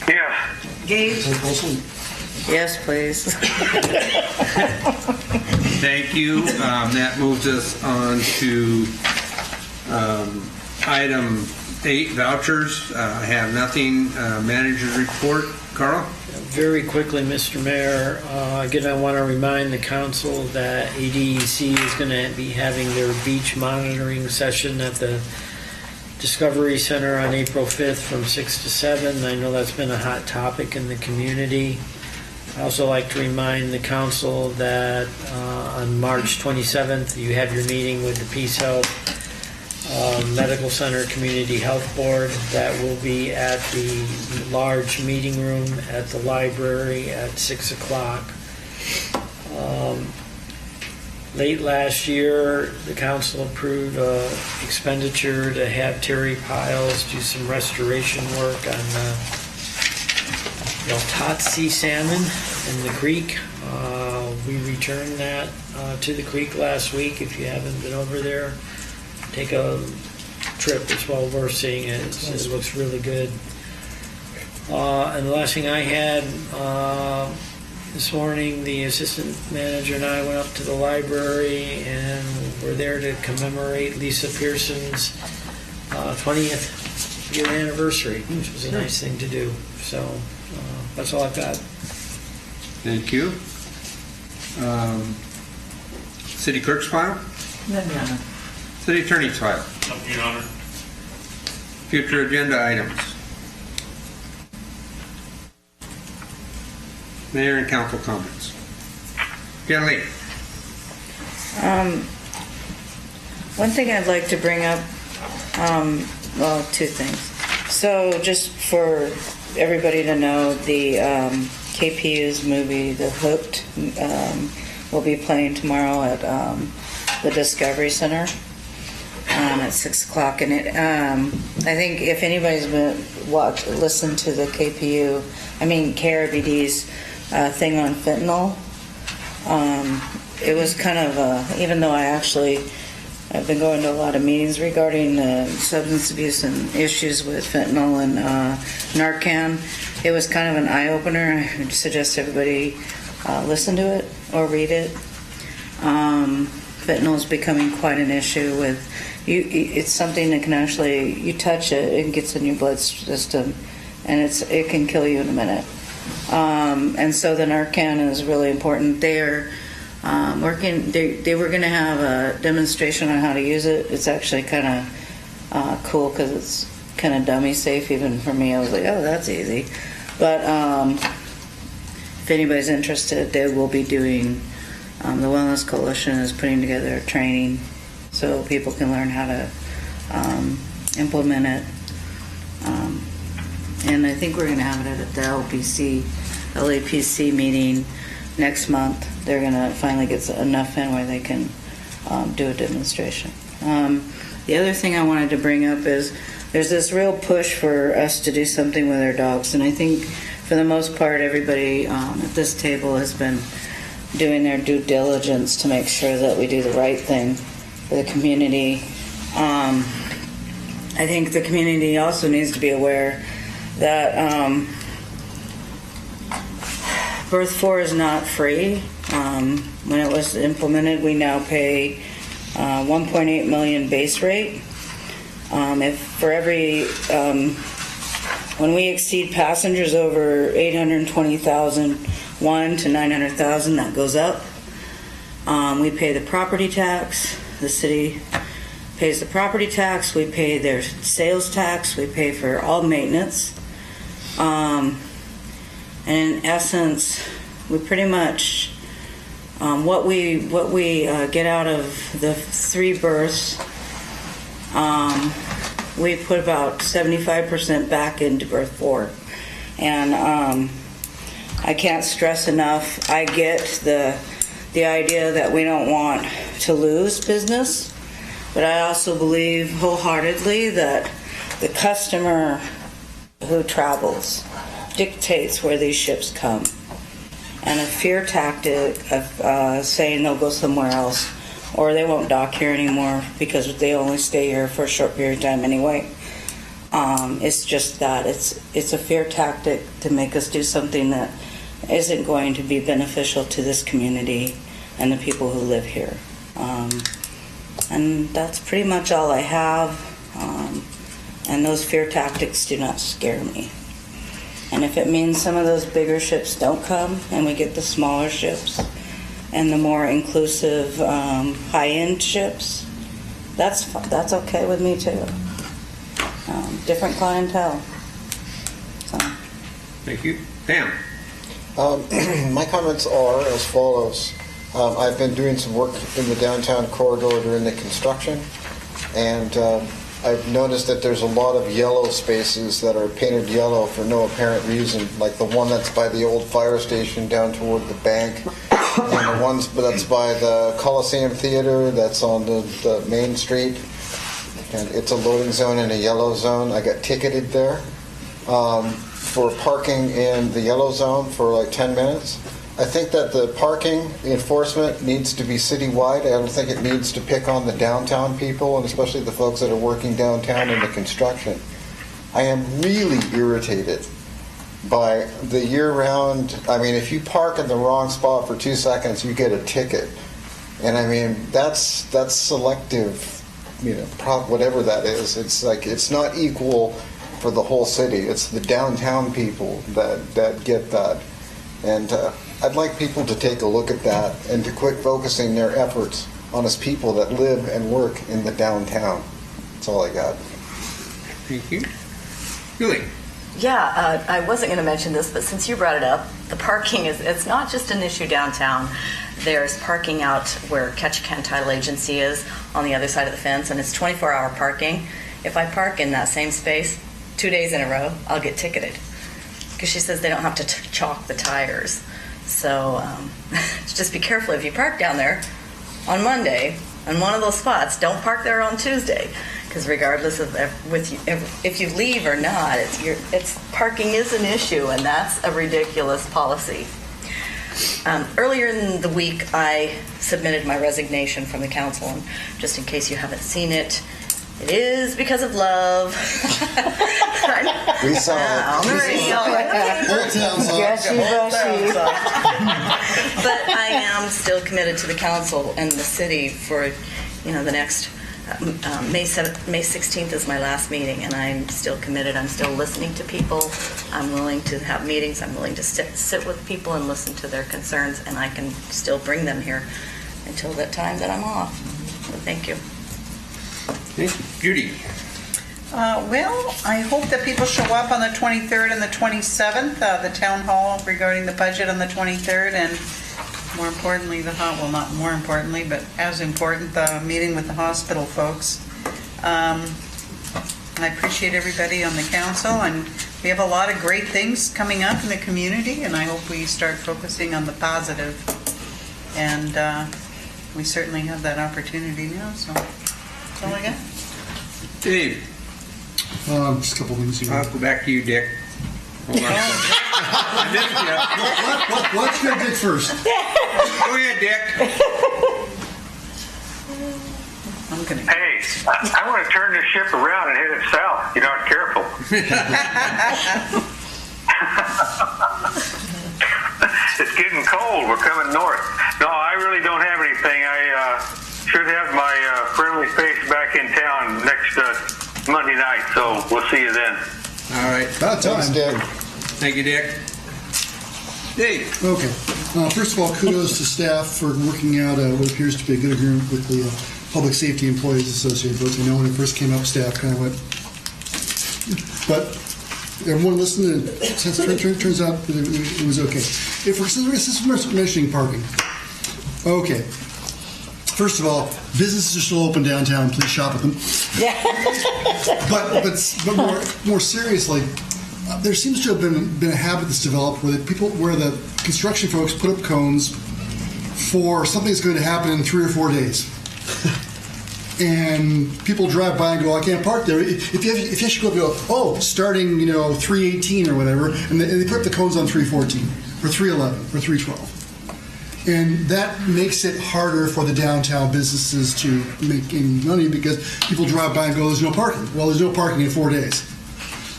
Speaker 9: Yeah.
Speaker 12: Gage?
Speaker 10: Yes, please.
Speaker 1: Thank you. That moves us on to item 8, vouchers. I have nothing. Manager's report. Carl?
Speaker 13: Very quickly, Mr. Mayor, again, I want to remind the council that ADEC is going to be having their beach monitoring session at the Discovery Center on April 5th from 6 to 7. I know that's been a hot topic in the community. I also like to remind the council that on March 27th, you have your meeting with the Peace Health Medical Center Community Health Board. That will be at the large meeting room at the library at 6 o'clock. Late last year, the council approved expenditure to have Terry Piles do some restoration work on the Yaltatsi salmon in the creek. We returned that to the creek last week. If you haven't been over there, take a trip. It's well worth seeing it. It looks really good. And the last thing I had, this morning, the assistant manager and I went up to the library and we're there to commemorate Lisa Pearson's 20th year anniversary, which was a nice thing to do. So that's all I've got.
Speaker 1: Thank you. City clerk's file?
Speaker 12: None, Your Honor.
Speaker 1: City attorney's file?
Speaker 18: Nothing, Your Honor.
Speaker 1: Future agenda items? Mayor and council comments. Jen Lee.
Speaker 10: One thing I'd like to bring up, well, two things. So just for everybody to know, the KPU's movie, The Hooked, will be playing tomorrow at the Discovery Center at 6 o'clock. And it, I think if anybody's been listened to the KRBD's thing on fentanyl, it was kind of, even though I've been going to a lot of meetings regarding substance abuse and issues with fentanyl and Narcan, it was kind of an eye-opener. I would suggest everybody listen to it or read it. Fentanyl is becoming quite an issue with you. It's something that can actually, you touch it, it gets in your blood system, and it can kill you in a minute. And so the Narcan is really important. They're working. They were going to have a demonstration on how to use it. It's actually kind of cool because it's kind of dummy safe even for me. I was like, oh, that's easy. But if anybody's interested, they will be doing. The Wellness Coalition is putting together a training so people can learn how to implement it. And I think we're going to have it at the LAPC meeting next month. They're going to finally get enough in where they can do a demonstration. The other thing I wanted to bring up is there's this real push for us to do something with our dogs, and I think for the most part everybody at this table has been doing their due diligence to make sure that we do the right thing for the community. I think the community also needs to be aware that Berth 4 is not free. When it was implemented, we now pay 1.8 million base rate. If for every when we exceed passengers over 820,001 to 900,000, that goes up. We pay the property tax. The city pays the property tax. We pay their sales tax. We pay for all maintenance. And in essence, we pretty much what we get out of the 3 berths. We put about 75% back into berth 4, and I can't stress enough. I get the idea that we don't want to lose business, but I also believe wholeheartedly that the customer who travels dictates where these ships come, and a fear tactic of saying they'll go somewhere else or they won't dock here anymore because they only stay here for a short period of time anyway. It's just that it's a fear tactic to make us do something that isn't going to be beneficial to this community and the people who live here. And that's pretty much all I have. And those fear tactics do not scare me. And if it means some of those bigger ships don't come and we get the smaller ships and the more inclusive high-end ships, that's okay with me too. Different clientele. So.
Speaker 1: Thank you. Pam.
Speaker 14: My comments are as follows. I've been doing some work in the downtown corridor during the construction, and I've noticed that there's a lot of yellow spaces that are painted yellow for no apparent reason, like the one that's by the old fire station down toward the bank, and the ones that's by the Coliseum Theater that's on the main street. And it's a loading zone and a yellow zone. I got ticketed there for parking in the yellow zone for like 10 minutes. I think that the parking enforcement needs to be citywide. I don't think it needs to pick on the downtown people, and especially the folks that are working downtown in the construction. I am really irritated by the year-round. I mean, if you park in the wrong spot for 2 seconds, you get a ticket. And I mean, that's selective. Whatever that is, it's like it's not equal for the whole city. It's the downtown people that get that, and I'd like people to take a look at that and to quit focusing their efforts on us people that live and work in the downtown. That's all I got.
Speaker 1: Thank you. Julie.
Speaker 7: Yeah, I wasn't going to mention this, but since you brought it up, the parking it's not just an issue downtown. There's parking out where Ketchikan Title Agency is on the other side of the fence, and it's 24-hour parking. If I park in that same space 2 days in a row, I'll get ticketed because she says they don't have to chalk the tires. So just be careful if you park down there on Monday on one of those spots. Don't park there on Tuesday, because regardless of if you leave or not, it's parking is an issue, and that's a ridiculous policy. Earlier in the week, I submitted my resignation from the council, and just in case you haven't seen it, it is because of love.
Speaker 14: We saw it.
Speaker 7: On the radio. But I am still committed to the council and the city for, the next May 16th is my last meeting, and I'm still committed. I'm still listening to people. I'm willing to have meetings. I'm willing to sit with people and listen to their concerns, and I can still bring them here until that time that I'm off. So thank you.
Speaker 1: Judy.
Speaker 11: Well, I hope that people show up on the 23rd and the 27th, the town hall regarding the budget on the 23rd, and more importantly, not more importantly, but as important, the meeting with the hospital folks. I appreciate everybody on the council, and we have a lot of great things coming up in the community, and I hope we start focusing on the positive. And we certainly have that opportunity now, so that's all I got.
Speaker 1: Dave.
Speaker 8: Just a couple things here.
Speaker 1: I'll go back to you, Dick. Hold on.
Speaker 8: Let's go Dick first.
Speaker 1: Go ahead, Dick.
Speaker 9: Hey, I want to turn this ship around and head it south. You're not careful. it's getting cold. We're coming north. No, I really don't have anything. I should have my friendly face back in town next Monday night, so we'll see you then.
Speaker 1: All right.
Speaker 8: About time.
Speaker 1: Thank you, Dick. Dave.
Speaker 8: Okay. First of all, kudos to staff for working out what appears to be a good agreement with the Public Safety Employees Association folks. I know when it first came up, staff kind of went, but everyone listened, and it turns out that it was okay. If we're mentioning parking, okay. First of all, businesses are still open downtown. Please shop at them.
Speaker 10: Yeah.
Speaker 8: but more seriously, there seems to have been a habit that's developed where the construction folks put up cones for something that's going to happen in 3 or 4 days. And people drive by and go, I can't park there. If you actually go, starting 3:18 or whatever, and they put up the cones on 3:14 or 3:11 or 3:12. And that makes it harder for the downtown businesses to make any money because people drive by and go, there's no parking. Well, there's no parking in 4 days.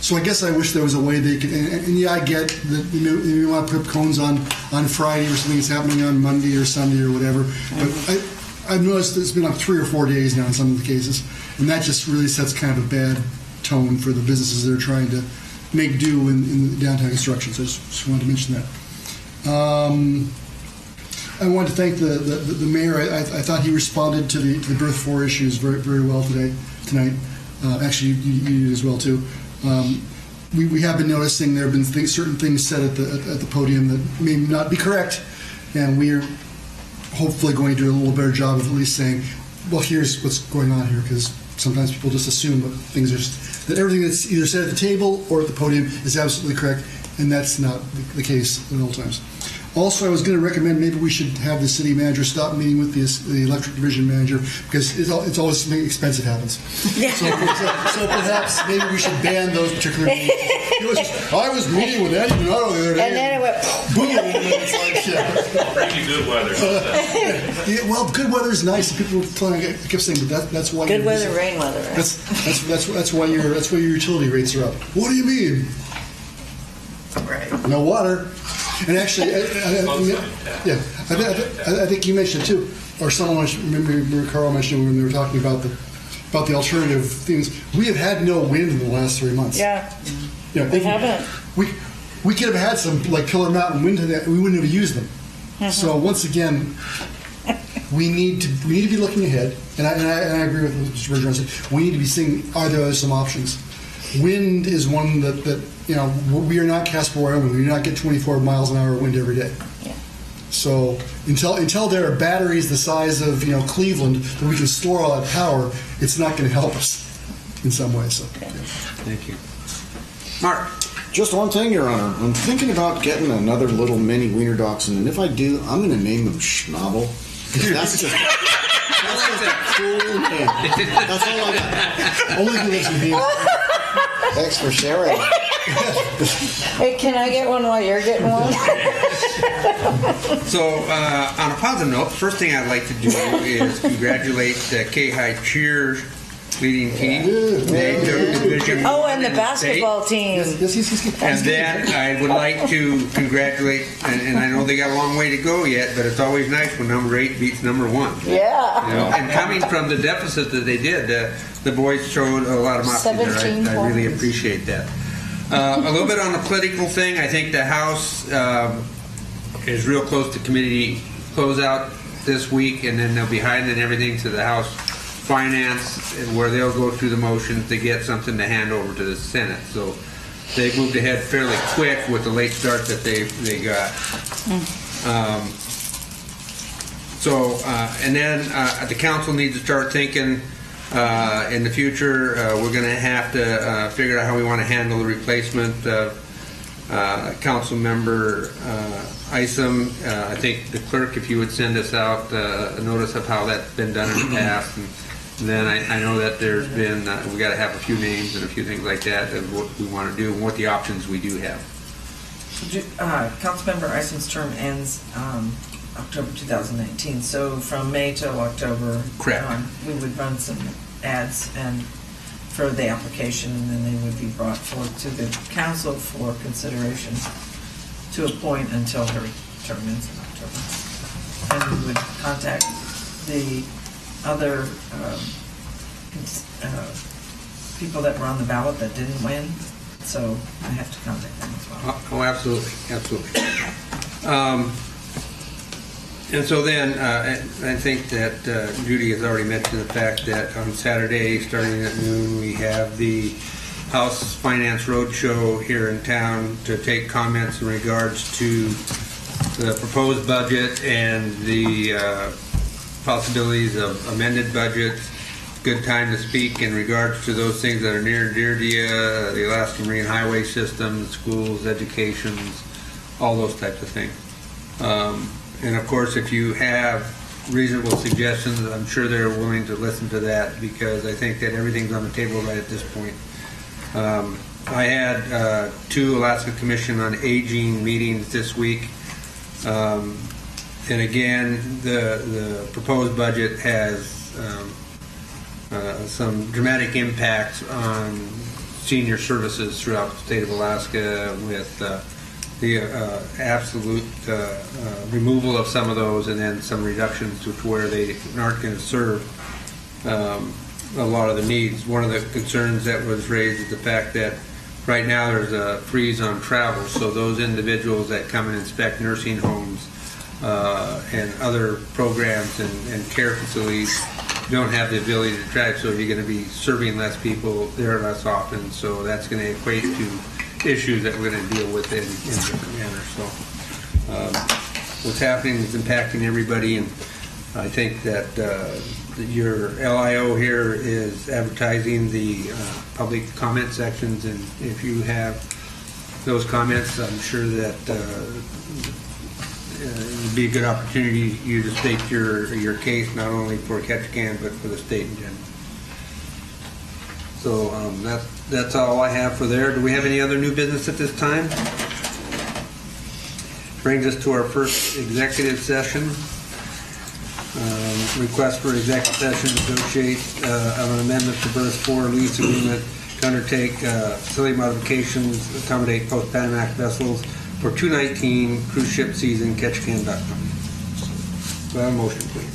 Speaker 8: So I guess I wish there was a way they could, and yeah, I get that you want to put up cones on Friday or something that's happening on Monday or Sunday or whatever. But I've noticed that it's been like 3 or 4 days now in some of the cases, and that just really sets kind of a bad tone for the businesses that are trying to make do in the downtown construction. So I just wanted to mention that. I wanted to thank the mayor. I thought he responded to the Berth 4 issues very, very well tonight. Actually, you did as well too. We have been noticing there have been certain things said at the podium that may not be correct, and we are hopefully going to do a little better job of at least saying, well, here's what's going on here, because sometimes people just assume that everything that's either said at the table or at the podium is absolutely correct, and that's not the case at all times. Also, I was going to recommend maybe we should have the city manager stop meeting with the electric division manager because it's always something expensive happens. So perhaps maybe we should ban those particular meetings. I was meeting with Eddie Donato the other day.
Speaker 10: And then it went
Speaker 8: boom. And it's like, yeah.
Speaker 18: Pretty good weather.
Speaker 8: Yeah, well, good weather is nice. People I kept saying, but that's why
Speaker 10: good weather, rain weather. Right?
Speaker 8: That's why your utility rates are up. What do you mean?
Speaker 12: Right.
Speaker 8: No water. And actually, I think you mentioned it too, or someone remember Carl mentioned when we were talking about the alternative things. We have had no wind in the last 3 months.
Speaker 10: Yeah, we haven't.
Speaker 8: We could have had some like Killer Mountain wind that we wouldn't have used them. Mm-hmm. So once again, we need to be looking ahead, and I agree with what Mr. Bergeron said. We need to be seeing are there some options. Wind is one that we are not Casper, Wyoming. We do not get 24 miles an hour wind every day.
Speaker 10: Yeah.
Speaker 8: So until there are batteries the size of Cleveland that we can store all that power, it's not going to help us in some way. So, yeah.
Speaker 1: Thank you, Mark.
Speaker 15: Just one thing, Your Honor. I'm thinking about getting another little mini wiener dachshund, and if I do, I'm going to name him Schnabel. That's just a cool name. That's all I got. Only who lives in here.
Speaker 14: Thanks for sharing.
Speaker 10: Hey, can I get one while you're getting one?
Speaker 1: So, on a positive note, the first thing I'd like to do is congratulate K High Cheers leading team.
Speaker 10: Oh, and the basketball team.
Speaker 1: And then I would like to congratulate, and I know they got a long way to go yet, but it's always nice when number 8 beats number 1.
Speaker 10: Yeah.
Speaker 1: And coming from the deficit that they did, the boys showed a lot of moxie there. I really appreciate that. A little bit on the political thing, I think the House is real close to committee closeout this week, and then they'll be handing everything to the House Finance, where they'll go through the motions to get something to hand over to the Senate. So they moved ahead fairly quick with the late start that they got. And then the council needs to start thinking in the future. We're going to have to figure out how we want to handle the replacement of council member Isom. I think the clerk, if you would send us out a notice of how that's been done in the past. And then I know that there's been, we got to have a few names and a few things like that of what we want to do and what the options we do have.
Speaker 12: Councilmember Isom's term ends October 2019. So from May till October, we would run some ads and for the application, and then they would be brought forward to the council for consideration to appoint until her tournaments in October. And we would contact the other people that were on the ballot that didn't win, so I have to contact them as well.
Speaker 1: Oh, absolutely, absolutely. And so then, I think that Judy has already mentioned the fact that on Saturday, starting at noon, we have the House Finance Roadshow here in town to take comments in regards to the proposed budget and the possibilities of amended budgets. Good time to speak in regards to those things that are near and dear to you, the Alaska Marine Highway System, schools, educations, all those types of things. And of course, if you have reasonable suggestions, I'm sure they're willing to listen to that, because I think that everything's on the table right at this point. I had 2 Alaska Commission on Aging meetings this week. And again, the proposed budget has some dramatic impacts on senior services throughout the state of Alaska, with the absolute removal of some of those, and then some reductions to where they aren't going to serve a lot of the needs. One of the concerns that was raised is the fact that right now there's a freeze on travel, so those individuals that come and inspect nursing homes and other programs and care facilities don't have the ability to track, so you're going to be serving less people there less often, so that's going to equate to issues that we're going to deal with in different manners. So what's happening is impacting everybody, and I think that your LIO here is advertising the public comment sections, and if you have those comments, I'm sure that it would be a good opportunity you to state your case, not only for Ketchikan but for the state in general. So that's all I have for there. Do we have any other new business at this time? Brings us to our first executive session. Request for executive session to negotiate an amendment to Berth 4 lease agreement to undertake facility modifications to accommodate post-Panamax vessels for 2019 cruise ship season, Ketchikan.com. Do I have a motion, please?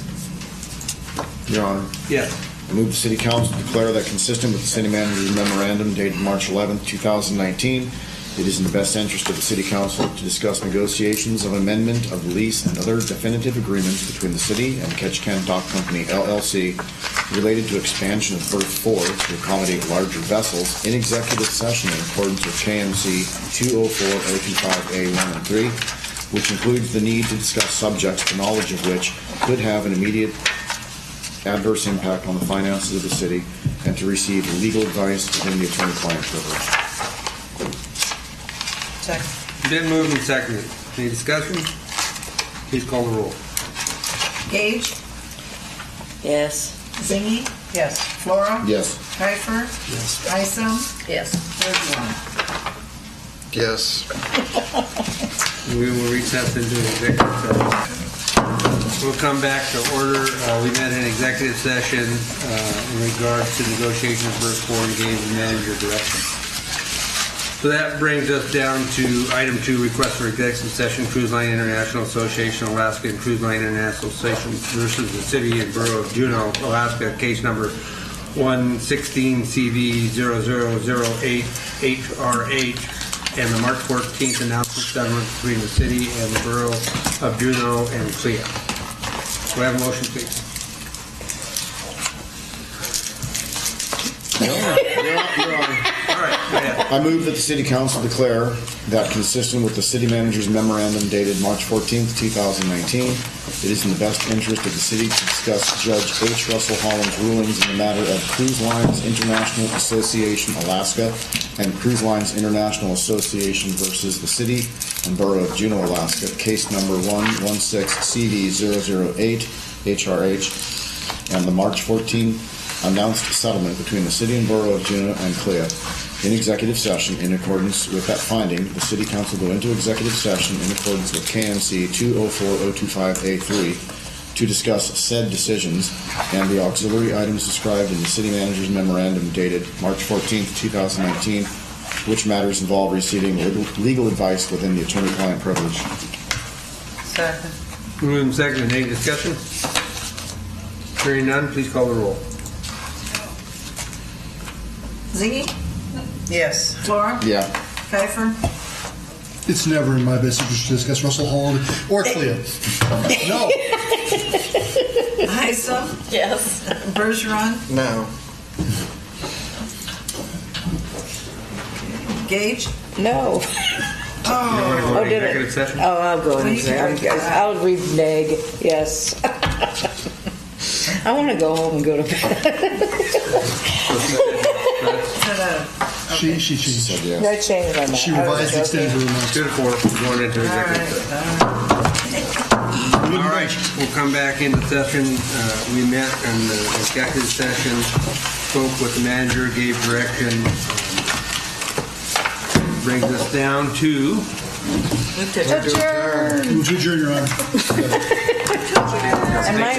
Speaker 15: Your Honor.
Speaker 1: Yes.
Speaker 15: I move the City Council declare that consistent with the City Manager's memorandum dated March 11, 2019, it is in the best interest of the City Council to discuss negotiations of amendment of lease and other definitive agreements between the City and Ketchikan Dock Company, LLC, related to expansion of Berth 4 to accommodate larger vessels in executive session in accordance with KMC 204-025A1 and 3, which includes the need to discuss subjects the knowledge of which could have an immediate adverse impact on the finances of the City, and to receive legal advice within the attorney-client privilege.
Speaker 12: Second.
Speaker 1: Been moved and seconded. Any discussion? Please call the roll.
Speaker 12: Gage?
Speaker 10: Yes.
Speaker 12: Zingy? Yes. Flora?
Speaker 15: Yes.
Speaker 12: Kiefer?
Speaker 3: Yes.
Speaker 12: Isom?
Speaker 7: Yes.
Speaker 12: Bergeron?
Speaker 14: Yes.
Speaker 1: We will recess into executive session. We'll come back to order. We met in executive session in regards to negotiations of Berth 4 and gave the manager direction. So that brings us down to item 2, request for executive session, Cruise Line International Association, Alaska, and Cruise Line International Association versus the City and Borough of Juneau, Alaska, case number 116CV0008HRH, and the March 14th announcement settlement between the City and the Borough of Juneau and CLIA. Do I have a motion, please?
Speaker 15: Your Honor.
Speaker 1: All right, go ahead.
Speaker 15: I move that the City Council declare that, consistent with the City Manager's memorandum dated March 14, 2019, it is in the best interest of the City to discuss Judge H. Russell Holland's rulings in the matter of Cruise Lines International Association, Alaska, and Cruise Lines International Association versus the City and Borough of Juneau, Alaska, case number 116CV008HRH, and the March 14 announced settlement between the City and Borough of Juneau and CLIA. In executive session, in accordance with that finding, the City Council go into executive session in accordance with KMC 204-025A3 to discuss said decisions and the auxiliary items described in the City Manager's memorandum dated March 14, 2019, which matters involve receiving legal advice within the attorney-client privilege.
Speaker 11: Second.
Speaker 1: Moved and seconded. Any discussion? Hearing none, please call the roll.
Speaker 12: Zingy?
Speaker 11: Yes.
Speaker 12: Flora?
Speaker 15: Yeah.
Speaker 12: Pfeiffer?
Speaker 8: It's never in my best interest to discuss Russell Hall or Cleo. No.
Speaker 12: Heisel?
Speaker 7: Yes.
Speaker 12: Bergeron?
Speaker 14: No.
Speaker 12: Gage?
Speaker 10: No.
Speaker 1: Oh,
Speaker 10: did
Speaker 1: executive
Speaker 10: it?
Speaker 1: session?
Speaker 10: Oh, I'll go
Speaker 12: Well,
Speaker 10: in
Speaker 12: you
Speaker 10: there.
Speaker 12: can break that.
Speaker 10: I'll read neg, yes. I want to go home and go to bed.
Speaker 8: She
Speaker 15: Said yes.
Speaker 10: No change on that.
Speaker 8: She
Speaker 10: I was
Speaker 8: revised the
Speaker 10: joking.
Speaker 8: extended remarks.
Speaker 1: 2 to 4, going into executive session. All right, we'll come back into session. We met in the executive session, spoke with the manager, gave direction. Brings us down to
Speaker 10: Adjourn.
Speaker 8: Move to adjourn, Your Honor.
Speaker 10: And my